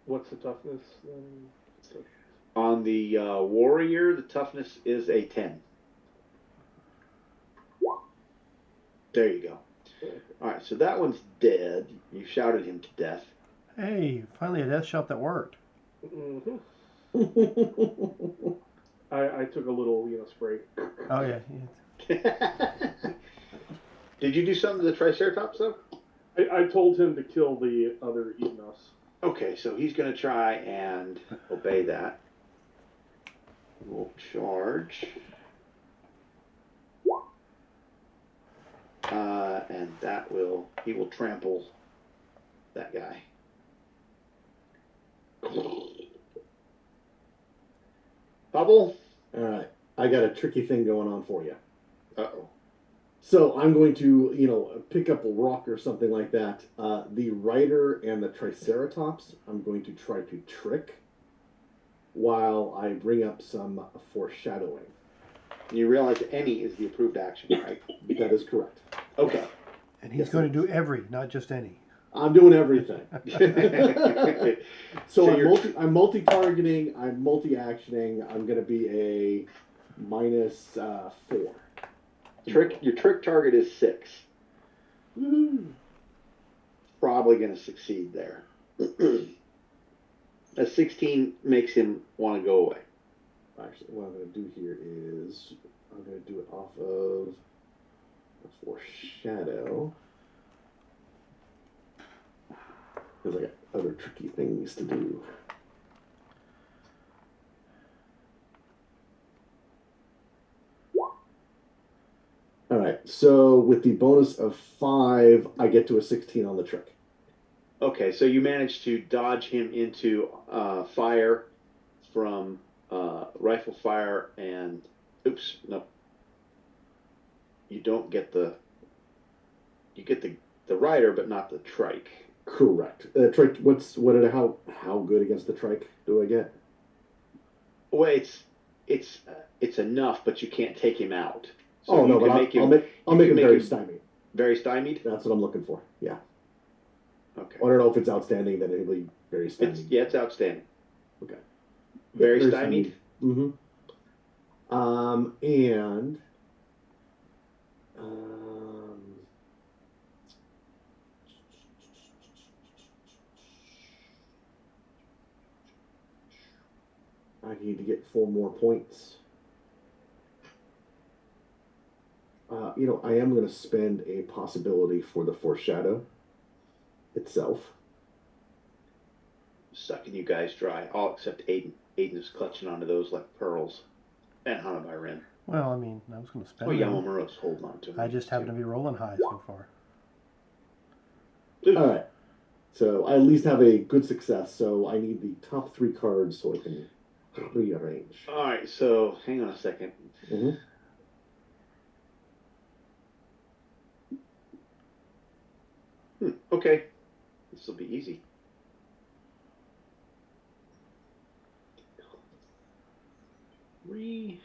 What's the toughness then? On the warrior, the toughness is a 10. There you go. All right, so that one's dead. You shouted him to death. Hey, finally a death shot that worked. Mm-hmm. I took a little, spray. Oh yeah. Did you do something to the Triceratops though? I told him to kill the other Ednos. Okay, so he's going to try and obey that. We'll charge. And he will trample that guy. Bubble? All right, I got a tricky thing going on for you. Uh-oh. So I'm going to, pick up a rock or something like that. The rider and the Triceratops, I'm going to try to trick while I bring up some foreshadowing. You realize any is the approved action, right? That is correct. Okay. And he's going to do every, not just any. I'm doing everything. So I'm multi-targeting. I'm multi-actioning. I'm going to be a -4. Your trick target is 6. Woohoo! Probably going to succeed there. A 16 makes him want to go away. Actually, what I'm going to do here is I'm going to do it off of a foreshadow. Because I got other tricky things to do. All right, so with the bonus of 5, I get to a 16 on the trick. Okay, so you managed to dodge him into fire from rifle fire, and oops, no, you don't get the. You get the rider, but not the trike. Correct. Trike. How good against the trike do I get? Well, it's enough, but you can't take him out. So Oh no, but I'll make him very stymied. Very stymied. That's what I'm looking for. Yeah. Okay. I don't know if it's outstanding, then it'll be very stymied. It's outstanding. Okay. Very stymied. Mm-hmm. And I need to get 4 more points. I am going to spend a possibility for the foreshadow itself. Sucking you guys dry, all except Aiden. Aiden is clutching onto those like pearls. And Hana by Ren. Well, I mean, I was going to spend them. Yamamuro's holding on to them. I just happen to be rolling high so far. All right. So I at least have a good success, so I need the top 3 cards so I can rearrange. All right, so hang on a second. Mm-hmm. Okay. This will be easy. Three,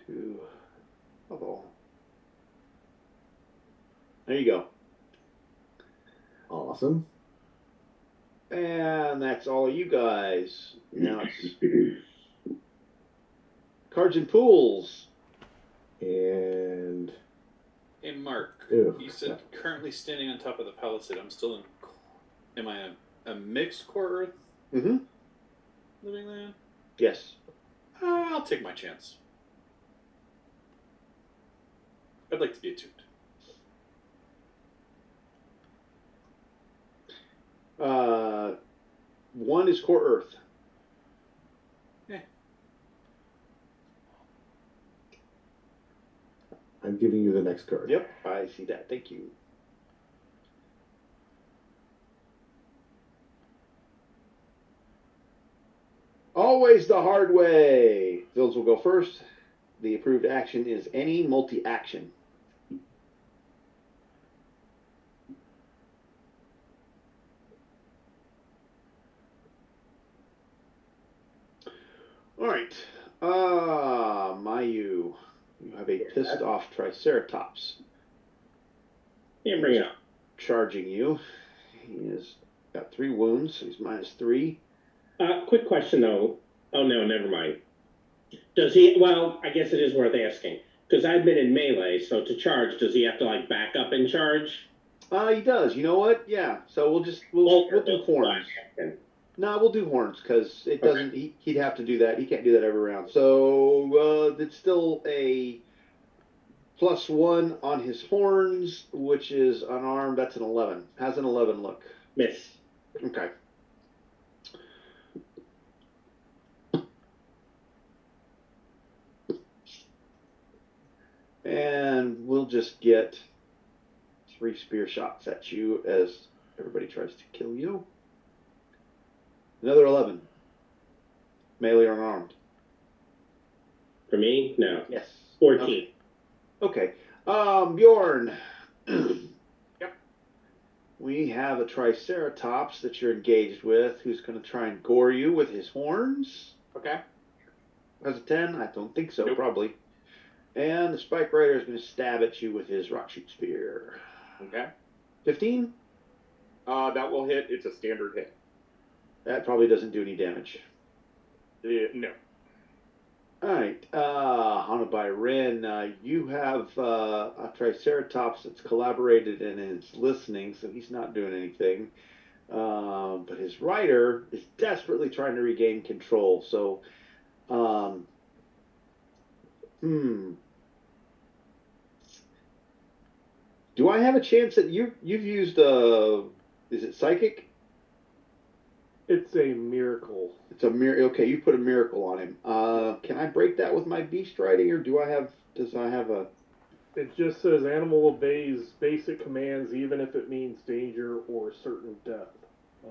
2, bubble. There you go. Awesome. And that's all you guys. Now it's cards and pools. And Hey, Mark, ew, you said currently standing on top of the palisade. I'm still in. Am I a mixed core earth living land? Yes. I'll take my chance. I'd like to be attuned. One is core earth. Yeah. I'm giving you the next card. Yep, I see that. Thank you. Always the hard way. Phils will go first. The approved action is any multi-action. All right. Mayu, you have a pissed off Triceratops. Yeah, bring it up. Charging you. He has got 3 wounds, so he's -3. Quick question though. Oh no, never mind. Does he? Well, I guess it is worth asking because I've been in melee. So to charge, does he have to like back up and charge? He does. You know what? Yeah. So we'll do horns. No, we'll do horns because it doesn't. Okay. He'd have to do that. He can't do that every round. So it's still a +1 on his horns, which is unarmed. That's an 11. How's an 11 look? Miss. Okay. And we'll just get 3 spear shots at you as everybody tries to kill you. Another 11. Melee or unarmed? For me? No. Yes. 14. Okay. Bjorn. Yep. We have a Triceratops that you're engaged with who's going to try and gore you with his horns. Okay. Has a 10? I don't think so, Nope. Probably. And the Spike Rider is going to stab at you with his Rock Shoot Spear. Okay. 15? That will hit. It's a standard hit. That probably doesn't do any damage. No. Alright, Hana by Ren, you have a Triceratops that's collaborated and is listening, so he's not doing anything. But his rider is desperately trying to regain control. So, do I have a chance that you've used is it psychic? It's a miracle. It's a miracle. Okay, you put a miracle on him. Can I break that with my beast riding, or does I have a? It just says animal obeys basic commands even if it means danger or certain death.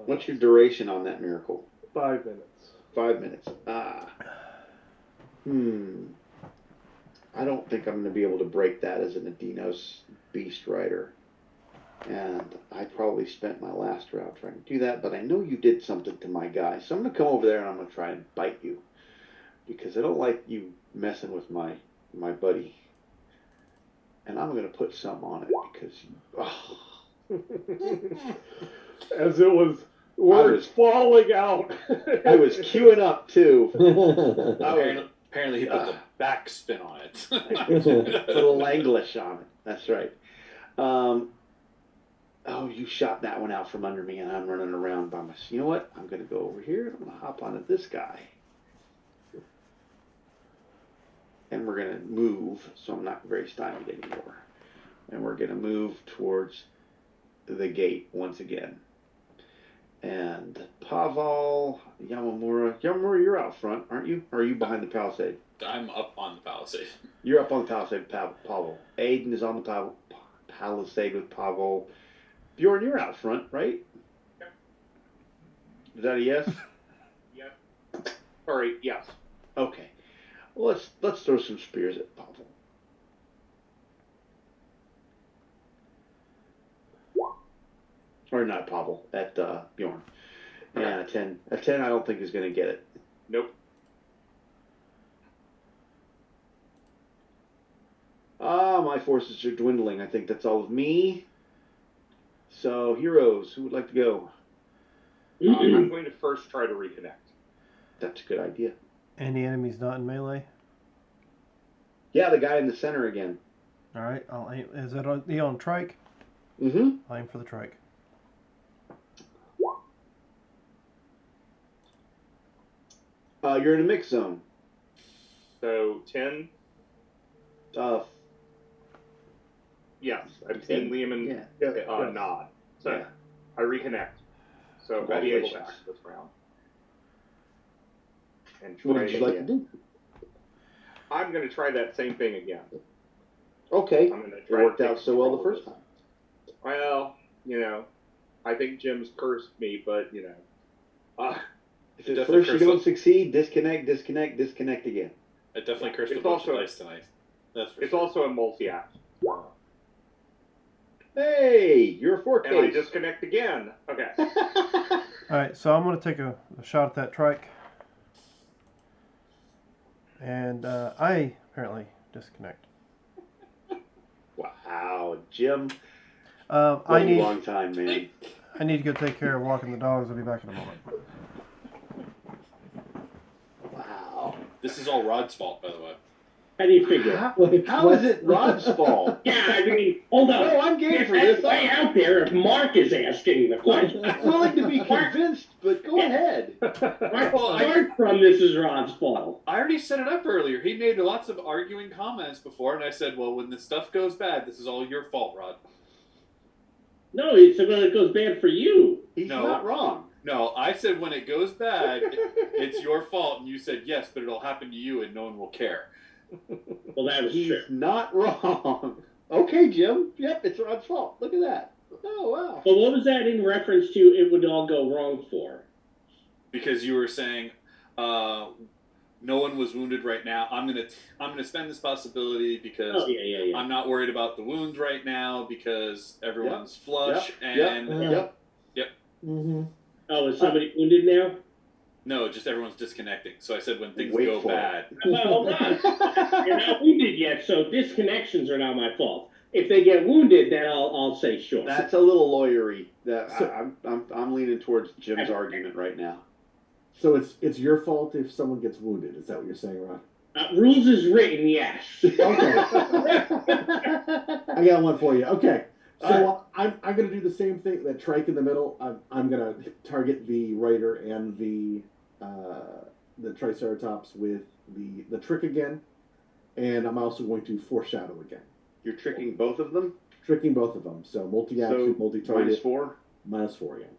What's your duration on that miracle? 5 minutes. 5 minutes. I don't think I'm going to be able to break that as an Adinos beast rider. And I probably spent my last round trying to do that, but I know you did something to my guy. So I'm going to come over there and I'm going to try and bite you. Because I don't like you messing with my buddy. And I'm going to put some on it because... As it was words falling out. I was queuing up too. Apparently he put the back spin on it. Put a little English on it. That's right. Oh, you shot that one out from under me, and I'm running around by myself. You know what? I'm going to go over here, and I'm going to hop onto this guy. And we're going to move, so I'm not very stymied anymore. And we're going to move towards the gate once again. And Pavel, Yamamura, you're out front, aren't you? Or are you behind the palisade? I'm up on the palisade. You're up on the palisade, Pavel. Aiden is on the palisade with Pavel. Bjorn, you're out front, right? Yep. Is that a yes? Yep. All right. Yes. Okay. Well, let's throw some spears at Pavel. Or not Pavel, at Bjorn. Yeah, a 10. A 10 I don't think is going to get it. Nope. My forces are dwindling. I think that's all of me. So, heroes, who would like to go? I'm going to first try to reconnect. That's a good idea. Any enemies not in melee? Yeah, the guy in the center again. All right, I'll aim. Is that on trike? Mm-hmm. I'll aim for the trike. You're in a mix zone. So 10. Yes, I've seen Liam and nod. So yeah. I reconnect. So I'll be able to act this round. And try What would you like to do? I'm going to try that same thing again. Okay. I'm gonna It try worked to out so well the first time. Well, I think Jim's cursed me, but If at first you don't succeed, disconnect again. I definitely cursed a It's bunch also- of dice tonight. That's for it's sure. also a multi-act. Hey, you're a 4K. And I disconnect again. Okay. All right, so I'm going to take a shot at that trike. And I apparently disconnect. Wow, Jim. I need long time, man. I need to go take care of walking the dogs. I'll be back in a moment. Wow. This is all Rod's fault, by the way. How do you figure? How is it Rod's fault? Yeah, I mean, hold on. No, I'm game for That's this. way out there if Mark is asking the question. I'm willing to be convinced, but go ahead. Apart from this is Rod's fault. I already set it up earlier. He made lots of arguing comments before, and I said, well, when this stuff goes bad, this is all your fault, Rod. No, it's when it goes bad for you. He's No. not wrong. No, I said when it goes bad, it's your fault, and you said yes, but it'll happen to you, and no one will care. Well, that was He's true. not wrong. Okay, Jim. Yep, it's Rod's fault. Look at that. Oh, wow. But what was that in reference to it would all go wrong for? Because you were saying no one was wounded right now. I'm gonna spend this possibility because Yeah. I'm not worried about the wounds right now because everyone's flush and Yep. Mm-hmm. Oh, is somebody wounded now? no, just everyone's disconnecting. So I said when things Wait go for it. bad. Well, hold on. You're not wounded yet, so disconnections are not my fault. If they get wounded, then I'll say sure. That's a little lawyery. So- I'm leaning towards Jim's argument right now. So it's your fault if someone gets wounded. Is that what you're saying, Ron? Rules is written, yes. Okay. I got one for you. Okay. So I'm going to do the same thing. That trike in the middle. I'm going to target the rider and the Triceratops with the trick again, and I'm also going to foreshadow again. You're tricking both of them? Tricking both of them. So multi-action, multi-target. -4? -4 again.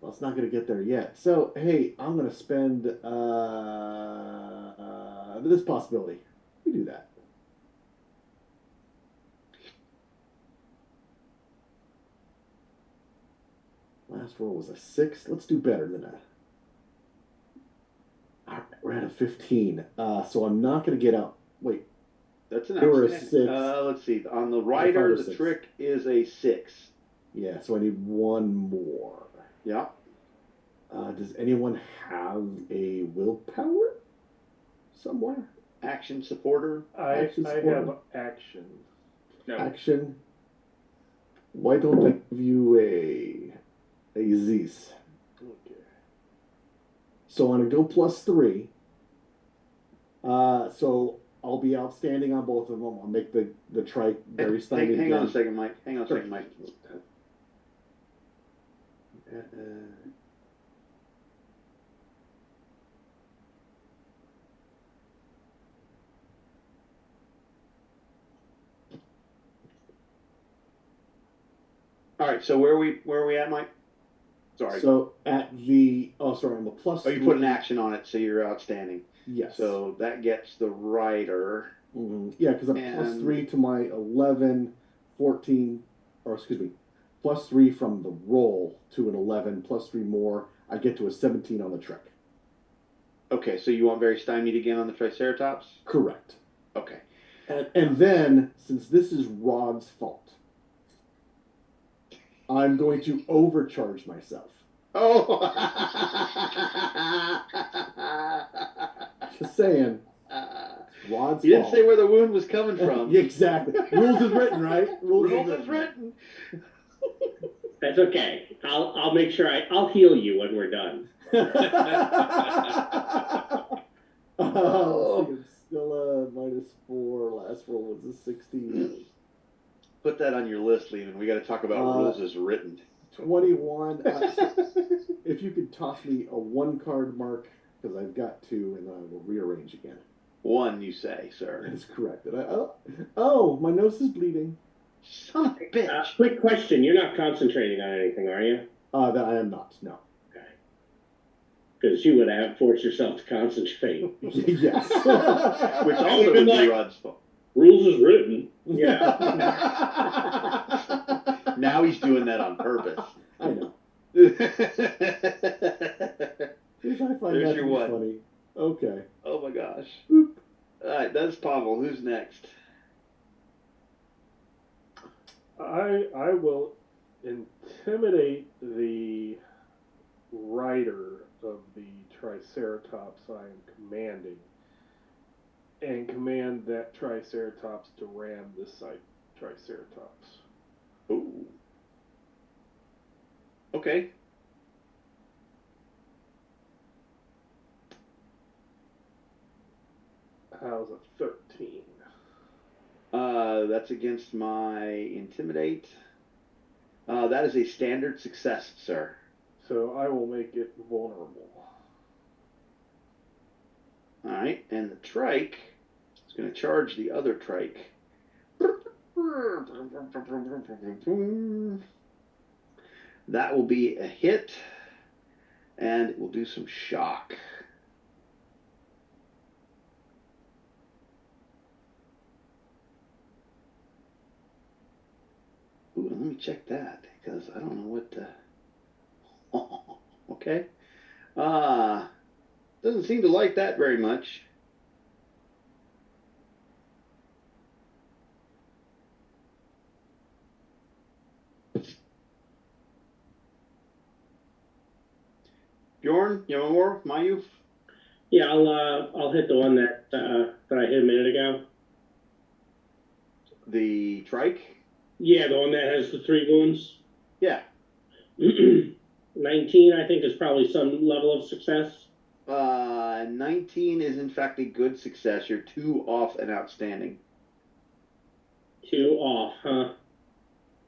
Well, it's not going to get there yet. So, hey, I'm going to spend this possibility. We do that. Last roll was a 6. Let's do better than that. All right, we're at a 15. So I'm not going to get out. Wait. That's an There were a outstanding. 6. Let's see. On the rider, the 6. trick is a 6. Yeah, so I need one more. Yeah. Does anyone have a willpower somewhere? Action supporter. I supporter. have action. No. Action. Why don't I give you a Zeus? Okay. So I'm gonna go +3. So I'll be outstanding on both of them. I'll make the trike very stymied. Hang on a second, Mike. Hang on a second, Mike. All right. So where are we at, Mike? Sorry. So at the sorry, I'm a +3. Oh, you put an action on it, so you're outstanding. Yes. So that gets the rider. Mm-hmm. Yeah, because I'm +3 to my 11, 14, or excuse me, +3 from the roll to an 11, +3 more. I get to a 17 on the trick. Okay, so you want very stymied again on the Triceratops? Correct. Okay. And then, since this is Rod's fault, I'm going to overcharge myself. Oh! Just saying. Rod's You didn't fault. say where the wound was coming from. Yeah, exactly. Rules is written, right? Rules is written. That's okay. I'll make sure I'll heal you when we're done. Oh, see, I'm still -4. Last roll was a 16. Put that on your list, Lehman. We got to talk about rules as written. 21. If you could toss me a 1-card mark, because I've got 2, and then I will rearrange again. 1, you say, sir. That is correct. My nose is bleeding. Son of a bitch. Quick question. You're not concentrating on anything, are you? That I am not, no. Okay. Because you would have forced yourself to concentrate. Yes. Which also would be Rod's fault. Rules is written. Yeah. Now he's doing that on purpose. I know. There's I find that your to be one. funny. Okay. Oh my gosh. Boop. All right, that's Pavel. Who's next? I will intimidate the rider of the Triceratops I am commanding, and command that Triceratops to ram this Triceratops. Ooh. Okay. How's a 13? That's against my intimidate. That is a standard success, sir. So I will make it vulnerable. All right, and the trike is going to charge the other trike. That will be a hit, and it will do some shock. Ooh, let me check that, because I don't know what to... Okay. Doesn't seem to like that very much. Bjorn, you have more? Mayuf? Yeah, I'll hit the one that I hit a minute ago. The trike? Yeah, the one that has the 3 wounds. Yeah. 19, I think, is probably some level of success. 19 is in fact a good success. You're 2 off and outstanding. 2 off, huh?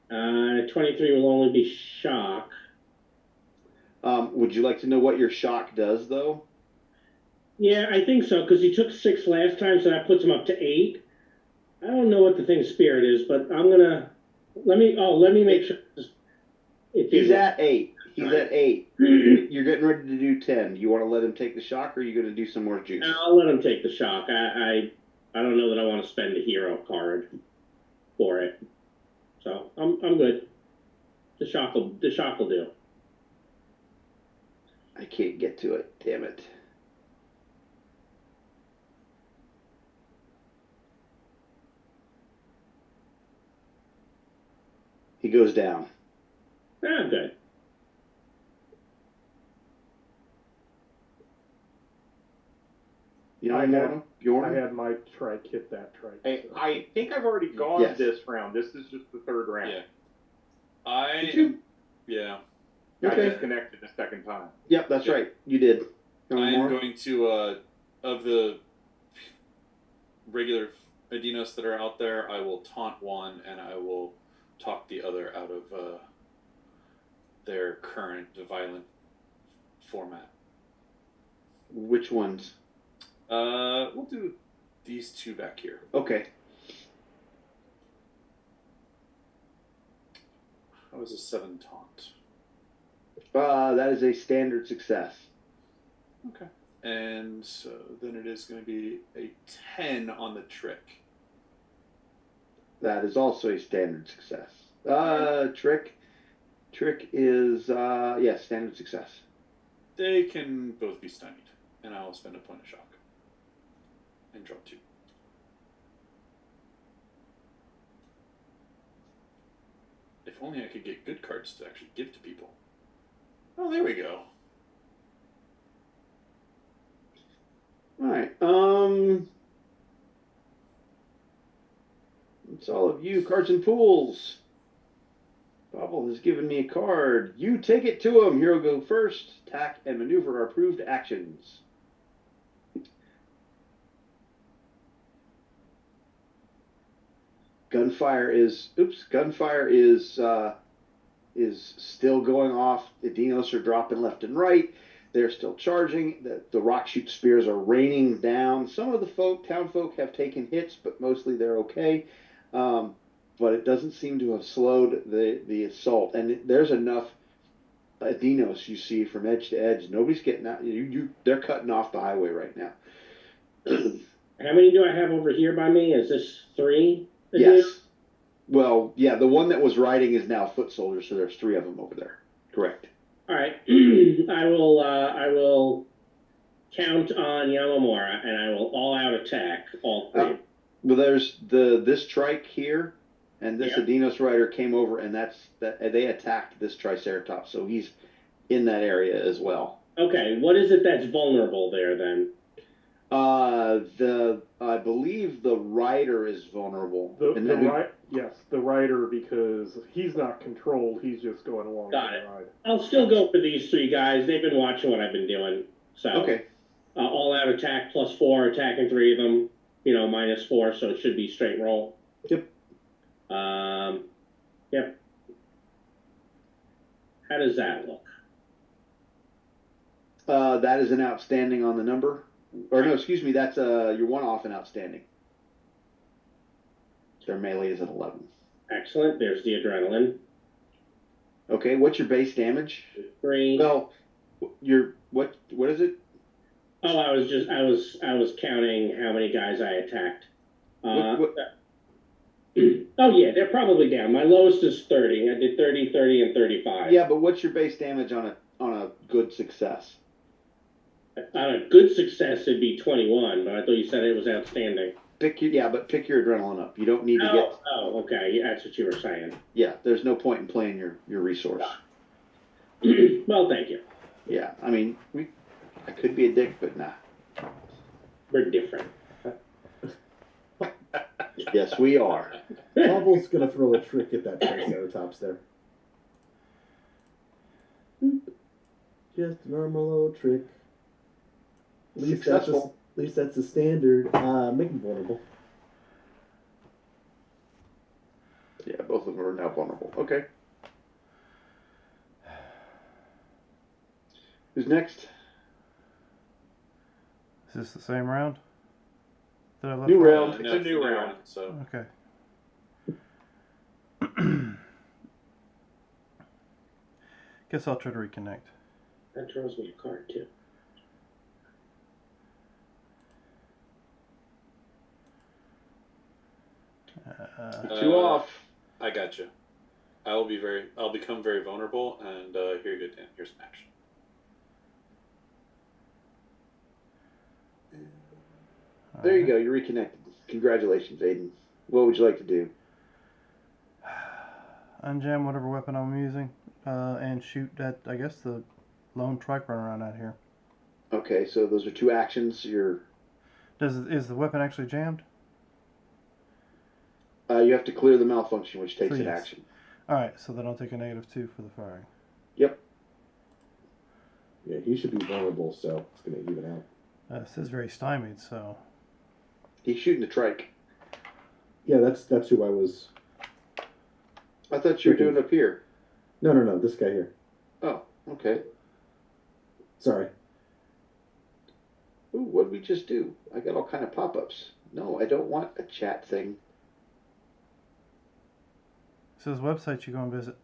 23 will only be shock. Would you like to know what your shock does, though? Yeah, I think so, because he took 6 last time, so that puts him up to 8. I don't know what the thing's spirit is, but I'm gonna let me make sure. He's at 8. He's Right. at 8. You're getting ready to do 10. Do you want to let him take the shock, or are you going to do some more juice? I'll let him take the shock. I don't know that I want to spend a hero card for it, so I'm good. The shock will do. I can't get to it. Damn it. He goes down. Ah, good. You know, I had my trike hit that trike. I think I've already gone Yes. this round. This is just the third round. Yeah. Did you? Yeah. I Okay. disconnected the second time. Yep, that's right. You did. I am going to, of the regular Adinos that are out there, I will taunt one and I will talk the other out of their current violent format. Which ones? We'll do these 2 back here. Okay. How is a 7 taunt? That is a standard success. Okay. And so then it is going to be a 10 on the trick. That is also a standard success. Trick is, standard success. They can both be stymied, and I will spend a point of shock and drop 2. If only I could get good cards to actually give to people. Oh, there we go. All right. It's all of you. Cards and pools. Bobble has given me a card. You take it to him. Hero go first. Attack and maneuver are approved actions. Gunfire is still going off. The Dinos are dropping left and right. They're still charging. The rock shoot spears are raining down. Some of the town folk have taken hits, but mostly they're okay. But it doesn't seem to have slowed the assault. And there's enough Dinos you see from edge to edge. Nobody's getting out. They're cutting off the highway right now. How many do I have over here by me? Is this 3? Yes. Well, yeah, the one that was riding is now foot soldier, so there's 3 of them over there. Correct. All right. I will count on Yamamura, and I will all-out attack all 3. Well, there's this trike here, and this Adinos rider came over, and they attacked this Triceratops, so he's in that area as well. Okay, what is it that's vulnerable there then? I believe the rider is vulnerable. The rider, because he's not controlled, he's just going along Got the it. ride. I'll still go for these 3 guys. They've been watching what I've been doing. So okay. All-out attack +4, attacking 3 of them. -4, so it should be straight roll. Yep. Yep. How does that look? That is an outstanding on the number. Or no, excuse me, that's your 1 off and outstanding. Their melee is at 11. Excellent. There's the adrenaline. Okay, what's your base damage? 3. Well, what is it? Oh, I was counting how many guys I attacked. Oh yeah, they're probably down. My lowest is 30. I did 30, 30, and 35. Yeah, but what's your base damage on a good success? On a good success, it'd be 21, but I thought you said it was outstanding. Pick your adrenaline up. You don't need to get. Oh, okay. That's what you were saying. Yeah, there's no point in playing your resource. Well, thank you. Yeah, I mean, I could be a dick, but nah. We're different. Yes, we are. Bubble's gonna throw a trick at that Triceratops there. Just a normal old trick. At least that's a standard. Make him vulnerable. Both of them are now vulnerable. Okay. Who's next? Is this the same round that I left New off? round. It's a new round. So Okay. Guess I'll try to reconnect. That draws me a card too. Two off. I got you. I'll become very vulnerable, and here you go, Dan. Here's some action. There you go. You're reconnected. Congratulations, Aiden. What would you like to do? Unjam whatever weapon I'm using, and shoot at, I guess, the lone trike runner around out here. Okay, so those are two actions. Is the weapon actually jammed? You have to clear the malfunction, which takes So an yes. action. Alright, so then I'll take a -2 for the firing. Yep. Yeah, he should be vulnerable, so it's going to even out. It says very stymied, so... He's shooting the trike. Yeah, that's who I was. I thought you were doing up here. No, this guy here. Oh, okay. Sorry. Ooh, what did we just do? I got all kind of pop-ups. No, I don't want a chat thing. It says website you go and visit.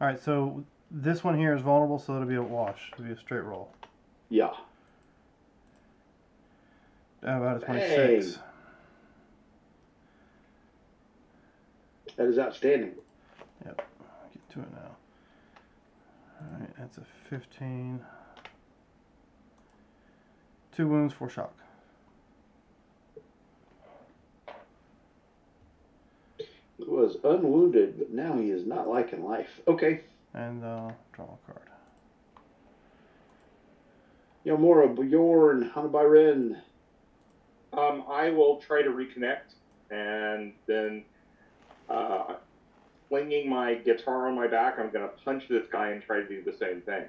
Alright, so this one here is vulnerable, so it'll be a wash. It'll be a straight roll. Yeah. How about a 26? Hey. That is outstanding. Yep, get to it now. Alright, that's a 15. 2 wounds, 4 shock. He was unwounded, but now he is not liking life. Okay. And draw a card. Yomora, Bjorn, Hanabyren. I will try to reconnect, and then flinging my guitar on my back, I'm going to punch this guy and try to do the same thing.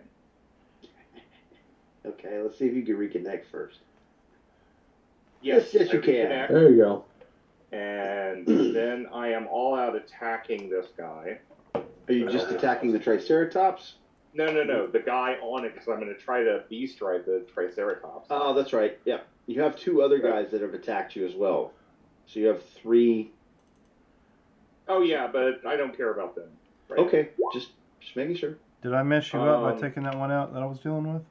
Okay, let's see if you can reconnect first. Yes, Yes, I you can. reconnect, There you go. and then I am all out attacking this guy. Are you just attacking the Triceratops? No, the guy on it, because I'm going to try to beast ride the Triceratops. Oh, that's right. Yeah. You have 2 other guys that have attacked you as well. So you have 3. Oh, yeah, but I don't care about them. Right? Okay, just making sure. Did I mess you up by taking that one out that I was dealing with?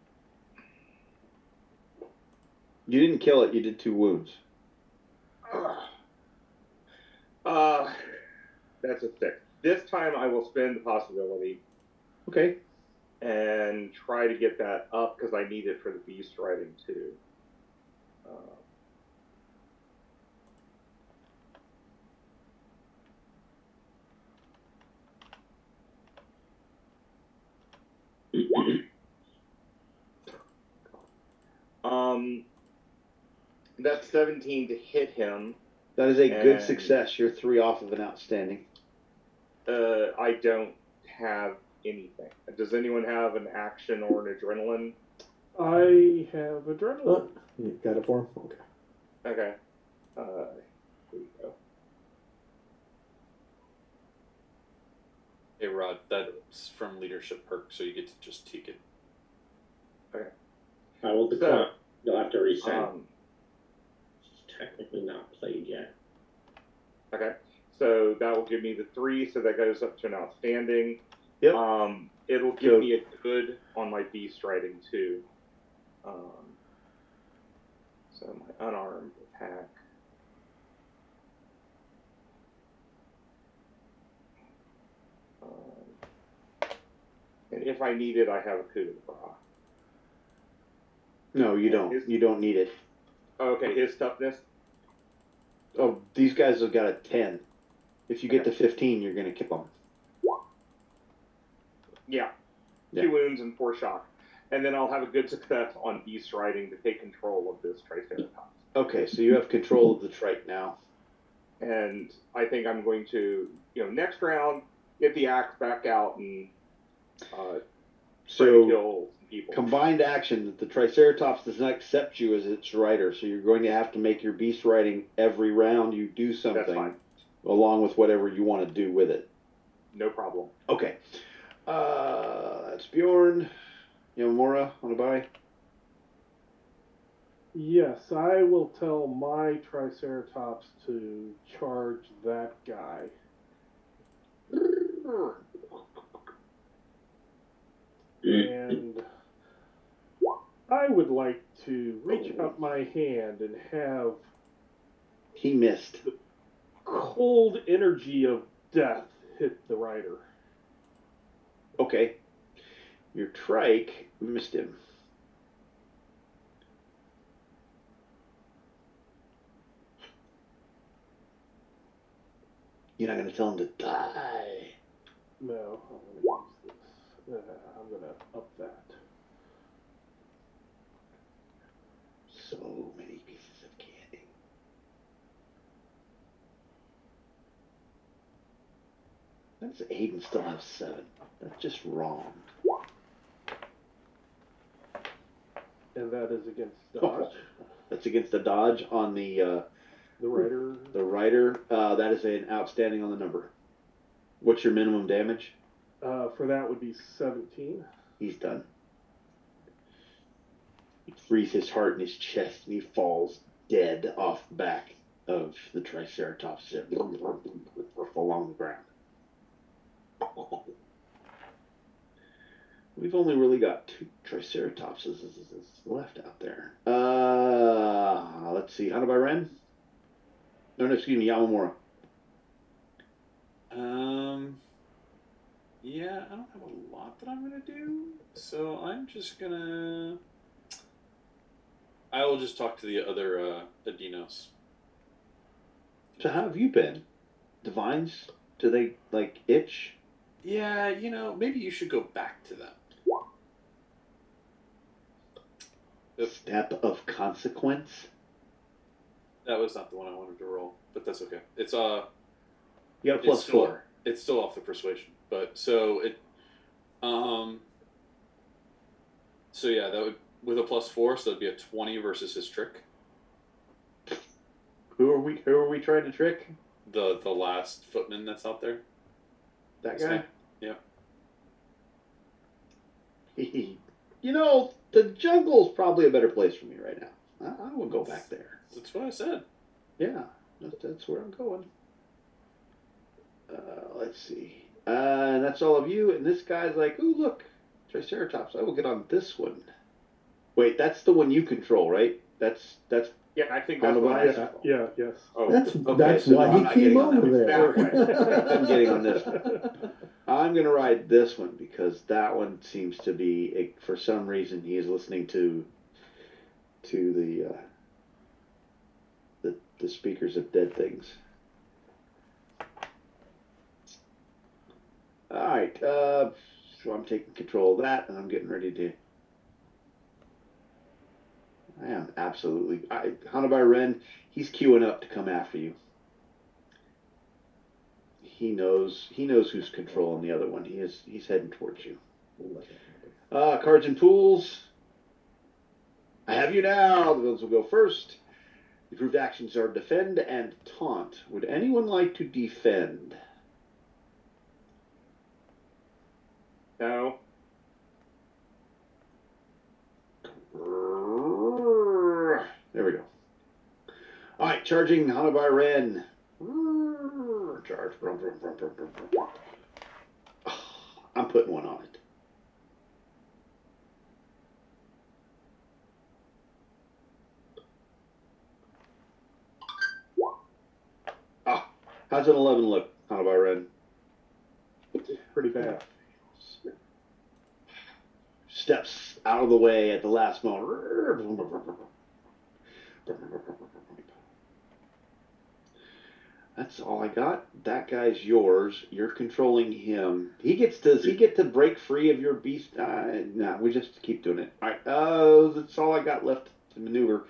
You didn't kill it, you did 2 wounds. That's a 6. This time I will spend the possibility Okay. and try to get that up because I need it for the beast riding too. That's 17 to hit him. That is a good success. You're 3 off of an outstanding. I don't have anything. Does anyone have an action or an adrenaline? I have adrenaline. You got it for him? Okay. Okay. Here we go. Hey, Rod, that's from leadership perk, so you get to just take it. Okay. I will decline. You'll have to resend. It's technically not played yet. Okay. So that will give me the 3, so that goes up to an outstanding. Yep. It'll give me a good on my beast riding too. So my unarmed attack. And if I need it, I have a coup de grace. No, you don't. You don't need it. Okay, his toughness. Oh, these guys have got a 10. If you get to 15, you're going to kill them. Yeah. Yeah. 2 wounds and 4 shock. And then I'll have a good success on beast riding to take control of this Triceratops. Okay, so you have control of the trike now. And I think I'm going to, next round, get the axe back out and try to kill people. Combined action. The Triceratops does not accept you as its rider, so you're going to have to make your beast riding every round you do That's something, fine. along with whatever you want to do with it. No problem. Okay. That's Bjorn. Yamamura, want to buy? Yes, I will tell my Triceratops to charge that guy. And I would like to reach out my hand and have He missed. cold energy of death hit the rider. Okay. Your trike missed him. You're not going to tell him to die. No, I'm going to use this. I'm going to up that. So many pieces of candy. How does Aiden still have 7? That's just wrong. And that is against dodge. That's against the dodge on the rider. The rider. That is an outstanding on the number. What's your minimum damage? For that would be 17. He's done. He frees his heart in his chest and he falls dead off the back of the Triceratops along the ground. We've only really got 2 Triceratopses left out there. Let's see. Hanabai Ren? No, excuse me, Yamamura. Yeah, I don't have a lot that I'm gonna do, so I'm just gonna. I will just talk to the other Adinos. So how have you been? Divines? Do they, like, itch? Yeah, maybe you should go back to them. Step of consequence? That was not the one I wanted to roll, but that's okay. It's You got a it's plus still, 4. It's still off the persuasion, but so yeah, that would with a plus 4, so that'd be a 20 versus his trick. Who are we trying to trick? The last footman that's out there. That guy? Yeah. The jungle's probably a better place for me right now. I will go back there. That's what I said. Yeah, that's where I'm going. Let's see. And that's all of you. And this guy's like, ooh, look, Triceratops. I will get on this one. Wait, that's the one you control, right? That's Yeah, I think that's what I Yeah, yeah, yes. Oh, That's so why I'm he not came getting on over that there. I'm getting on this one. I'm going to ride this one because that one seems to be, for some reason, he is listening to the speakers of dead things. All right, so I'm taking control of that, and I'm getting ready to. I am absolutely. Hanabai Ren, he's queuing up to come after you. He knows who's controlling the other one. He's heading towards you. Cards and pools. I have you now. The villains will go first. The approved actions are defend and taunt. Would anyone like to defend? no. There we go. All right, charging Hanabai Ren. Charge. I'm putting one on it. How's an 11 look, Hanabai Ren? Pretty bad. Steps out of the way at the last moment. That's all I got. That guy's yours. You're controlling him. Does he get to break free of your beast? No, we just keep doing it. All right. That's all I got left to maneuver.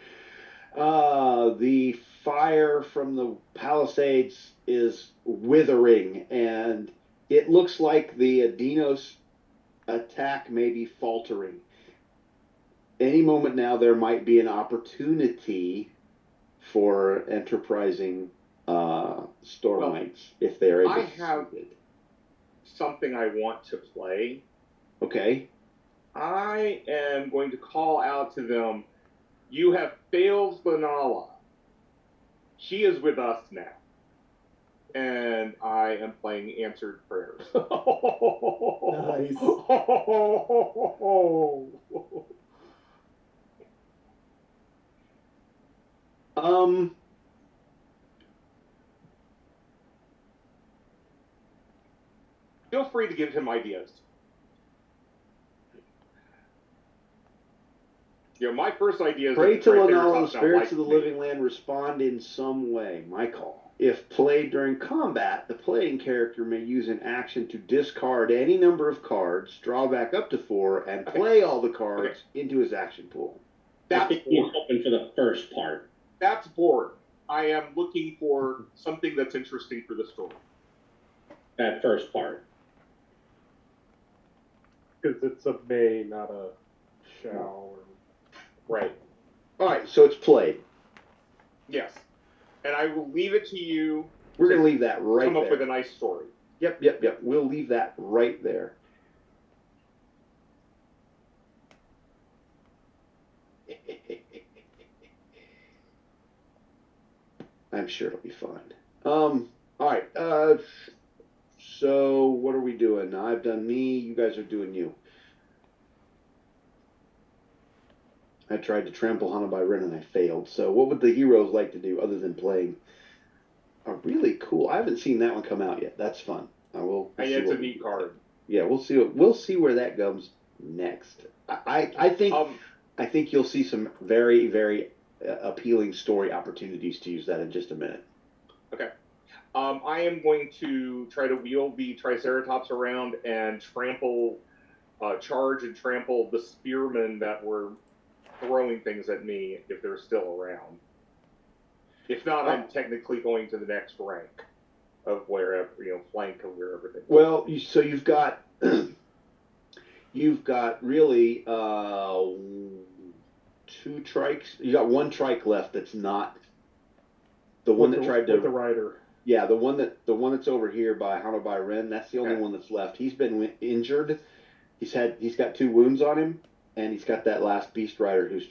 The fire from the palisades is withering, and it looks like the Adinos attack may be faltering. any moment now there might be an opportunity for enterprising storm knights if they are able I to have suit it. something I want to play. Okay. I am going to call out to them, you have failed Banala. She is with us now. And I am playing Answered Prayers. Nice. Feel free to give him ideas. My first idea is Pray that to the Lanala, the Triceratops now spirits likes of the me. living land respond in some way. My call. If played during combat, the playing character may use an action to discard any number of cards, draw back up to 4, and play all the cards into his action pool. I That's think he's bored. hoping for the first part. That's bored. I am looking for something that's interesting for the story. That first part. Because it's a may, not a shall. Right. All right, so it's played. Yes. And I will leave it to you. We're going to leave that right come there. up with a nice story. Yep. We'll leave that right there. I'm sure it'll be fun. All right. So what are we doing? I've done me. You guys are doing you. I tried to trample Hana by Ren and I failed. So what would the heroes like to do other than playing? Really cool. I haven't seen that one come out yet. That's fun. We'll And see it's a what we neat do. card. Yeah, we'll see. We'll see where that goes next. I think you'll see some very, very appealing story opportunities to use that in just a minute. Okay. I am going to try to wheel the Triceratops around and charge and trample the spearmen that were throwing things at me if they're still around. If not, I'm technically going to the next rank of wherever, flank or wherever they go. Well, so you've got really 2 trikes. You got 1 trike left that's not the one that tried to. With the rider. Yeah, the one that's over here by Hana by Ren. That's the only one that's left. He's been injured. He's got 2 wounds on him, and he's got that last beast rider who's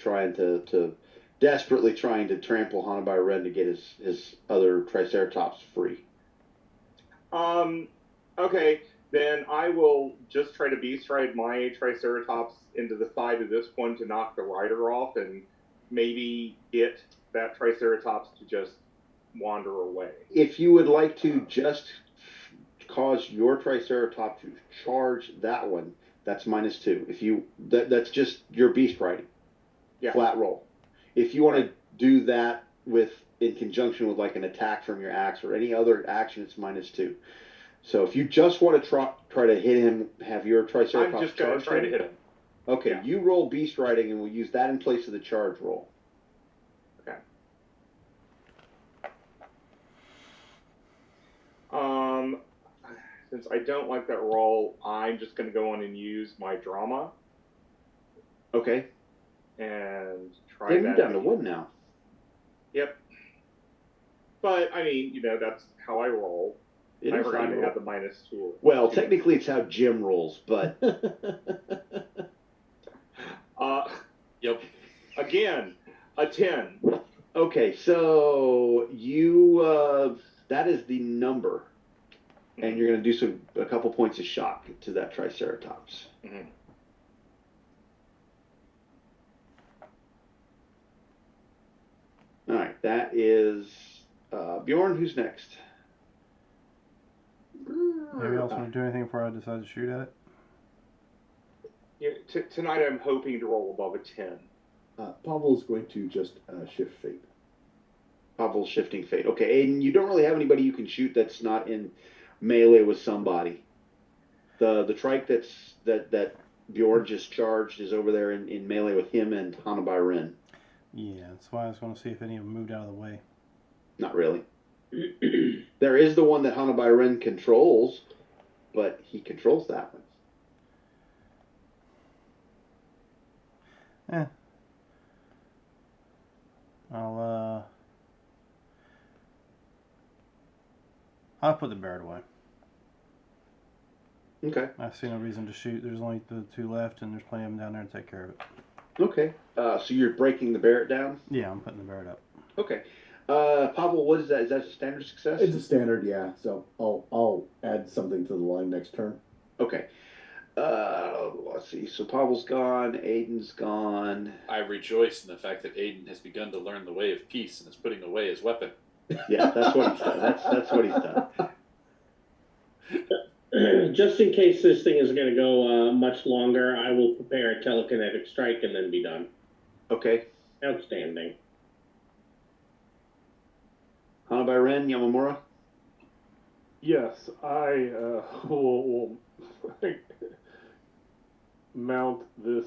desperately trying to trample Hana by Ren to get his other Triceratops free. Okay, then I will just try to beast ride my Triceratops into the side of this one to knock the rider off and maybe get that Triceratops to just wander away. If you would like to just cause your Triceratops to charge that one, that's -2. That's just your beast riding. Yeah. Flat roll. If you want to do that in conjunction with like an attack from your axe or any other action, it's -2. So if you just want to try to hit him, have your Triceratops. I'm just going to try to hit him. Okay, Yeah. You roll beast riding, and we'll use that in place of the charge roll. Okay. Since I don't like that roll, I'm just going to go on and use my drama. Okay. And try Then that. you're down to 1 now. Yep. But I mean, that's how I roll. I forgot to add the -2. Well, technically, it's how Jim rolls, but. Yep. Again, a 10. Okay, so that is the number, and you're going to do a couple points of shock to that Triceratops. Mm-hmm. All right, that is Bjorn. Who's next? Maybe else want to do anything before I decide to shoot at it? Tonight I'm hoping to roll above a 10. Pavel's going to just shift fate. Pavel's shifting fate. Okay, and you don't really have anybody you can shoot that's not in melee with somebody. The trike that Bjorn just charged is over there in melee with him and Hana by Ren. Yeah, that's why I just want to see if any of them moved out of the way. Not really. There is the one that Hana by Ren controls, but he controls that one. Eh. I'll put the Barrett away. Okay. I see no reason to shoot. There's only the 2 left, and there's plenty of them down there to take care of it. Okay. So you're breaking the Barrett down? Yeah, I'm putting the Barrett up. Okay. Pavel, what is that? Is that a standard success? It's a standard, yeah. So I'll add something to the line next turn. Okay. Let's see. So Pavel's gone. Aiden's gone. I rejoice in the fact that Aiden has begun to learn the way of peace and is putting away his weapon. Yeah, that's what he's done. That's what he's done. Just in case this thing is going to go much longer, I will prepare a telekinetic strike and then be done. Okay. Outstanding. Hanabai Ren, Yamamura? Yes, I will mount this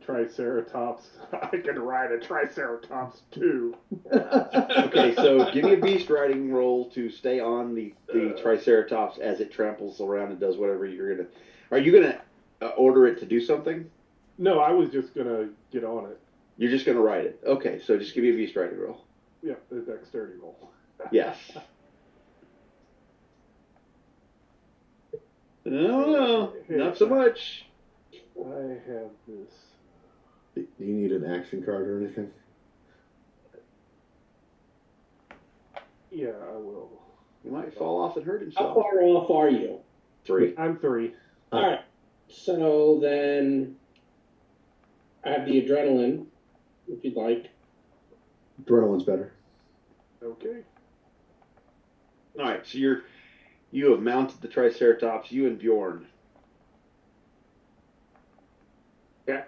Triceratops. I can ride a Triceratops too. Okay, so give me a beast riding roll to stay on the Triceratops as it tramples around and does whatever you're gonna. Are you gonna order it to do something? No, I was just gonna get on it. You're just gonna ride it. Okay, so just give me a beast riding roll. Yeah, the dexterity roll. Yes. No, not so much. I have this. Do you need an action card or anything? Yeah, I will. He might fall off and hurt How himself. far off are you? 3. I'm 3. All right. So then I have the adrenaline, if you'd like. Adrenaline's better. Okay. All right, so you have mounted the Triceratops. You and Bjorn. Yeah.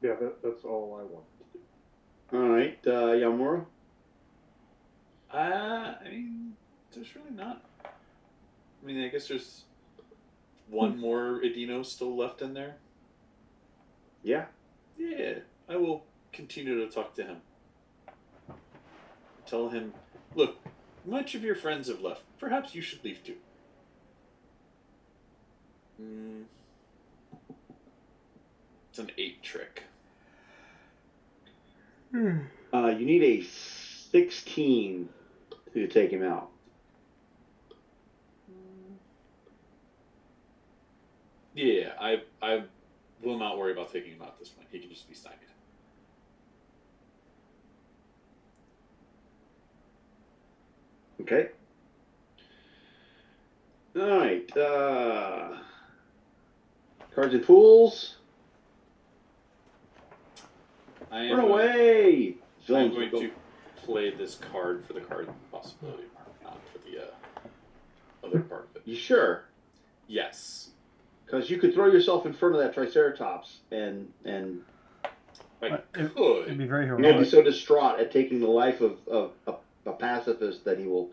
Yeah, that's all I wanted to do. All right, Yamura. I mean, there's really not. I mean, I guess there's one more Edino still left in there. Yeah. Yeah, I will continue to talk to him. Tell him, look, much of your friends have left. Perhaps you should leave too. It's an 8 trick. You need a 16 to take him out. Yeah, I will not worry about taking him out this point. He can just be stymied. Okay. All right. Cards and pools. Run away! I'm going to play this card for the card possibility mark, not for the other part of it. You sure? Yes. Because you could throw yourself in front of that Triceratops and I It'd could. be very you'll be heroic. so distraught at taking the life of a pacifist that he will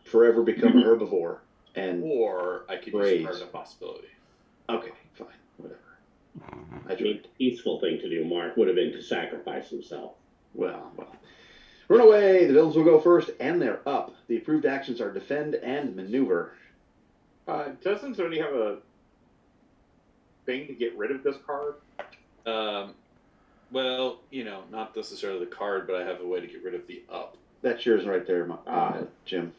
forever become a herbivore. And Or I could use card of possibility. okay, fine, whatever. I mean, the peaceful thing to do, Mark, would have been to sacrifice himself. Well. Run away! The villains will go first, and they're up. The approved actions are defend and maneuver. Doesn't Tony have a thing to get rid of this card? Well, not necessarily the card, but I have a way to get rid of the up. That's yours right there, Jim.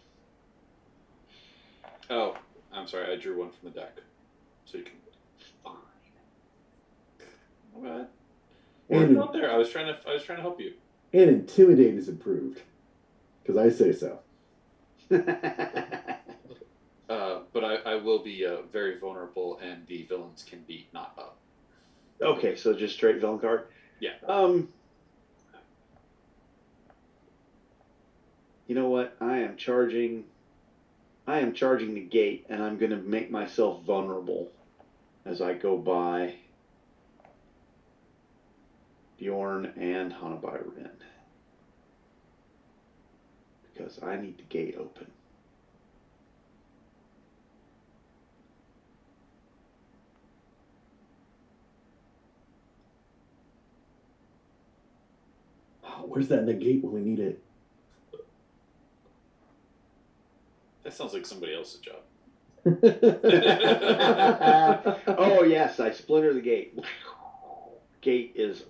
Oh, I'm sorry. I drew one from the deck, so you can. Fine. What? And Not there. I was trying to help you. And intimidate is improved, because I say so. But I will be very vulnerable, and the villains can be not up. Okay, so just straight villain card. Yeah. You know what? I am charging the gate, and I'm going to make myself vulnerable as I go by Bjorn and Hanabai Rin. Because I need the gate open. Where's that negate when we need it? That sounds like somebody else's job. Oh yes, I splinter the gate. Gate is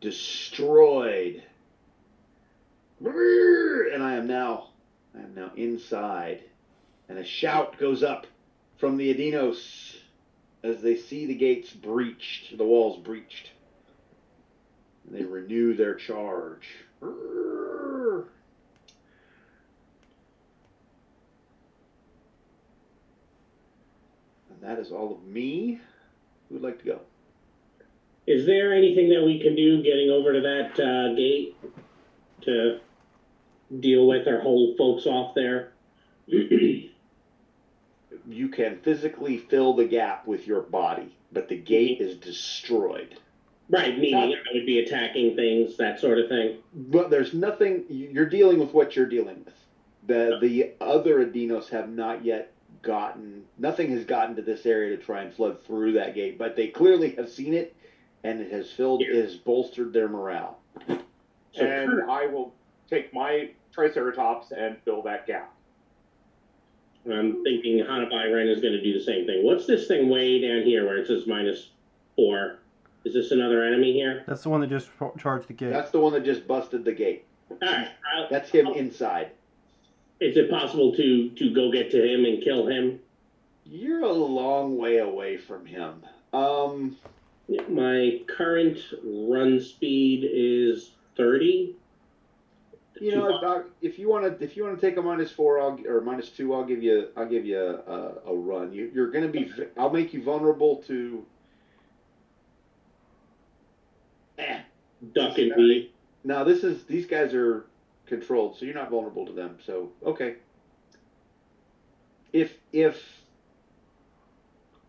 destroyed, and I am now inside. And a shout goes up from the Adinos as they see the gates breached, the walls breached. And they renew their charge. And that is all of me. Who would like to go? Is there anything that we can do getting over to that gate to deal with or hold folks off there? You can physically fill the gap with your body, but the gate is destroyed. Right, meaning I would be attacking things, that sort of thing. But there's nothing. You're dealing with what you're dealing with. The other Adinos have not yet gotten. Nothing has gotten to this area to try and flood through that gate, but they clearly have seen it, and it has it has bolstered their morale. So And I will take my Triceratops and fill that gap. I'm thinking Hanabi Ren is going to do the same thing. What's this thing way down here where it says -4? Is this another enemy here? That's the one that just charged the gate. That's the one that just busted the gate. All right. That's him inside. Is it possible to go get to him and kill him? You're a long way away from him. My current run speed is 30. You know, if you want to take a -4 or -2, I'll give you a run. You're going to be. I'll make you vulnerable to. Duck and weave. Now these guys are controlled, so you're not vulnerable to them. So okay. If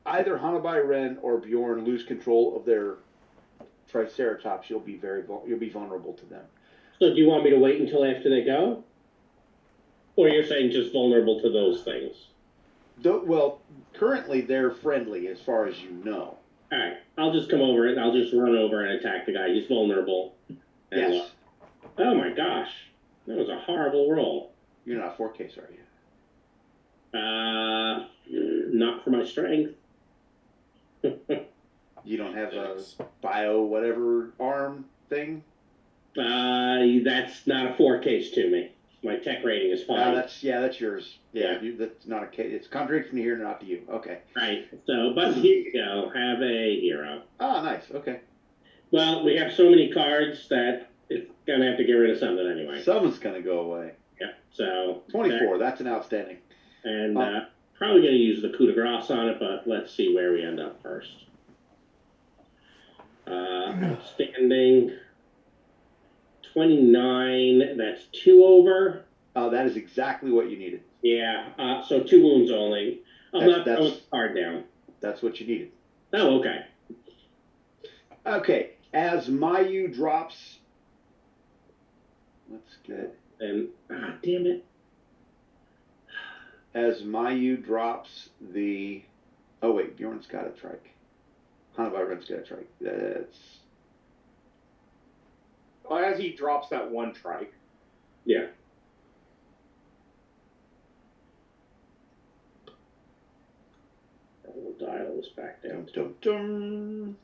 either Hanabi Ren or Bjorn lose control of their Triceratops, you'll be vulnerable to them. So do you want me to wait until after they go? Or you're saying just vulnerable to those things? Well, currently they're friendly as far as you know. All right, I'll just come over and I'll just run over and attack the guy. He's vulnerable. And Yes. Oh my gosh, that was a horrible roll. You're not 4K, are you? Not for my strength. You don't have a bio whatever arm thing? That's not a 4 case to me. My tech rating is 5. That's yours. Yeah. That's not a case. It's contradiction here, not to you. Okay. Right. So, but here you go. Have a hero. Ah, nice. Okay. Well, we have so many cards that it's gonna have to get rid of something anyway. Someone's gonna go away. Yeah. So 24. That's an outstanding. And probably gonna use the coup de grace on it, but let's see where we end up first. Outstanding. 29, that's 2 over. That is exactly what you needed. Yeah, so 2 wounds only. I'm not throwing the card down. That's what you needed. Oh, okay. Okay, as Mayu drops... Let's get... And, damn it. As Mayu drops the... Oh, wait, Bjorn's got a trike. Hanabi Ren's got a trike. That's... Well, as he drops that one trike. Yeah. We'll dial this back down. Dum, dum.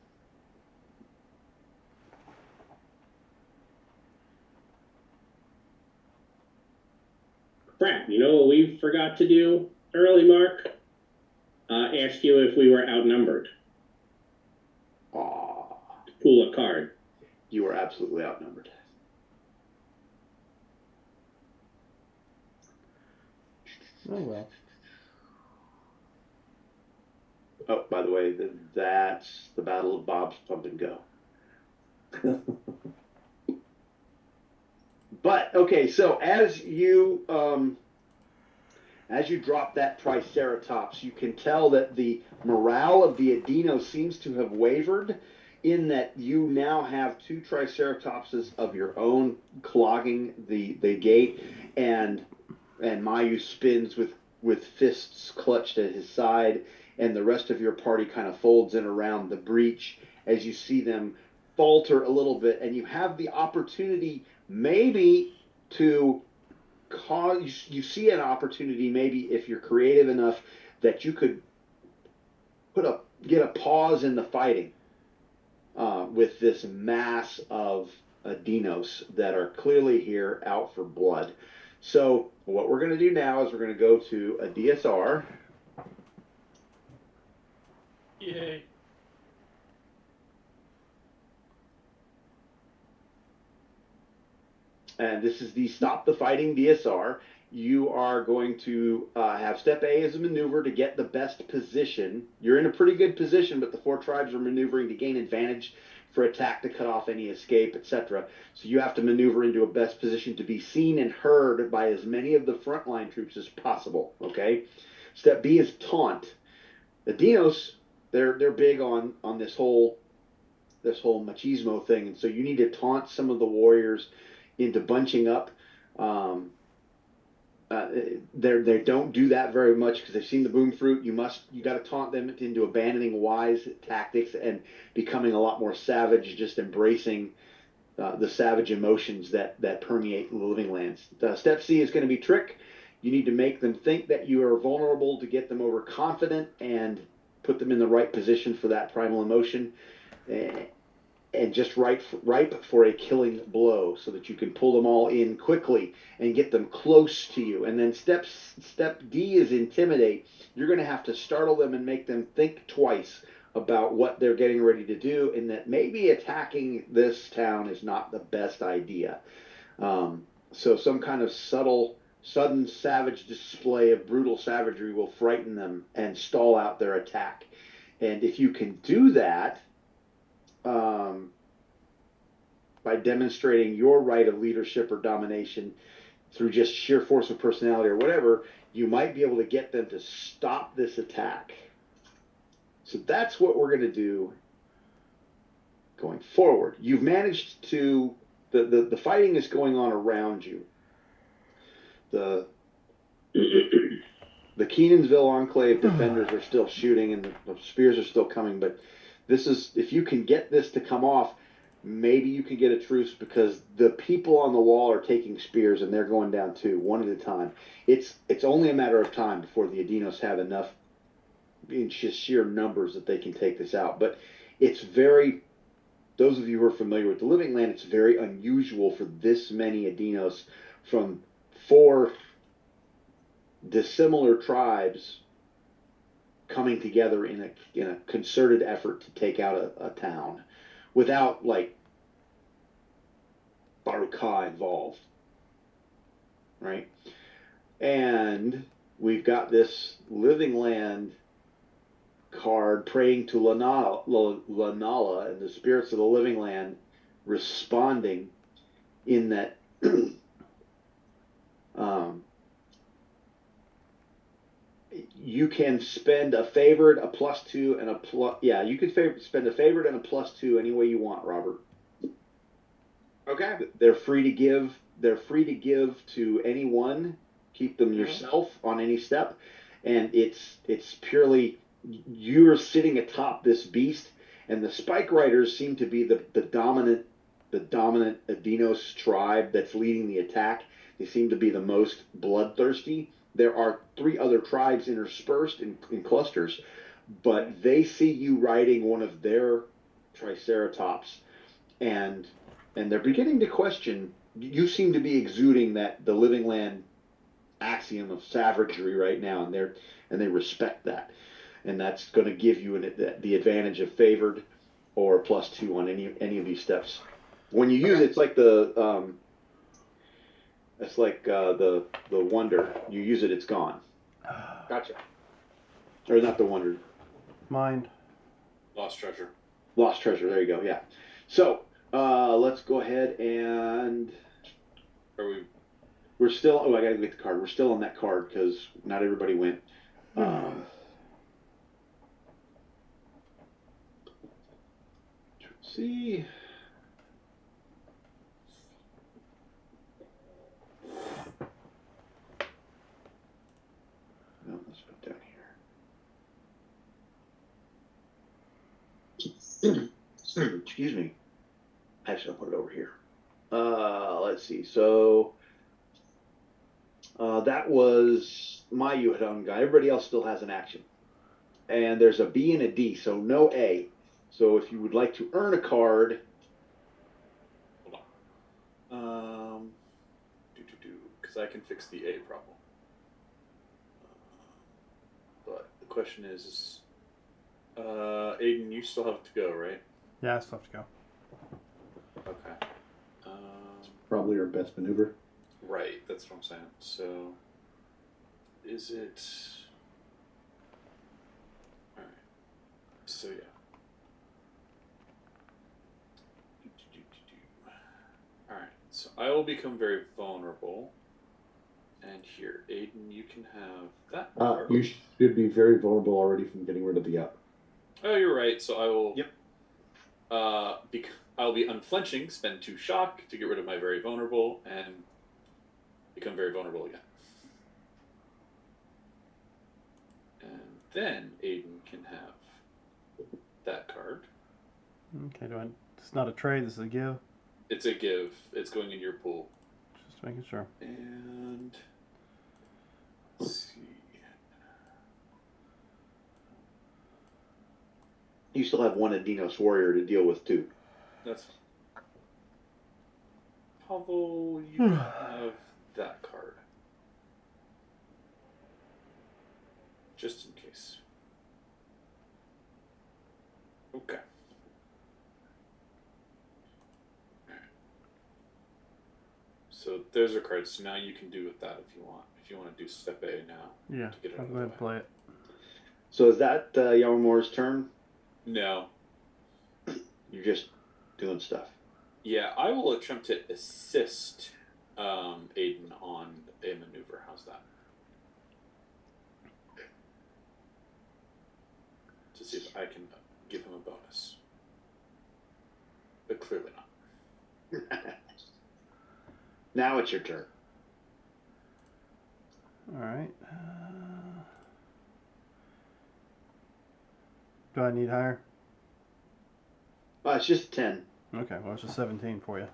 Crap, you know what we forgot to do early, Mark? Ask you if we were outnumbered. Aw. Pull a card. You were absolutely outnumbered. Oh well. Oh, by the way, that's the Battle of Bob's Pump and Go. But okay, so as you drop that Triceratops, you can tell that the morale of the Adino seems to have wavered, in that you now have 2 Triceratopses of your own clogging the gate, and Mayu spins with fists clutched at his side, and the rest of your party kind of folds in around the breach as you see them falter a little bit, and you have the opportunity maybe to cause you see an opportunity, maybe if you're creative enough, that you could get a pause in the fighting with this mass of Dinos that are clearly here out for blood. So what we're going to do now is we're going to go to a DSR. Yay. And this is the Stop the Fighting DSR. You are going to have step A as a maneuver to get the best position. You're in a pretty good position, but the 4 tribes are maneuvering to gain advantage for attack to cut off any escape, etc. So you have to maneuver into a best position to be seen and heard by as many of the frontline troops as possible. Okay. Step B is taunt. The Dinos, they're big on this whole machismo thing, and so you need to taunt some of the warriors into bunching up. They don't do that very much because they've seen the boom fruit. You got to taunt them into abandoning wise tactics and becoming a lot more savage, just embracing the savage emotions that permeate the living lands. Step C is going to be trick. You need to make them think that you are vulnerable to get them overconfident and put them in the right position for that primal emotion. And just ripe for a killing blow so that you can pull them all in quickly and get them close to you. And then step D is intimidate. You're going to have to startle them and make them think twice about what they're getting ready to do, and that maybe attacking this town is not the best idea. So some kind of sudden savage display of brutal savagery will frighten them and stall out their attack. And if you can do that, by demonstrating your right of leadership or domination through just sheer force of personality or whatever, you might be able to get them to stop this attack. So that's what we're going to do going forward. You've managed to, the fighting is going on around you. The Kenansville Enclave defenders are still shooting and the spears are still coming, but this is, if you can get this to come off, maybe you can get a truce, because the people on the wall are taking spears and they're going down too, one at a time. It's only a matter of time before the Adinos have enough in just sheer numbers that they can take this out. But it's very, those of you who are familiar with the Living Land, it's very unusual for this many Adinos from 4 dissimilar tribes coming together in a concerted effort to take out a town without, like, Baruka involved, right? And we've got this Living Land card praying to Lanala and the spirits of the Living Land responding in that you can spend a favored, a +2, and a plus. Yeah, you can spend a favored and a +2 any way you want, Robert. Okay. They're free to give. They're free to give to anyone. Keep them yourself on any step, and it's purely you're sitting atop this beast, and the Spike Riders seem to be the dominant Adinos tribe that's leading the attack. They seem to be the most bloodthirsty. There are 3 other tribes interspersed in clusters, but they see you riding one of their Triceratops, and they're beginning to question. You seem to be exuding that the Living Land axiom of savagery right now, and they respect that, and that's going to give you the advantage of favored or +2 on any of these steps. When you use it, it's like the wonder. You use it, it's gone. Gotcha. Or not the wonder. Mind. Lost treasure. Lost treasure. There you go. Yeah. So let's go ahead and. Are we? We're still. Oh, I gotta get the card. We're still on that card because not everybody went. Let's see. No, let's put down here. Excuse me. Actually, I'll put it over here. Let's see. So that was my Yuhadon guy. Everybody else still has an action. And there's a B and a D, so no A. So if you would like to earn a card, Hold on. Because I can fix the A problem. But the question is, Aiden, you still have to go, right? Yeah, I still have to go. Okay. Probably our best maneuver. Right, that's what I'm saying. So, is it... Alright. So, yeah. Alright, so I will become very vulnerable. And here, Aiden, you can have that card. You should be very vulnerable already from getting rid of the up. Oh, you're right. So I will. Yep. I'll be unflinching, spend 2 shock to get rid of my very vulnerable, and become very vulnerable again. And then Aiden can have that card. Okay, it's not a trade, this is a give. It's a give. It's going in your pool. Just making sure. And let's see. you still have one Adinos Warrior to deal with too. That's Pavel, you have that card. Just in case. Okay. So there's a card. So now you can do with that if you want. If you want to do step A now. Yeah, To get it I'll out go of ahead the and play it. So is that Yamamoto's turn? No. You're just doing stuff. Yeah, I will attempt to assist Aiden on a maneuver. How's that? To see if I can give him a bonus. But clearly not. Now it's your turn. All right. Do I need higher? It's just 10. Okay, well, it's a 17 for you.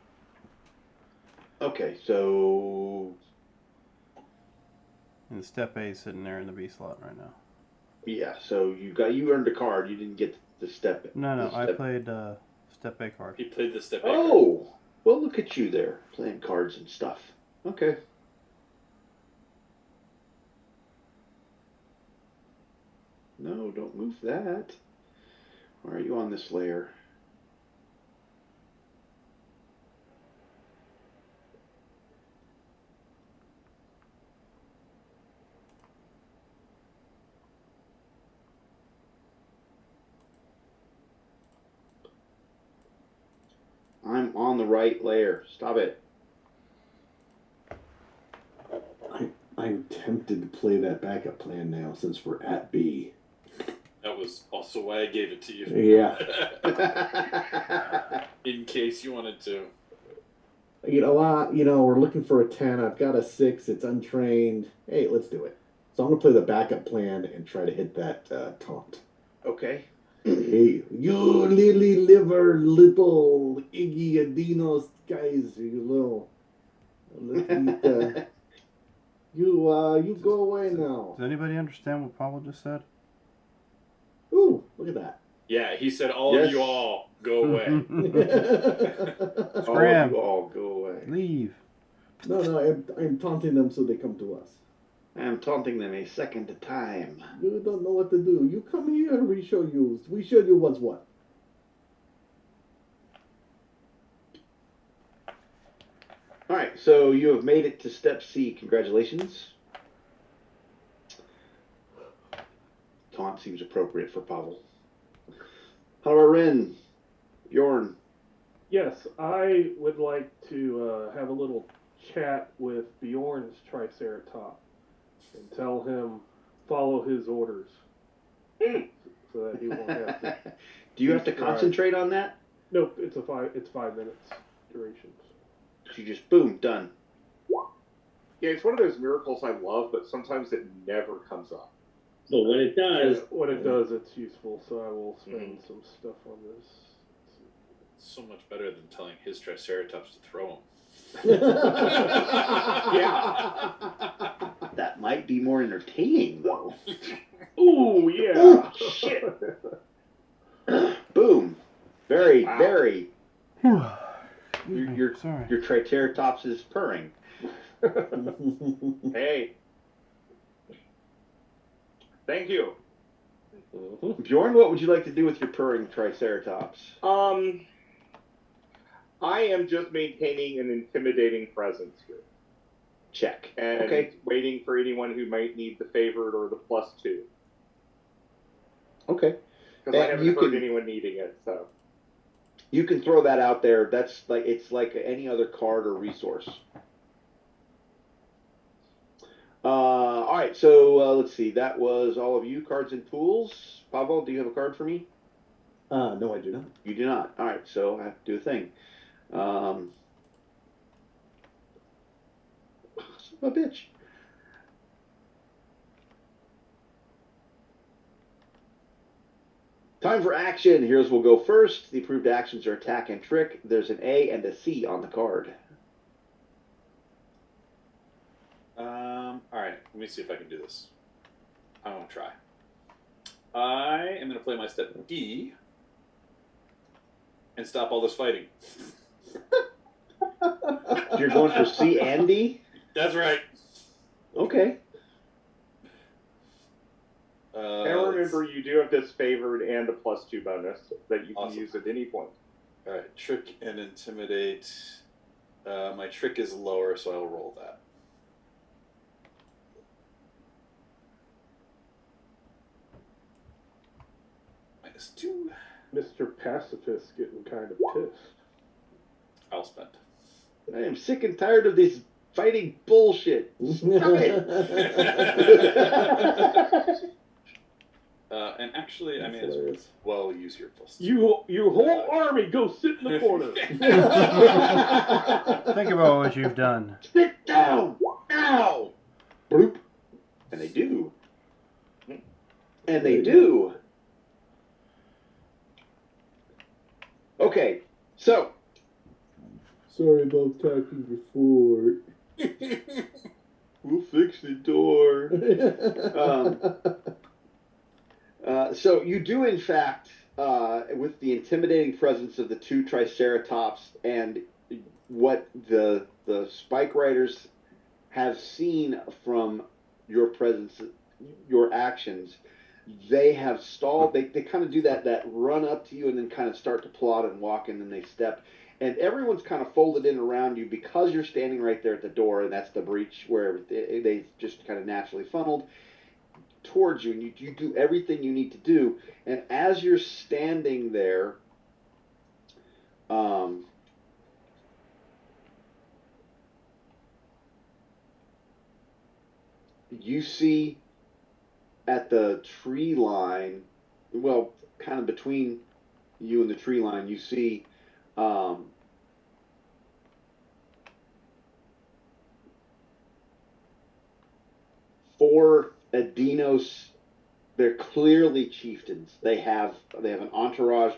Okay, so And step A is sitting there in the B slot right now. yeah, so you earned a card. You didn't get the step. No, the I step. played step A card. He played the step A card. Oh, well, look at you there playing cards and stuff. Okay. No, don't move that. Why are you on this layer? I'm on the right layer. Stop it. I'm tempted to play that backup plan now since we're at B. That was also why I gave it to you. Yeah. In case you wanted to. We're looking for a 10. I've got a 6. It's untrained. Hey, let's do it. So I'm going to play the backup plan and try to hit that taunt. Okay. Hey, you lily liver little Iggy Adinos guys, you you go away now. Does anybody understand what Pavel just said? Ooh, look at that. Yeah, he said, all Yes. of you all, go away. Scram. You all go away. Leave. No, I'm taunting them so they come to us. I'm taunting them a second time. You don't know what to do. You come here, we show you what's what. All right, so you have made it to step C. Congratulations. Taunt seems appropriate for Pavel. How about Ren? Bjorn? Yes, I would like to have a little chat with Bjorn's Triceratops and tell him follow his orders so that he won't have to. Do you have to concentrate on that? Nope, it's 5 minutes duration. You just boom, done. Yeah, it's one of those miracles I love, but sometimes it never comes up. But when it does, When it does, it's useful. So I will spend some stuff on this. so much better than telling his Triceratops to throw him. Yeah. That might be more entertaining, though. Ooh, yeah. Shit. Boom. Very, Wow. very. Excuse me. Your Sorry. your Triceratops is purring. Hey. Thank you. Bjorn, what would you like to do with your purring Triceratops? I am just maintaining an intimidating presence here. Check. And Okay. waiting for anyone who might need the favored or the +2. Okay. Because I And haven't you heard can- anyone needing it, so. You can throw that out there. That's like it's like any other card or resource. All right. So let's see. That was all of you. Cards and tools. Pavel, do you have a card for me? No, I do not. You do not. All right. So I have to do a thing. Son of a bitch. Time for action. Heroes will go first. The approved actions are attack and trick. There's an A and a C on the card. All right, let me see if I can do this. I want to try. I am going to play my step D and stop all this fighting. You're going for C and D? That's right. Okay. And remember, you do have this favored and a +2 bonus that you can Awesome. use at any point. All right, trick and intimidate. My trick is lower, so I will roll that. -2. Mr. Pacifist getting kind of pissed. I'll spend. I am sick and tired of this fighting bullshit. Stop it! And actually, I mean, Hilarious. as well use your +2. You whole army, go sit in the corner. Think about what you've done. Sit down now! Bloop. And they do. And they do. Okay, so. Sorry about attacking your fort. We'll fix the door. So you do, in fact, with the intimidating presence of the two Triceratops and what the Spike Riders have seen from your presence, your actions, they have stalled. They kind of do that run up to you and then kind of start to plod and walk, and then they step. And everyone's kind of folded in around you because you're standing right there at the door, and that's the breach where they just kind of naturally funneled towards you, and you do everything you need to do. And as you're standing there, you see at the tree line, well, kind of between you and the tree line, you see four Adinos. They're clearly chieftains. They have an entourage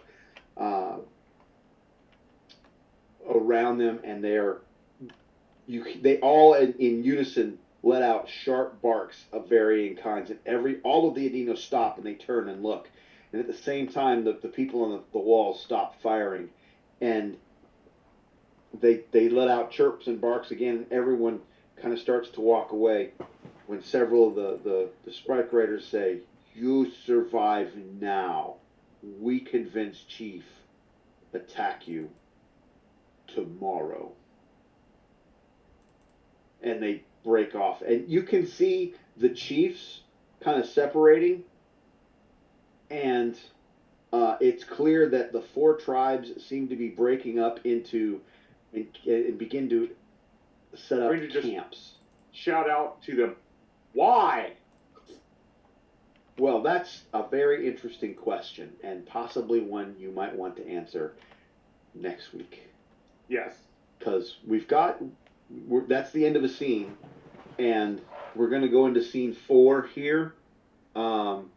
around them, and they all in unison let out sharp barks of varying kinds, and all of the Adinos stop and they turn and look, and at the same time the people on the walls stop firing, and they let out chirps and barks again, and everyone kind of starts to walk away when several of the Sprite Raiders say, "You survive now. We convince Chief. Attack you tomorrow." And they break off. And you can see the chiefs kind of separating. And it's clear that the four tribes seem to be breaking up into and begin to set up camps. Shout out to them. Why? Well, that's a very interesting question, and possibly one you might want to answer next week. Yes. Because that's the end of a scene, and we're going to go into scene 4 here. Do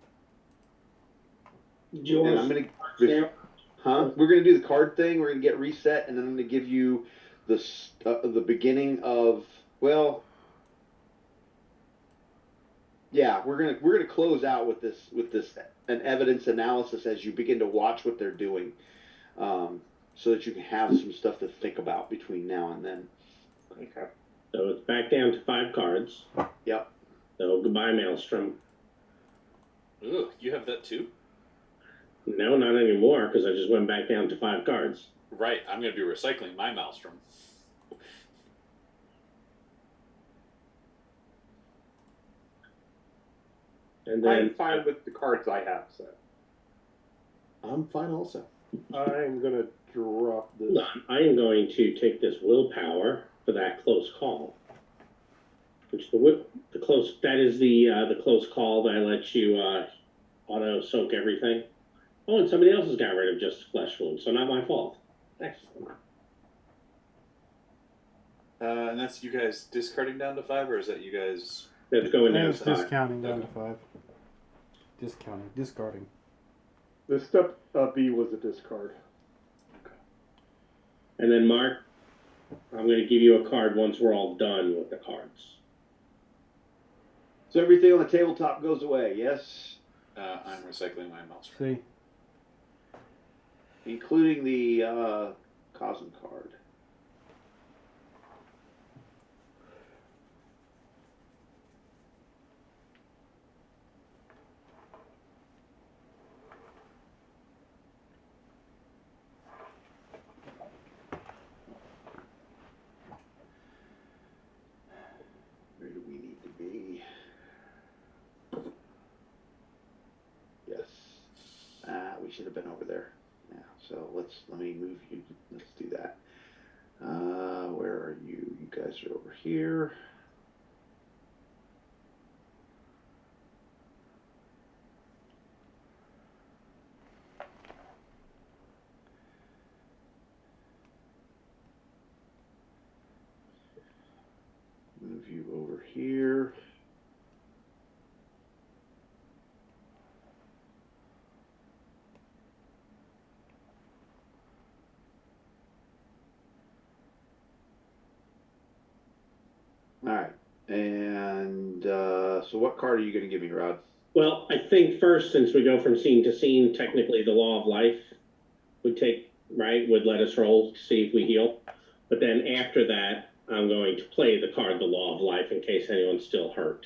you want I'm to going start Huh? We're gonna do the card thing. We're gonna get reset, and then I'm gonna give you the beginning of, well, yeah. We're gonna close out with this an evidence analysis as you begin to watch what they're doing, so that you can have some stuff to think about between now and then. Okay. So it's back down to 5 cards. Yep. So goodbye, Maelstrom. Ugh, you have that too? No, not anymore, because I just went back down to 5 cards. Right, I'm going to be recycling my Maelstrom. And then I'm fine with the cards I have set. I'm fine also. I'm gonna drop this. hold on, I am going to take this willpower for that close call. Which the close, that is the close call that I let you auto soak everything. Oh, and somebody else has got rid of just flesh wound, so not my fault. Excellent. And that's you guys discarding down to 5, or is that you guys? That's going That down was to 5. discounting down to 5. Discarding. The step B was a discard. And then Mark, I'm going to give you a card once we're all done with the cards. So everything on the tabletop goes away. Yes. I'm recycling my Maelstrom. See? Including the Cosm card. Where do we need to be? Yes. We should have been over there. Yeah. So let me move you. Let's do that. Where are you? You guys are over here. Move you over here. All right. And so what card are you going to give me, Rod? Well, I think first, since we go from scene to scene, technically the law of life would let us roll to see if we heal. But then after that, I'm going to play the card, the law of life, in case anyone's still hurt.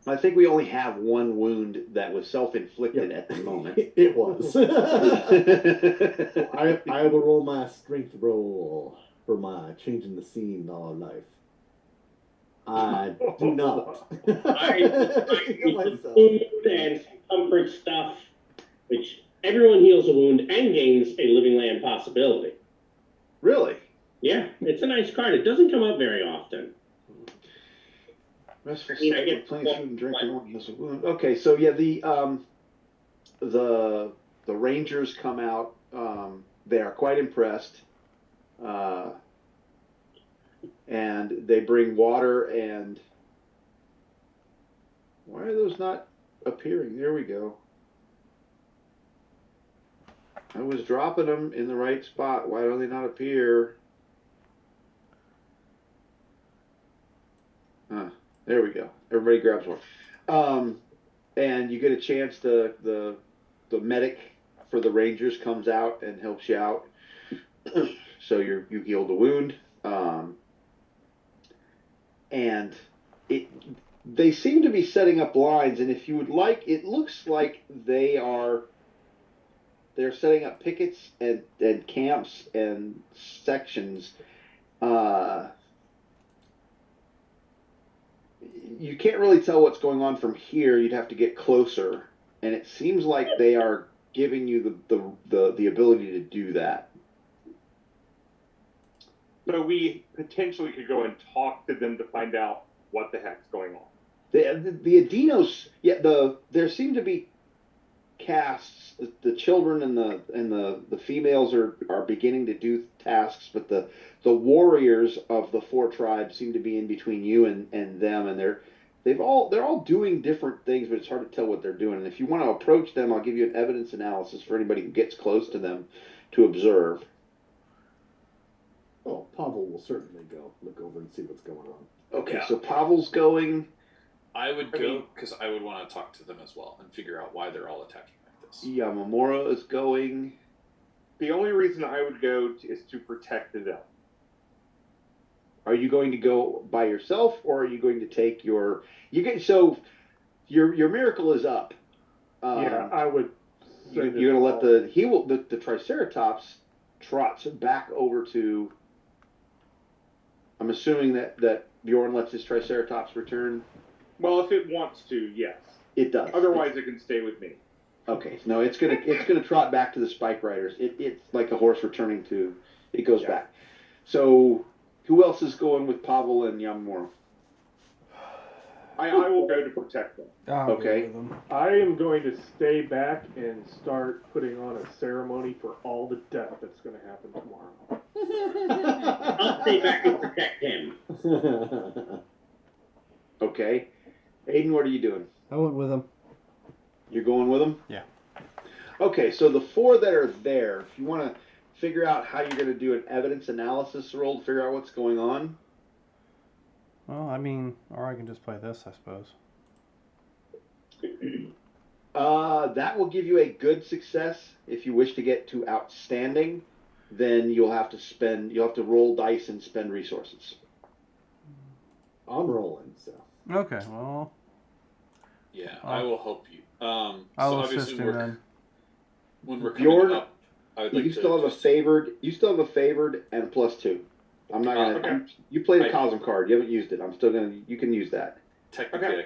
I think we only have one wound that was self-inflicted at the moment. It was. I will roll my strength roll for my changing the scene law of life. I do not. I use the wound and some comfort stuff, which everyone heals a wound and gains a living land possibility. Really? Yeah, it's a nice card. It doesn't come up very often. Restful I mean, I state, get playing food and drink heals a wound. Okay, so yeah, the Rangers come out. They are quite impressed, and they bring water and. Why are those not appearing? There we go. I was dropping them in the right spot. Why don't they not appear? There we go. Everybody grabs one. And you get a chance the medic for the Rangers comes out and helps you out. So you heal the wound. And they seem to be setting up lines, and if you would like, it looks like they're setting up pickets and camps and sections. You can't really tell what's going on from here. You'd have to get closer, and it seems like they are giving you the ability to do that. So we potentially could go and talk to them to find out what the heck's going on. The Adinos, yeah, there seem to be castes. The children and the females are beginning to do tasks, but the warriors of the 4 tribes seem to be in between you and them, and they're all doing different things, but it's hard to tell what they're doing. And if you want to approach them, I'll give you an evidence analysis for anybody who gets close to them to observe. Oh, Pavel will certainly go look over and see what's going on. Okay, Yeah. so Pavel's going. I would go because I would want to talk to them as well and figure out why they're all attacking like this. Yamamura is going. The only reason I would go is to protect them. Are you going to go by yourself, or are you going to take your? Your miracle is up. Yeah, I would. You're going to let the Triceratops trots back over to. I'm assuming that Bjorn lets his Triceratops return. Well, if it wants to, yes. It does. Otherwise, it can stay with me. Okay, no, it's gonna trot back to the Spike Riders. It's like a horse returning to. It goes back. So, who else is going with Pavel and Yamamura? I will go to protect them. Okay. I am going to stay back and start putting on a ceremony for all the death that's going to happen tomorrow. I'll stay back and protect him. Okay. Aiden, what are you doing? I went with him. You're going with them? Yeah. Okay, so the four that are there, if you want to figure out how you're going to do an evidence analysis roll to figure out what's going on. Well, I mean, or I can just play this, I suppose. That will give you a good success. If you wish to get to outstanding, then you'll have to roll dice and spend resources. I'm rolling, so. Okay, well, Yeah, I will help you. I'll so assist obviously him then. when we're coming Bjorn, up, I would like You to still have a just- favored. You still have a favored and +2. I'm not gonna. Okay. You played a I- Cosm card. You haven't used it. I'm still gonna. You can use that. Technically,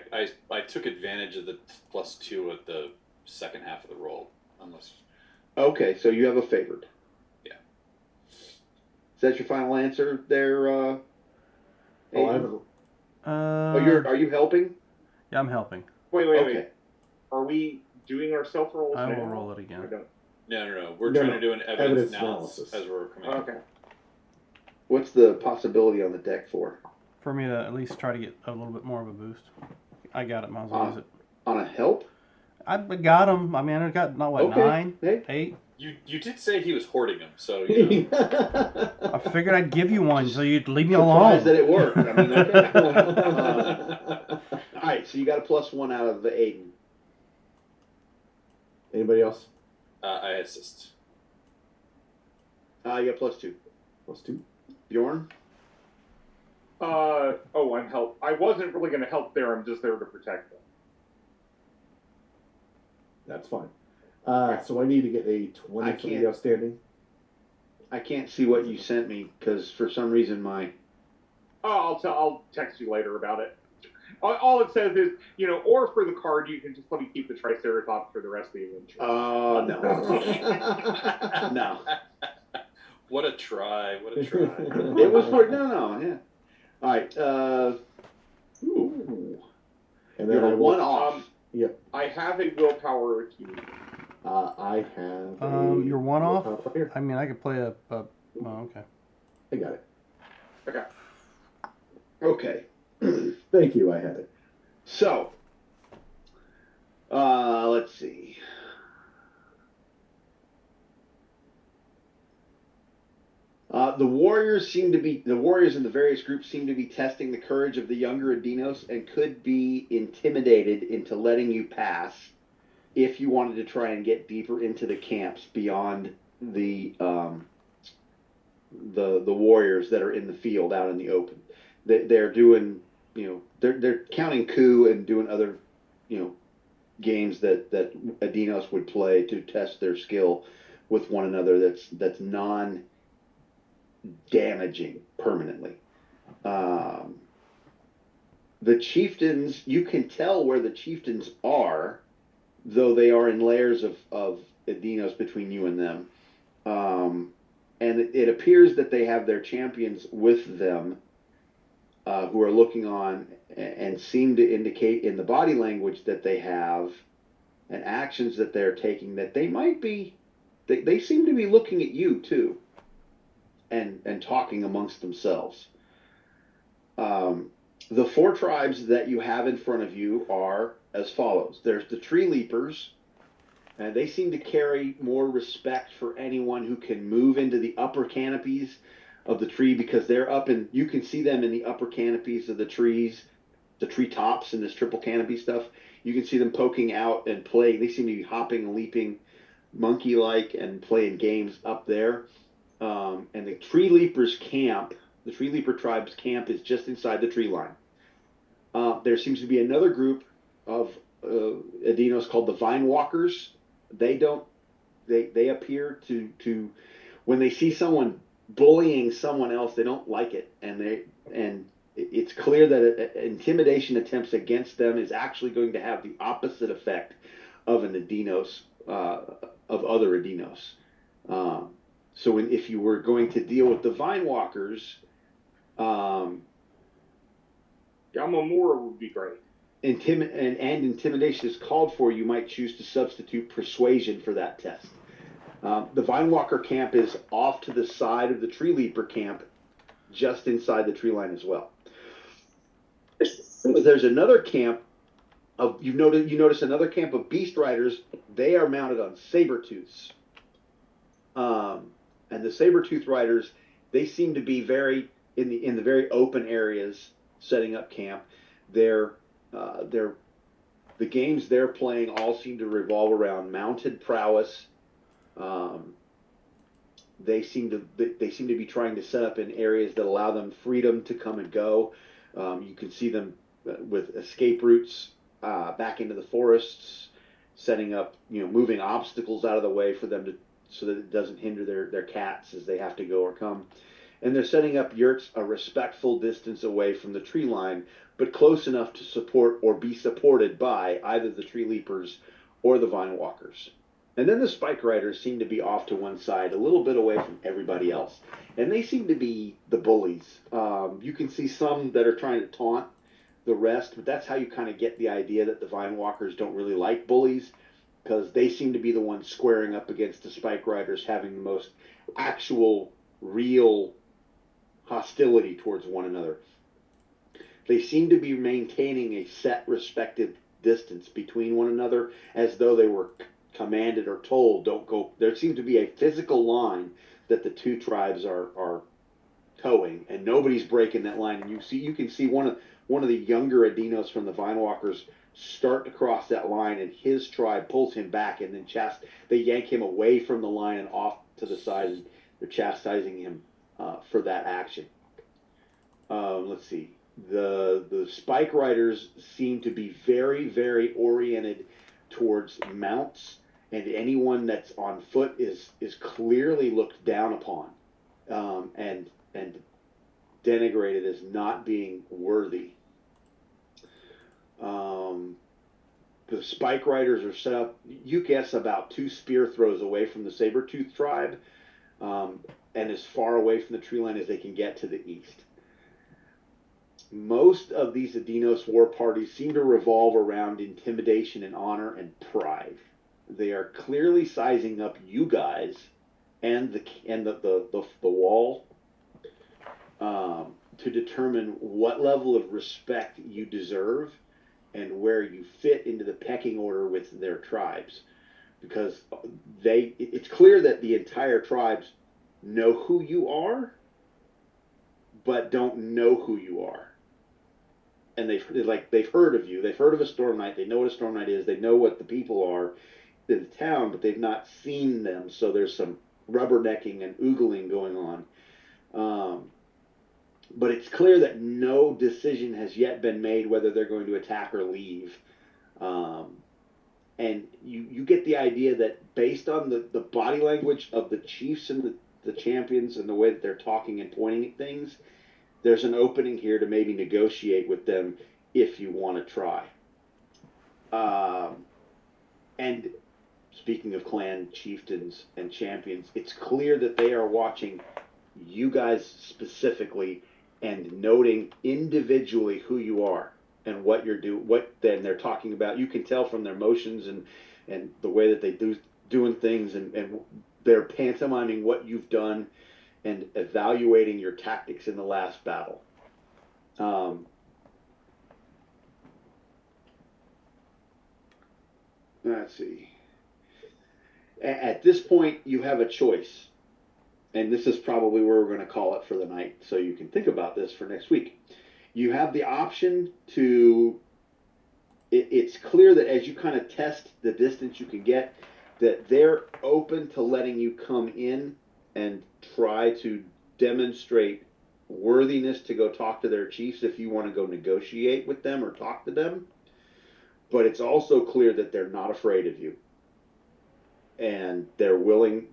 I took advantage of the +2 at the second half of the roll, unless. Okay, so you have a favored. Yeah. Is that your final answer there? I Aiden? haven't. Are you helping? Yeah, I'm helping. Wait. Okay. Are we doing our self rolls I now? will roll it I again. don't. No. We're No, trying no. to do an evidence Evidence analysis analysis. as we're coming up. Okay. What's the possibility on the deck for? For me to at least try to get a little bit more of a boost. I got it, might as well use it. On a help? I got him. I mean, I got, not what, Okay. 9? Hey. 8? You did say he was hoarding them, so you know. I figured I'd give you one so you'd leave me Surprised that alone. it worked. I mean, okay. All right, so you got a +1 out of the Aiden. Anybody else? I assist. You got +2. +2. Bjorn? I'm help. I wasn't really going to help there. I'm just there to protect them. That's fine. So I need to get a 20 for can't- the outstanding. I can't see what you sent me because for some reason my. Oh, I'll text you later about it. All it says is, or for the card, you can just let me keep the Triceratops for the rest of the adventure. Oh no. No. What a try! What a try! It was for no, yeah. All right. Ooh. And then You're I will. one off. Yep. I have a willpower if you need. I have. You're one off? Right here. I mean, I could play oh, okay. I got it. Okay. Okay. Thank you. I had it. So, let's see. The warriors in the various groups seem to be testing the courage of the younger Adinos and could be intimidated into letting you pass if you wanted to try and get deeper into the camps beyond the warriors that are in the field out in the open. They're doing, they're counting coup and doing other, games that Adinos would play to test their skill with one another. That's non-damaging permanently. The chieftains, you can tell where the chieftains are, though they are in layers of Adinos between you and them. And it appears that they have their champions with them, who are looking on and seem to indicate in the body language that they have and actions that they're taking that they might be, they seem to be looking at you too and talking amongst themselves. The 4 tribes that you have in front of you are as follows. There's the Tree Leapers, and they seem to carry more respect for anyone who can move into the upper canopies of the tree, because they're up and you can see them in the upper canopies of the trees, the tree tops and this triple canopy stuff. You can see them poking out and playing. They seem to be hopping and leaping monkey-like and playing games up there. And the Tree Leapers camp, the Tree Leaper tribe's camp, is just inside the tree line. There seems to be another group of Adinos called the Vine Walkers. They don't. They appear to when they see someone bullying someone else, they don't like it, and it's clear that intimidation attempts against them is actually going to have the opposite effect of an Adinos of other Adinos. So if you were going to deal with the Vine Walkers, Yamamura would be great. and intimidation is called for, you might choose to substitute persuasion for that test. The Vine Walker camp is off to the side of the Tree Leaper camp, just inside the tree line as well. There's another camp of you notice another camp of Beast Riders. They are mounted on saber-tooths. And the saber-tooth riders, they seem to be very in the very open areas setting up camp. The games they're playing all seem to revolve around mounted prowess. They seem to be trying to set up in areas that allow them freedom to come and go. You can see them with escape routes back into the forests, setting up, moving obstacles out of the way for them so that it doesn't hinder their cats as they have to go or come. And they're setting up yurts a respectful distance away from the tree line, but close enough to support or be supported by either the Tree Leapers or the Vine Walkers. And then the Spike Riders seem to be off to one side, a little bit away from everybody else. And they seem to be the bullies. You can see some that are trying to taunt the rest, but that's how you kind of get the idea that the Vine Walkers don't really like bullies, because they seem to be the ones squaring up against the Spike Riders, having the most actual, real hostility towards one another. They seem to be maintaining a set respective distance between one another, as though they were commanded or told, don't go. There seems to be a physical line that the two tribes are towing, and nobody's breaking that line. And you can see one of the younger Adinos from the Vine Walkers start to cross that line, and his tribe pulls him back, and then they yank him away from the line and off to the side, and they're chastising him for that action. Let's see. The Spike Riders seem to be very, very oriented towards mounts, and anyone that's on foot is clearly looked down upon, and denigrated as not being worthy. The Spike Riders are set up, you guess, about 2 spear throws away from the Sabertooth tribe, and as far away from the tree line as they can get to the east. Most of these Adinos war parties seem to revolve around intimidation and honor and pride. They are clearly sizing up you guys and the wall to determine what level of respect you deserve and where you fit into the pecking order with their tribes, because it's clear that the entire tribes know who you are, but don't know who you are. And they've heard of you. They've heard of a Storm Knight. They know what a Storm Knight is. They know what the people are in the town, but they've not seen them. So there's some rubbernecking and oogling going on. But it's clear that no decision has yet been made whether they're going to attack or leave. And you get the idea that based on the body language of the chiefs and the champions and the way that they're talking and pointing at things, there's an opening here to maybe negotiate with them if you want to try. And speaking of clan chieftains and champions, it's clear that they are watching you guys specifically and noting individually who you are and what you're doing, what then they're talking about. You can tell from their motions and the way that they doing things, and they're pantomiming what you've done and evaluating your tactics in the last battle. let's see. At this point, you have a choice. And this is probably where we're going to call it for the night, so you can think about this for next week. You have the option to. It's clear that as you kind of test the distance you can get, that they're open to letting you come in and try to demonstrate worthiness to go talk to their chiefs if you want to go negotiate with them or talk to them. But it's also clear that they're not afraid of you, and they're willing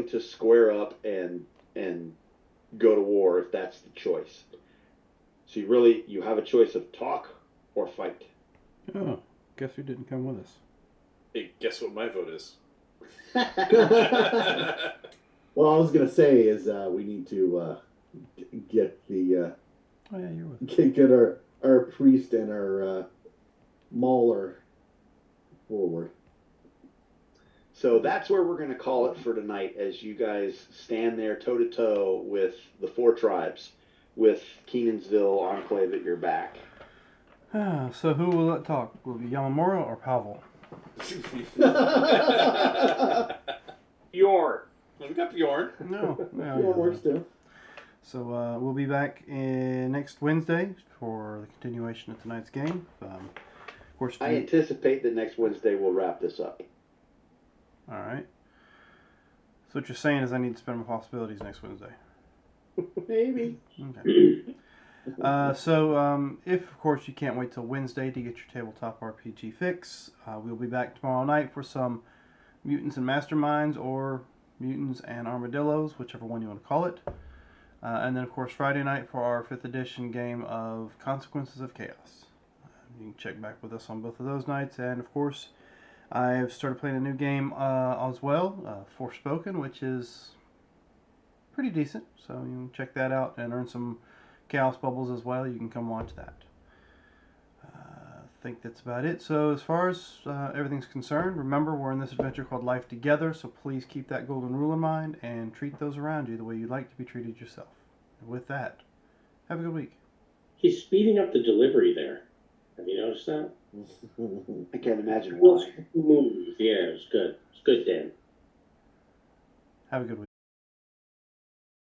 to square up and go to war if that's the choice. So you have a choice of talk or fight. Oh, guess who didn't come with us? Hey, guess what my vote is? Well, I was gonna say is we need to get the Oh yeah, you're with us. get our priest and our mauler forward. So that's where we're going to call it for tonight, as you guys stand there toe to toe with the 4 tribes, with Kenansville Enclave at your back. So who will let talk? Will it be Yamamura or Pavel? Bjorn. We got Bjorn. No, Yeah, works too. So we'll be back next Wednesday for the continuation of tonight's game. Of course, I anticipate that next Wednesday we'll wrap this up. all right. So what you're saying is I need to spend my possibilities next Wednesday. Maybe. Okay. So if of course you can't wait till Wednesday to get your tabletop RPG fix, we'll be back tomorrow night for some Mutants and Masterminds, or Mutants and Armadillos, whichever one you want to call it. And then of course Friday night for our 5th edition game of Consequences of Chaos. You can check back with us on both of those nights, and of course I've started playing a new game as well, Forspoken, which is pretty decent, so you can check that out and earn some Chaos Bubbles as well. You can come watch that. I think that's about it. So as far as everything's concerned, remember we're in this adventure called Life Together, so please keep that golden rule in mind and treat those around you the way you'd like to be treated yourself. And with that, have a good week. He's speeding up the delivery there. Have you noticed that? I can't imagine why. Smooth. Yeah, it was good. It's good, Dan. Have a good week.